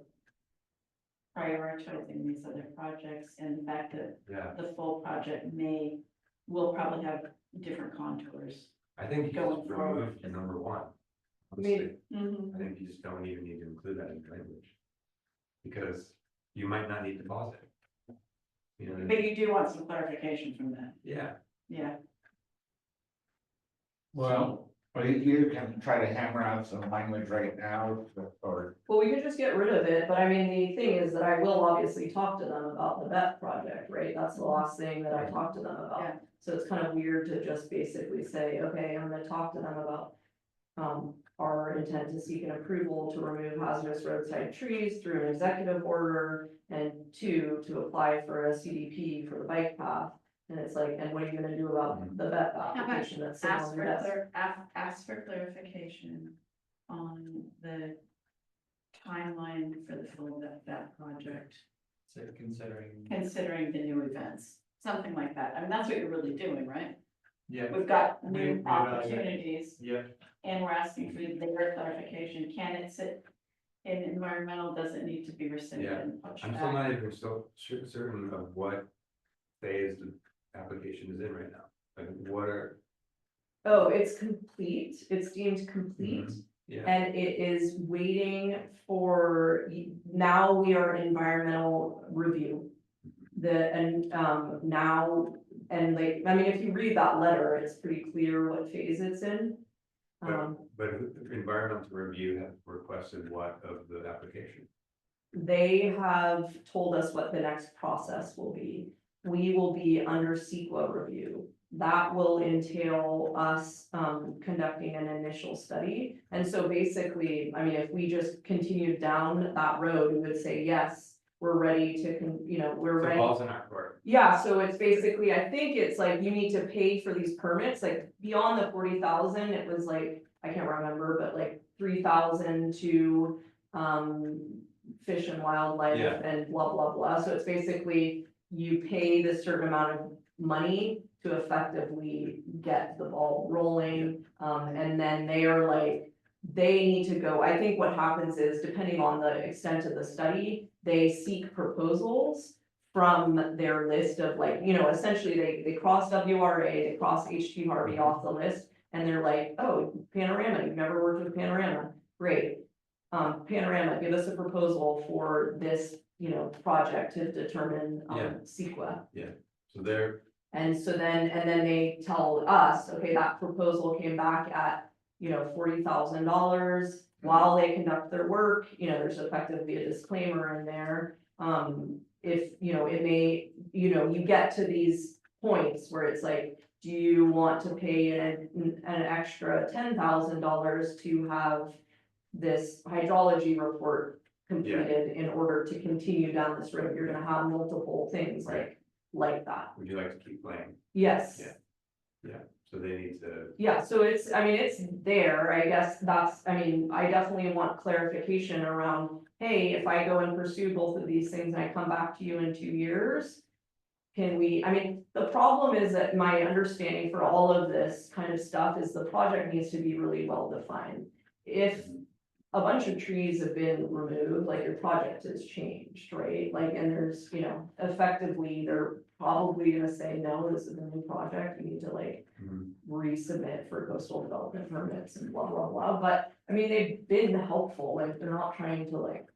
prioritizing these other projects, and the fact that Yeah, the full project will probably have different contours. I think you Going just forward. remove number 1. I mean- Honestly. I think you just don't even need to include that in the language. Because you might not need to pause it. You know what I But mean? you do want some clarification from that, Yeah, yeah. Well, or you can try to hammer out some language right now, or, Well, we could just get rid of it, but I mean, the thing is that I will obviously talk to them about the vet project, right? That's the last thing that I talk to them Yeah. about. So it's kind of weird to just basically say, okay, I'm gonna talk to them about our intent to seek an approval to remove hazardous roadside trees through an executive order, and 2, to apply for a CDP for the bike path. And it's like, and what are you gonna do about the vet about application that's sitting Ask on for your desk? ask for clarification on the timeline for the full that project, So considering, considering the new events, something like that. I mean, that's what you're really doing, right? yeah, We've got We- new we evaluate. opportunities, yeah, and we're asking for their clarification. Can it sit in environmental? Does it need to be rescinded Yeah. and pushed I'm still back? not even so certain of what phase the application is in right now. Like, what are, Oh, it's complete, it's deemed complete. yeah, And it is waiting for, now we are in environmental review. Now, and like, I mean, if you read that letter, it's pretty clear what phase it's in. but environmental review have requested what of the application? They have told us what the next process will be. We will be under CEQA review. That will entail us conducting an initial study. And so basically, I mean, if we just continued down that road, we would say, yes, we're ready to, we're So ready. balls in our court. Yeah, so it's basically, I think it's like you need to pay for these permits, like beyond the 40,000, it was like, I can't remember, but like 3,000 to fish and wildlife Yeah. and blah, blah, blah. So it's basically you pay this certain amount of money to effectively get the ball rolling. And then they are like, they need to go, I think what happens is, depending on the extent of the study, they seek proposals from their list of like, essentially they cross WRA, they cross HT Harvey off the list. And they're like, oh, Panorama, you've never worked with Panorama, great. Panorama, give us a proposal for this, project to determine, Yeah. CEQA. So they're, And so then, they tell us, okay, that proposal came back at, $40,000 while they conduct their work, there's effectively a disclaimer in there. If, it may, you get to these points where it's like, do you want to pay an extra $10,000 to have this hydrology report completed in order to continue down this road? You're gonna have multiple things like that. would you like to keep playing? Yes. Yeah. So they need to, Yeah, so it's there, I guess I definitely want clarification around, hey, if I go and pursue both of these things and I come back to you in 2 years. Can we, the problem is that my understanding for all of this kind of stuff is the project needs to be really well defined. If a bunch of trees have been removed, like your project has changed, right? Like, and there's, effectively, they're probably gonna say, no, this is a new project, you need to like resubmit for coastal development permits and blah, blah, blah. But, they've been helpful, like, they're not trying to like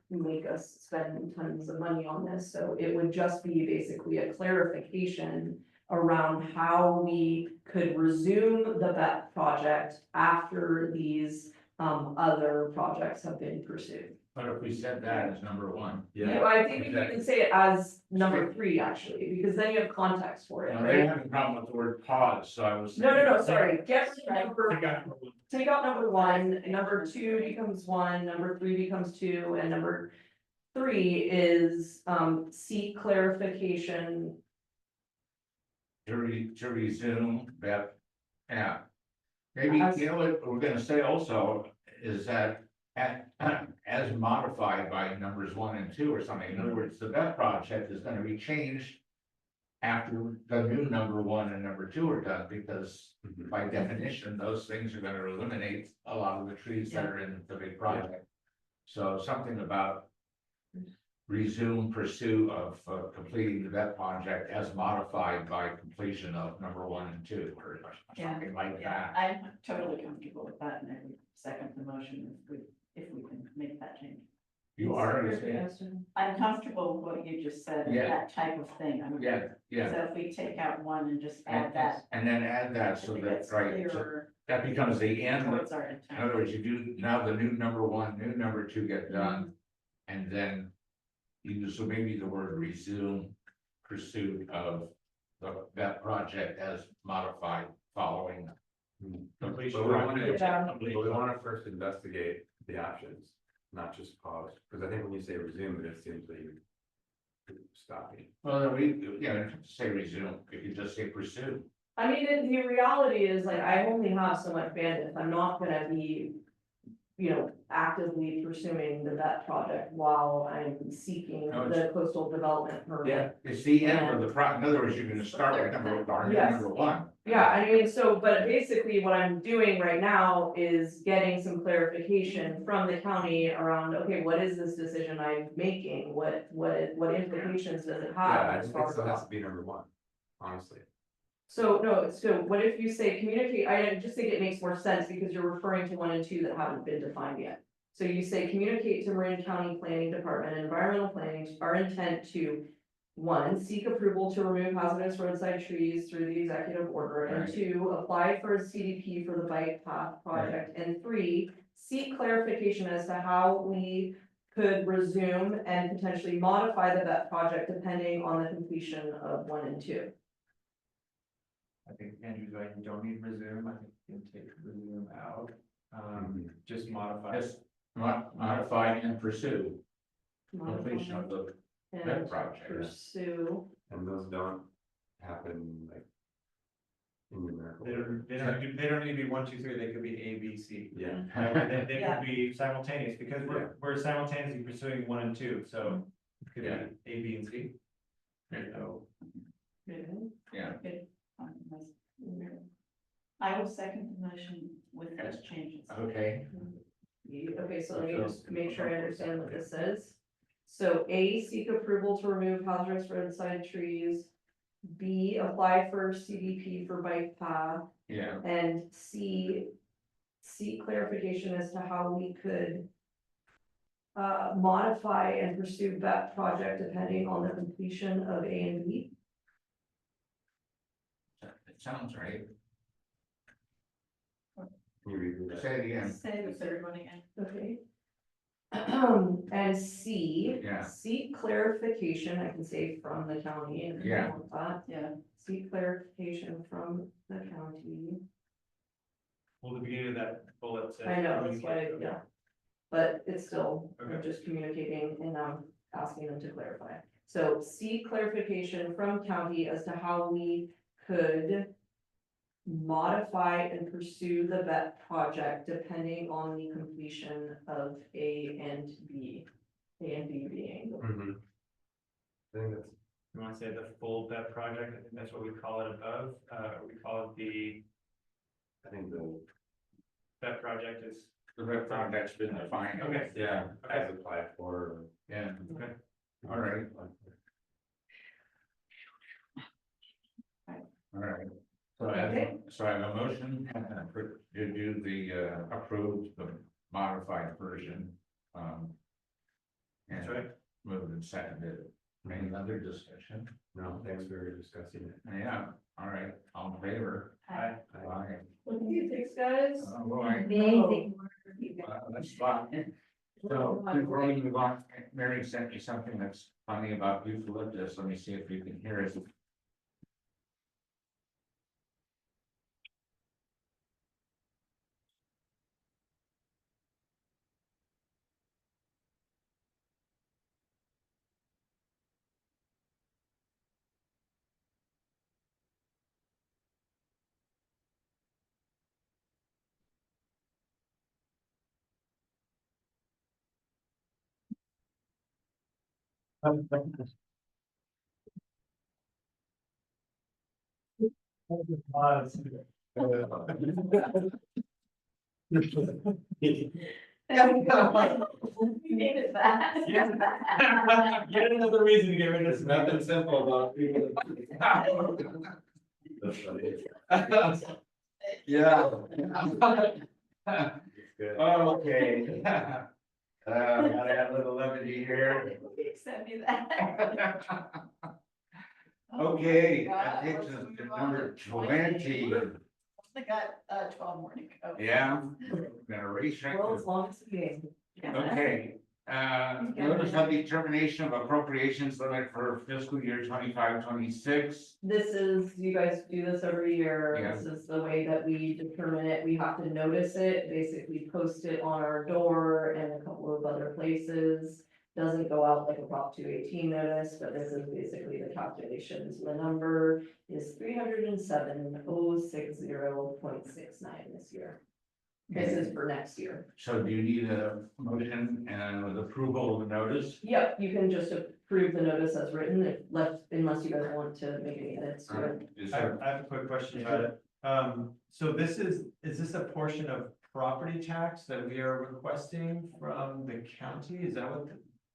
make us spend tons of money on this, so it would just be basically a clarification around how we could resume the BET project after these other projects have been pursued. But if we said that as number one. I think we can say it as number 3, actually, because then you have context for it, Now, they right? have a problem with the word pause, so I was. No, sorry, get rid of number, Take out number one. take out number 1, number 2 becomes 1, number 3 becomes 2, and number 3 is seek clarification. To resume that, yeah. Maybe, what we're gonna say also is that as modified by numbers 1 and 2 or something, in other words, the BET project is gonna be changed after the new number 1 and number 2 are done, because by definition, those things are gonna eliminate a lot of the trees that are in the big project. So something about resume pursuit of completing the BET project as modified by completion of number 1 and 2, or something like that. I'm totally comfortable with that, and I would second the motion if we can make that change. You are understanding? I'm comfortable with what you just said, Yeah. that type of thing. Yeah. So if we take out 1 and just add that, And then add that I so think that, that's right, so clearer that becomes the end. towards our In intent. other words, you do, now the new number 1, new number 2 get done, and then you, so maybe the word resume pursuit of that project as modified following completion. But we wanna- Yeah. but we want to first investigate the options, not just pause, because I think when you say resume, it seems that you're stopping. Well, then we, don't have to say resume, if you just say pursue. The reality is, like, I only have so much bandwidth, I'm not gonna be, actively pursuing the BET project while I'm seeking No, the coastal development permit. It's the end of the in other words, you're gonna start with number 1. Yeah, so, but basically what I'm doing right now is getting some clarification from the county around, okay, what is this decision I'm making? What implications does it have? Yeah, I as think far it as still has to be number 1, honestly. So, no, so what if you say communicate, I just think it makes more sense because you're referring to 1 and 2 that haven't been defined yet. So you say communicate to Marin County Planning Department and Environmental Planning our intent to, 1, seek approval to remove hazardous roadside trees through the executive order, and Right. 2, apply for a CDP for the bike path project, and 3, seek clarification as to how we could resume and potentially modify the BET project depending on the completion of 1 and 2. I think Andrew's right, you don't need resume, I think you can take resume out, just modify. Just modify and pursue. completion of the and that project. pursue. And those don't happen like. In numerical. They don't need to be 1, 2, 3, they could be A, B, C. Yeah. They Yeah. could be simultaneous, because we're simultaneously pursuing 1 and 2, so it could Yeah. be A, B, and C. So, Yeah, I will second the motion with those changes. okay, Okay, so let me just make sure I understand what this says. So A, seek approval to remove hazardous roadside trees. B, apply for CDP for bike path. yeah, And C, seek clarification as to how we could modify and pursue that project depending on the completion of A and B. it sounds right. Can you read that? Say it again. Say the third one again. Okay. And C. Yeah. Seek clarification, I can say from the county and. Yeah. That, Yeah, seek clarification from the county. well, the beginning of that bullet says. I know, that's why, communicate. yeah. But it's still, we're Okay. just communicating and I'm asking them to clarify. So seek clarification from county as to how we could modify and pursue the vet project depending on the completion of A and B. A and B being, Mhm. I think that's, You wanna say the full vet project, I think that's what we call it above, we call it the I think the, vet project is. The red project's been defined. Okay. yeah, Okay. as applied for. Yeah, Okay. all right, all right. So I have a motion to do the approved, the modified version. That's And right. moved and seconded. Any other discussion? No, thanks for discussing it. Yeah, all right, all in favor? Aye. Aye. thanks, guys. Oh, boy. Amazing. That's fine. So, before we move on, Mary sent me something that's funny about eucalyptus. Let me see if you can hear it. We made it back. Yet another reason to get rid of There's this. nothing simple about people. That's funny. Yeah. It's good. Okay. Gotta have a little levity here. Send me that. Okay, God, that takes let's us to move on number to 20. I got 12 more to go. Yeah, gonna race right Well, to- as long as it's game. Okay, notice of determination of appropriations limit for fiscal year 25-26. This is, you guys do this every year, Yeah. this is the way that we determine it, we have to notice it, basically post it on our door and a couple of other places. Doesn't go out like a Prop 218 notice, but this is basically the calculations, the number is 307,060.69 this year. This is for next year. So do you need a motion and with approval of the notice? Yep, you can just approve the notice as written, unless you guys want to make any edits to it. Is I there- I have a quick question about it. So is this a portion of property tax that we are requesting from the county? Is that what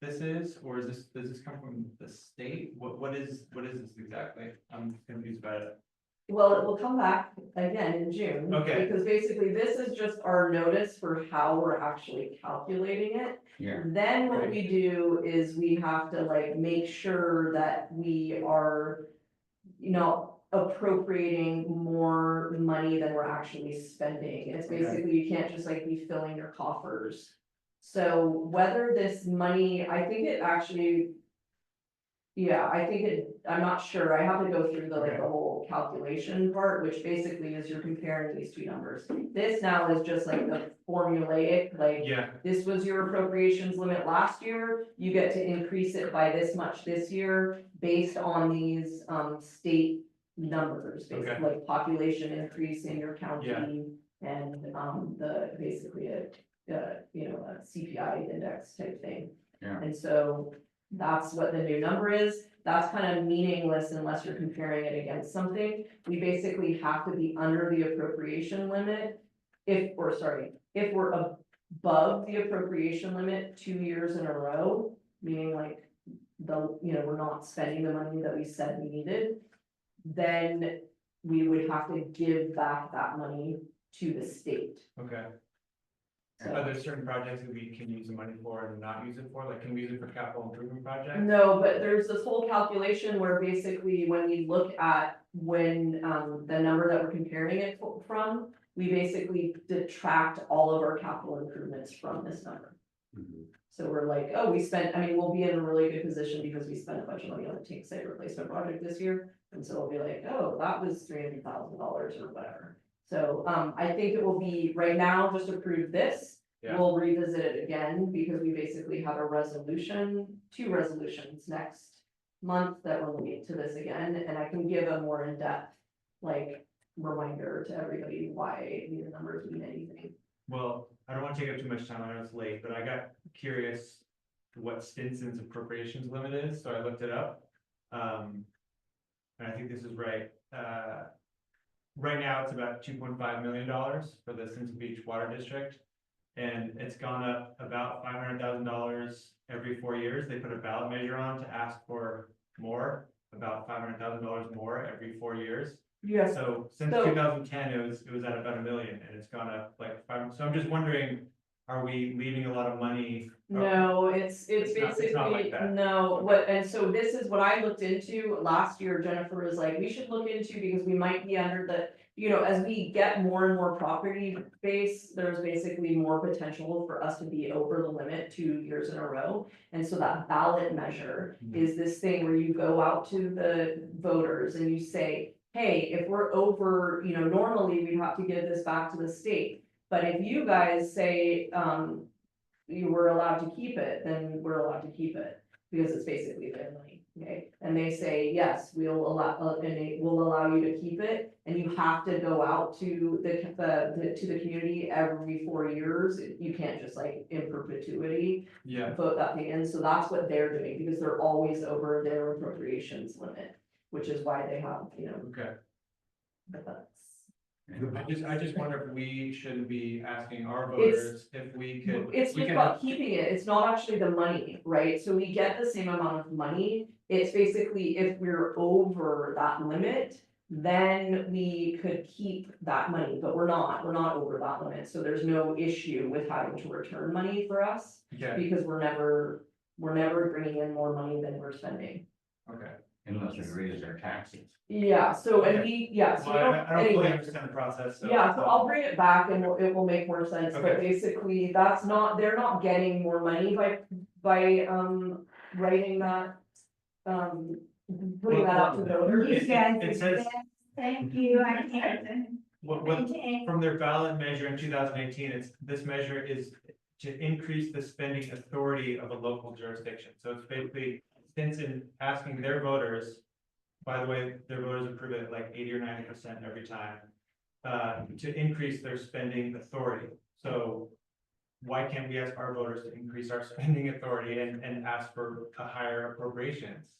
this is? Or does this come from the state? What is this exactly? I'm confused about it. Well, it will come back again in June. Okay. Because basically this is just our notice for how we're actually calculating it. Yeah, Then what we do is we have to like make sure that we are, appropriating more money than we're actually spending. It's Okay. basically, you can't just like be filling your coffers. So whether this money, I think it actually, Yeah, I think I'm not sure, I have to go through the whole calculation part, which basically is you're comparing these two numbers. This now is just like the formulaic, like, Yeah, this was your appropriations limit last year, you get to increase it by this much this year based on these, state numbers, Okay. basically, like population increase in your county. Yeah. And, basically a CPI index type thing. Yeah. And so that's what the new number is. That's kind of meaningless unless you're comparing it against something. We basically have to be under the appropriation limit. If we're above the appropriation limit 2 years in a row, meaning like we're not spending the money that we said we needed, then we would have to give back that money to the state. okay. So- Are there certain projects that we can use the money for and not use it for? Like, can we use it for capital improvement projects? No, but there's this whole calculation where basically when we look at when, the number that we're comparing it from, we basically detract all of our capital improvements from this number. So we're like, oh, we'll be in a really good position because we spent a bunch of money on the tank site replacement project this year. And so we'll be like, oh, that was $300,000 or whatever. So, I think it will be, right now, just approve this. Yeah. We'll revisit it again because we basically have a resolution, 2 resolutions next month that will lead to this again, and I can give a more in-depth, reminder to everybody why these numbers mean anything. Well, I don't want to take up too much time, I know it's late, but I got curious what Stinson's appropriations limit is, so I looked it up. And I think this is right. Right now, it's about $2.5 million for the Stinson Beach Water District. And it's gone up about $500,000 every 4 years. They put a ballot measure on to ask for more, about $500,000 more every 4 years. Yes, So since So- 2010, it was at about $1 million, and it's gone up like 5. So I'm just wondering, are we leaving a lot of money? no, it's It's not basically, like that. no, and so this is what I looked into last year. Jennifer was like, we should look into because we might be under the, as we get more and more property base, there's basically more potential for us to be over the limit 2 years in a row. And so that ballot measure is this thing where you go out to the voters and you say, hey, if we're over, normally we have to give this back to the state. But if you guys say, you were allowed to keep it, then we're allowed to keep it, because it's basically their money, okay? And they say, yes, we'll allow, we'll allow you to keep it, and you have to go out to the community every 4 years. You can't just in perpetuity Yeah, vote that thing in, so that's what they're doing, because they're always over their appropriations limit, which is why they have, okay. but that's. I just wonder if we shouldn't be asking our It's- voters if we could. It's we just can- about keeping it, it's not actually the money, right? So we get the same amount of money, it's basically if we're over that limit, then we could keep that money, but we're not over that limit, so there's no issue with having to return money for us. Okay, Because we're never bringing in more money than we're spending. okay. Unless we raise their taxes. Yeah, so, and Okay. so Well, I don't fully anyway. understand the process, so. Yeah, so I'll bring it back and it will make more sense, but Okay. basically, they're not getting more money by writing that. Putting that out to voters. It- You guys, it says- thank you, I can't. What, Maintain. from their ballot measure in 2018, this measure is to increase the spending authority of a local jurisdiction. So it's basically Stinson asking their voters, by the way, their voters approve it like 80 or 90% every time, to increase their spending authority. So why can't we ask our voters to increase our spending authority and ask for a higher appropriations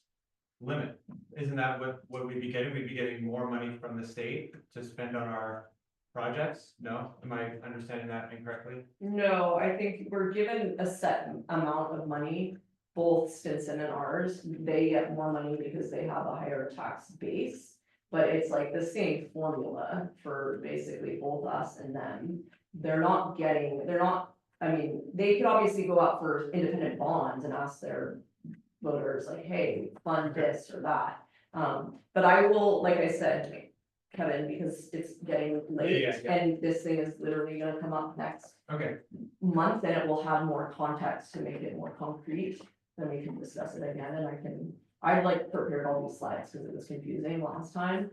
limit? Isn't that what we'd be getting? We'd be getting more money from the state to spend on our projects? No? Am I understanding that incorrectly? No, I think we're given a set amount of money, both Stinson and ours, they get more money because they have a higher tax base. But it's like the same formula for basically both us and them. They could obviously go out for independent bonds and ask their voters like, hey, fund this or that. But I will, like I said, Kevin, because it's getting late Yeah. and this thing is literally gonna come up next Okay, month, and it will have more context to make it more concrete. Then we can discuss it again and I can I like prepared all these slides because it was confusing last time.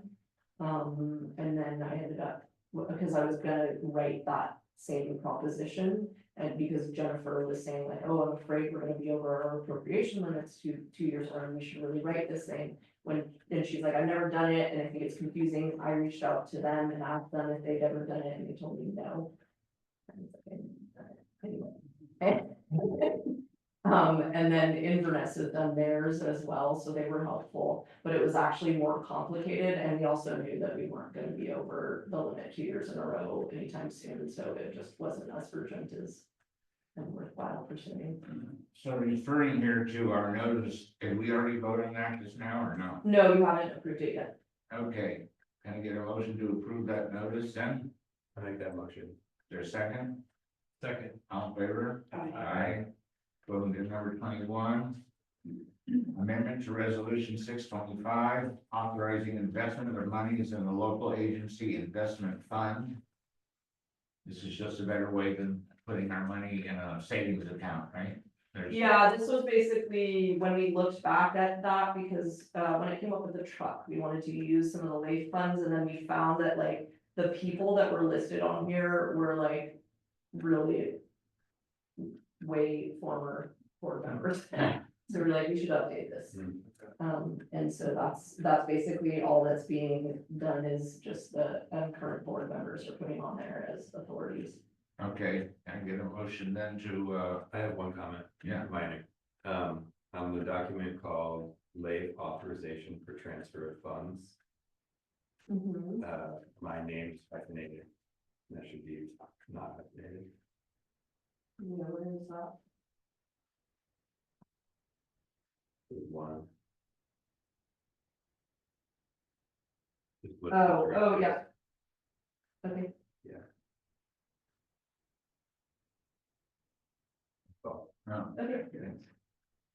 And then I ended up, because I was gonna write that same proposition. And because Jennifer was saying like, oh, I'm afraid we're gonna be over our appropriation limits 2 years on, we should really write this thing. And she's like, I've never done it, and I think it's confusing. I reached out to them and asked them if they'd ever done it, and they told me no. Anyway. And then Inverness has done theirs as well, so they were helpful, but it was actually more complicated, and we also knew that we weren't gonna be over the limit 2 years in a row anytime soon, so it just wasn't as urgent as and worthwhile pursuing. So referring here to our notice, did we already vote on that just now or no? No, you haven't approved it yet. Okay, can I get a motion to approve that notice then? I make that motion. Is there a second? Second. All in favor? Aye. Aye. Voting to number 21. Amendment to resolution 625, authorizing investment of monies in the local agency investment fund. This is just a better way than putting our money in a savings account, right? Yeah, this was basically when we looked back at that, because when I came up with the truck, we wanted to use some of the LAIF funds, and then we found that like the people that were listed on here were like really way former board members. So we're like, we should update this. And so that's basically all that's being done, is just the current board members are putting on there as authorities. Okay, can I get a motion then to, I have one comment. Yeah. Minor. On the document called LAIF authorization for transfer of funds, my name's hyphenated. That should be not hyphenated. Yeah, where is that? There's one. Just look Oh, directly. yeah. Okay. Oh, no? Okay.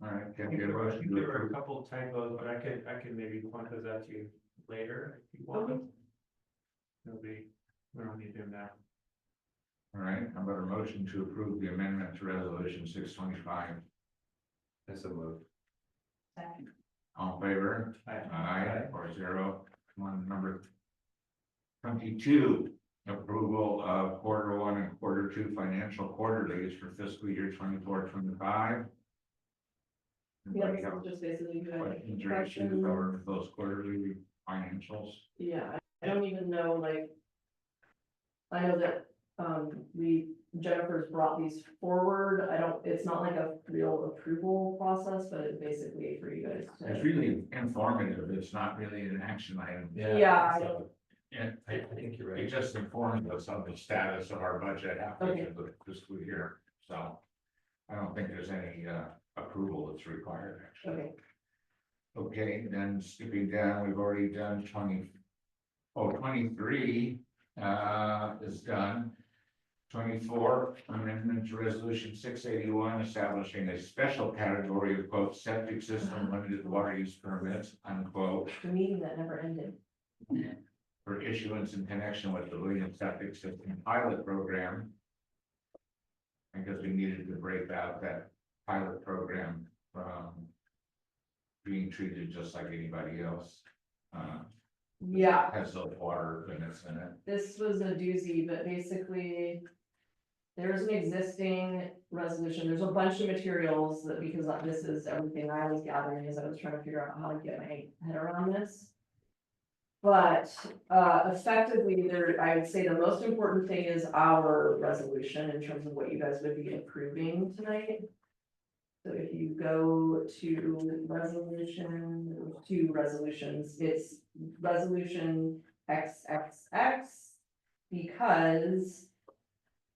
All right, I can I think get a there were motion to a approve? couple typos, but I could maybe point those out to you later if you want. Okay. We don't need to do them now. All right, how about a motion to approve the amendment to resolution 625? that's a move. Second. All in favor? Aye. Aye, 4-0. Come on, number 22, approval of Q1 and Q2 financial quarterlies for fiscal year 24-25. Yeah, Anybody this have is just basically good. questions or issues over those quarterly financials? Yeah, I don't even know, like. I know that, Jennifer's brought these forward, it's not like a real approval process, but it's basically for you guys It's to. really informative, it's not really an action item. Yeah, And I think you're it right. just informs us of the status of our budget after the fiscal year, so. I don't think there's any approval that's required, actually. Okay, Okay, then skipping down, we've already done 23 is done. 24, amendment to resolution 681, establishing a special category of quote septic system limited water use permits, unquote, the meeting that never ended. for issuance in connection with the Williams Septic System Pilot Program. Because we needed to break out that pilot program from being treated just like anybody else. Yeah, Has those water limits in it. this was a doozy, but basically. There's an existing resolution, there's a bunch of materials that, because this is everything I was gathering as I was trying to figure out how to get my head around this. But effectively, I would say the most important thing is our resolution in terms of what you guys would be approving tonight. So if you go to resolution, two resolutions, it's resolution XXX. Because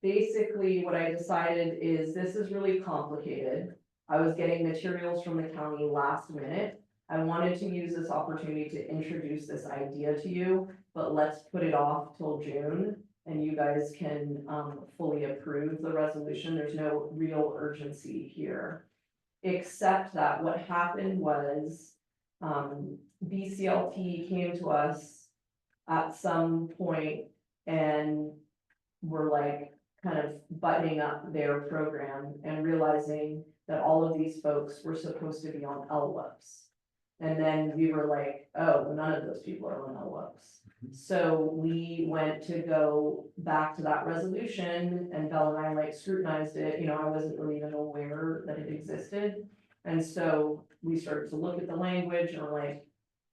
basically what I decided is this is really complicated. I was getting materials from the county last minute. I wanted to use this opportunity to introduce this idea to you, but let's put it off till June. And you guys can fully approve the resolution. There's no real urgency here. Except that what happened was BCLT came to us at some point and were like kind of buttoning up their program and realizing that all of these folks were supposed to be on LWIPs. And then we were like, oh, none of those people are on LWUPs. So we went to go back to that resolution and Belle and I like scrutinized it, you know, I wasn't really even aware that it existed. And so we started to look at the language and we're like,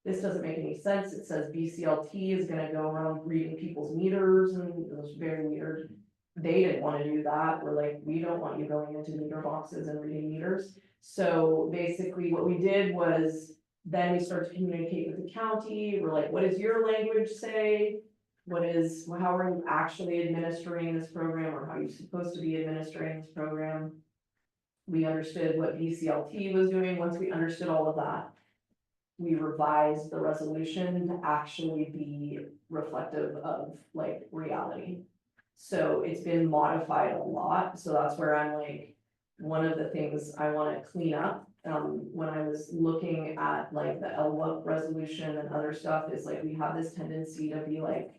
this doesn't make any sense. It says BCLT is gonna go around reading people's meters and it was very weird. They didn't wanna do that. We're like, we don't want you going into meter boxes and reading meters. So basically what we did was then we started to communicate with the county. We're like, what does your language say? How are you actually administering this program or how are you supposed to be administering this program? We understood what BCLT was doing. Once we understood all of that, we revised the resolution to actually be reflective of like reality. So it's been modified a lot. So that's where I'm like, one of the things I want to clean up. When I was looking at like the LWUP resolution and other stuff is like, we have this tendency to be like,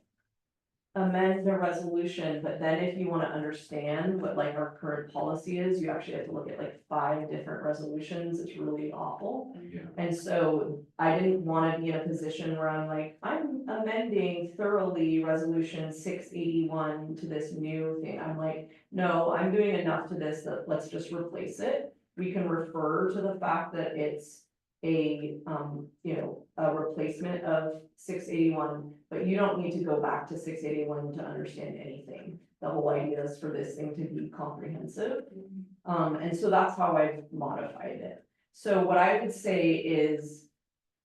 amend the resolution, but then if you want to understand what like our current policy is, you actually have to look at like 5 different resolutions. It's really awful. Yeah. And so I didn't want to be in a position where I'm like, I'm amending thoroughly resolution 681 to this new thing. I'm like, no, I'm doing enough to this that let's just replace it. We can refer to the fact that it's a, you know, a replacement of 681, but you don't need to go back to 681 to understand anything. The whole idea is for this thing to be comprehensive. And so that's how I've modified it. So what I would say is,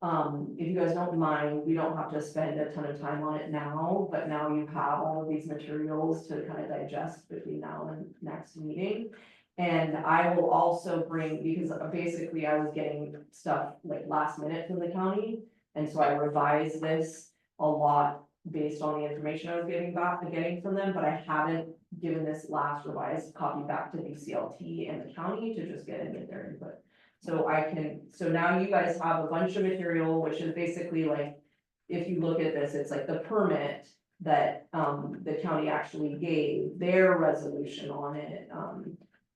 if you guys don't mind, we don't have to spend a ton of time on it now, but now you have all of these materials to kind of digest between now and next meeting. And I will also bring, because basically I was getting stuff like last minute from the county. And so I revised this a lot based on the information I was getting from them, but I haven't given this last revised copy back to BCLT and the county to just get their input. So now you guys have a bunch of material, which is basically like, if you look at this, it's like the permit that the county actually gave, their resolution on it.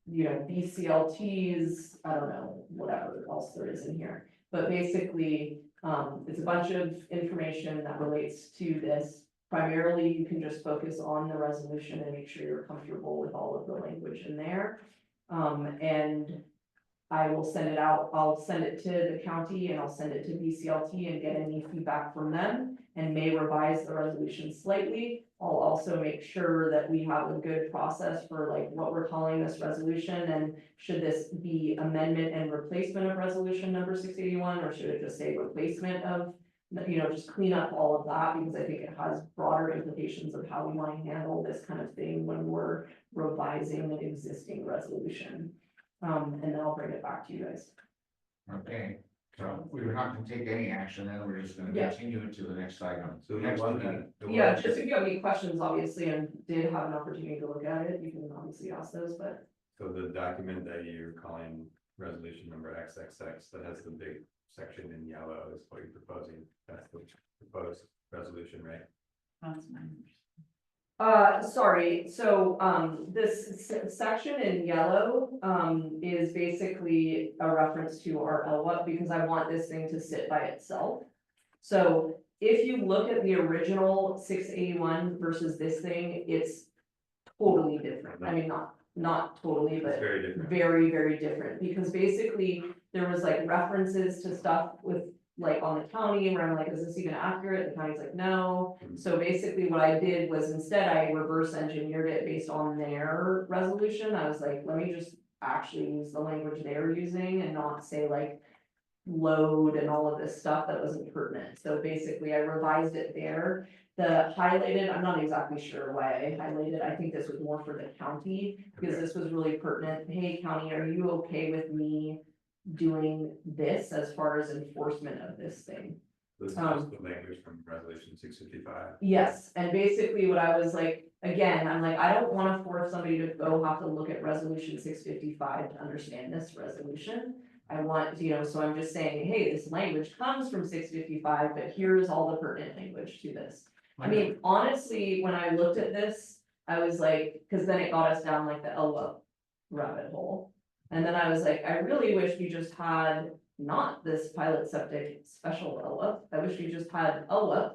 You know, BCLTs, I don't know, whatever else there is in here. But basically, it's a bunch of information that relates to this. Primarily, you can just focus on the resolution and make sure you're comfortable with all of the language in there. And I will send it out, I'll send it to the county and I'll send it to BCLT and get any feedback from them and may revise the resolution slightly. I'll also make sure that we have a good process for like what we're calling this resolution and should this be amendment and replacement of resolution number 681 or should it just say replacement of, you know, just clean up all of that because I think it has broader implications of how we want to handle this kind of thing when we're revising an existing resolution. And then I'll bring it back to you guys. Okay, so we're not gonna take any action, then we're just gonna Yeah. continue it to the next item. So the Next one meeting. that. Yeah, just if you have any questions, obviously, and did have an opportunity to look at it, you can obviously ask those, but. So the document that you're calling resolution number XXX that has the big section in yellow is what you're proposing. That's the proposed resolution, right? That's mine. Sorry, so, this section in yellow, is basically a reference to our LWUP because I want this thing to sit by itself. So if you look at the original 681 versus this thing, it's totally different. I mean, not totally, It's but very different. very, very different, because basically there was like references to stuff with like on the county where I'm like, is this even accurate? The county's like, no. So basically what I did was instead I reverse engineered it based on their resolution. I was like, let me just actually use the language they're using and not say like load and all of this stuff that wasn't pertinent. So basically I revised it there. The highlighted, I'm not exactly sure why I highlighted. I think this was more for the county because Okay. this was really pertinent. Hey, county, are you okay with me doing this as far as enforcement of this thing? This is just the language from resolution 655. Yes, and basically what I was like, again, I'm like, I don't wanna force somebody to go have to look at resolution 655 to understand this resolution. I want, you know, so I'm just saying, hey, this language comes from 655, but here's all the pertinent language to this. I mean, honestly, when I looked at this, I was like, cause then it got us down like the LWUP rabbit hole. And then I was like, I really wish we just had not this pilot septic special LWIP. I wish we just had LWIP.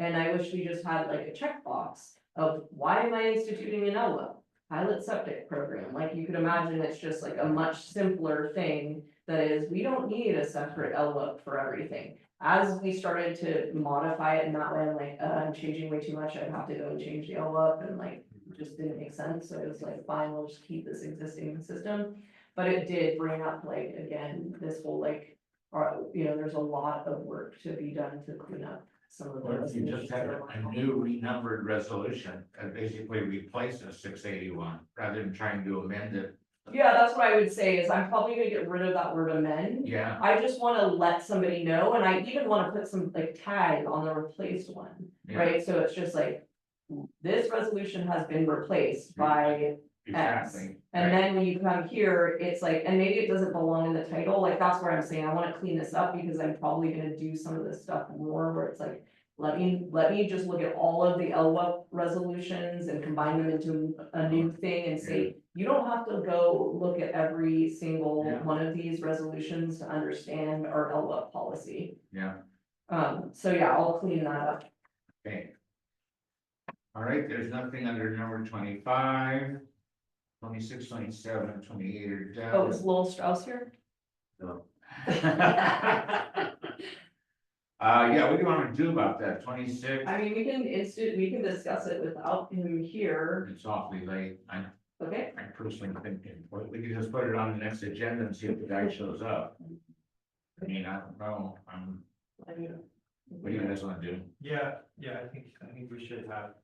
And I wish we just had like a checkbox of why am I instituting an LWIP? Pilot septic program, like you could imagine, it's just like a much simpler thing. That is, we don't need a separate LWIP for everything. As we started to modify it in that way, I'm like, I'm changing way too much, I'd have to go and change the LWIP and like, it just didn't make sense, so it was like, fine, we'll just keep this existing system. But it did bring up like, again, this whole like, there's a lot of work to be done to clean up some of Or those. if you just had a new renumbered resolution and basically replace a 681 rather than trying to amend it. Yeah, that's what I would say, is I'm probably gonna get rid of that word amend. Yeah, I just wanna let somebody know, and I even wanna put some like tag on the replaced one, yeah, right? So it's just like, this resolution has been replaced by, exactly. and Right. then when you come here, it's like, and maybe it doesn't belong in the title, like, that's where I'm saying, I wanna clean this up, because I'm probably gonna do some of this stuff more, where it's like, let me just look at all of the LWIP resolutions and combine them into a new thing and say, you don't have to go look at every single Yeah. one of these resolutions to understand our LWIP policy. Yeah, So yeah, I'll clean that up. okay. All right, there's nothing under number 25, 26, 27, 28 are done. Oh, is Lowell Strauss here? No. Yeah, what do you want to do about that, 26? I mean, we can discuss it without him here, It's awfully late, okay? I personally think, we could just put it on the next agenda and see if the guy shows up. I mean, I don't know, what do you guys want to do? Yeah, I think we should have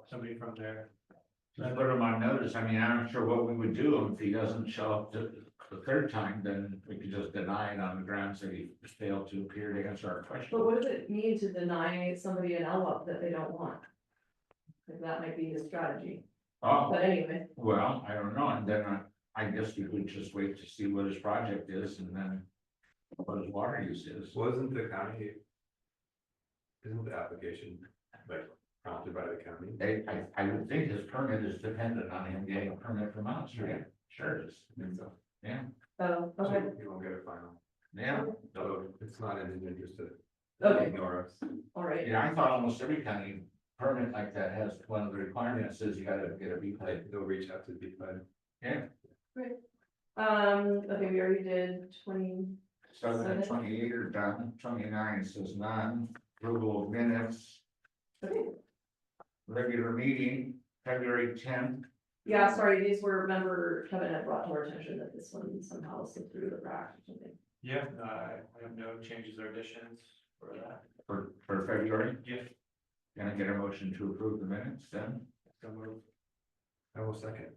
somebody from there. Just put him on notice, I mean, I'm not sure what we would do if he doesn't show up the third time, then we could just deny it on the grounds that he failed to appear to answer our question. But what does it mean to deny somebody an LWIP that they don't want? Like, that might be his strategy, Oh, but anyway, well, I don't know, and then I guess we could just wait to see what his project is and then what his water use is. Wasn't the county? Isn't the application like prompted by the county? I would think his permit is dependent on him getting a permit from us, right? Sure it is. So Yeah, oh, okay, you won't get a final, yeah, so it's not in his interest to okay, ignore us. all right. yeah, I thought almost every county permit like that has one of the requirements is you gotta get a B plate. They'll reach out to the people. Yeah, Okay, we already did 20, 7 and 28 are done, 29 says none, approval of minutes, okay. regular meeting, February 10th. Yeah, sorry, these were, remember Kevin had brought to our attention that this one somehow slipped through the cracks or something. Yeah, I have no changes or additions for that. For February, Yeah. can I get a motion to approve the minutes then? So moved. I will second.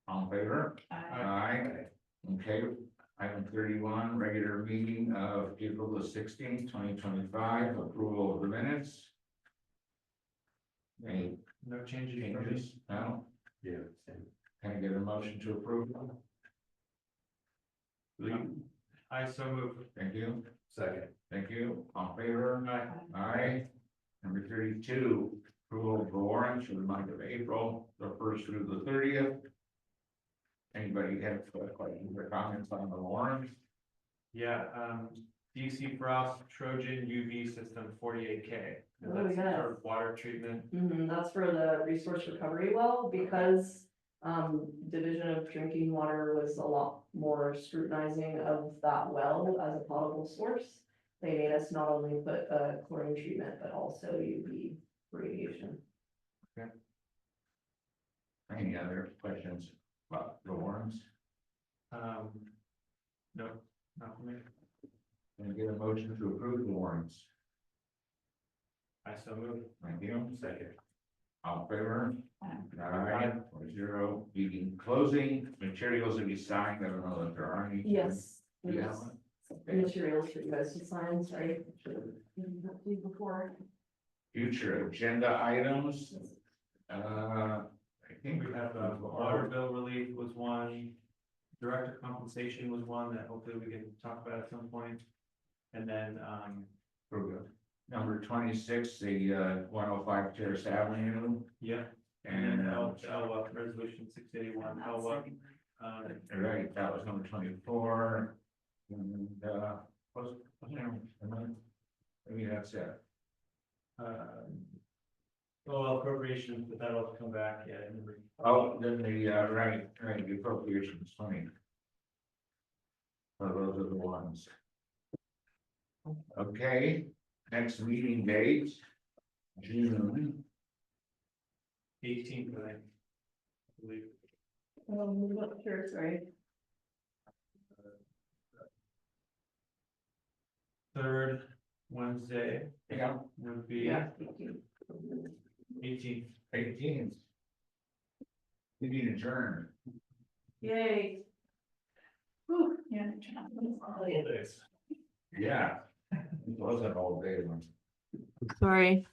All in favor? Aye. Okay, item 31, regular meeting of April the 16th, 2025, approval of the minutes. Any No changes for me. changes? No? Yeah. Same. Can I get a motion to approve them? Lee, I so moved. thank you, Second. thank you, all in favor? Aye. Aye. Number 32, approval of the warrants for the month of April, the 1st through the 30th. Anybody have questions or comments on the warrant? Yeah, DC Frost Trojan UV system 48K. Oh, That's yes. sort of water treatment. That's for the resource recovery well, because Division of Drinking Water was a lot more scrutinizing of that well as a potable source. They made us not only put a chlorine treatment, but also UV radiation. Any other questions about the warrants? No, not for me. Can I get a motion to approve the warrants? I so moved. Thank you. Second. All in favor? Aye. 4-0. Meeting closing, materials to be signed, I don't know if there are any. Yes. Do you have there's one? Materials for you guys to sign, sorry. Should have done that before. Future agenda items. I think We have water bill relief was one. Director compensation was one that hopefully we can talk about at some point. And then, We're good. Number 26, the 105 Terrace Avenue, yeah, and resolution 681, right, that was number 24. And, maybe that's it. Well, appropriations, but that'll come back, yeah. Oh, then the, right, the appropriations funding. So those are the ones. Okay, next meeting date, June. 18th, I believe. Not sure, sorry. Third Wednesday Yeah, would be Yeah. 18th. 18th. Meeting adjourned. Yay. Yeah. Holidays. Yeah. It wasn't all day one. Sorry.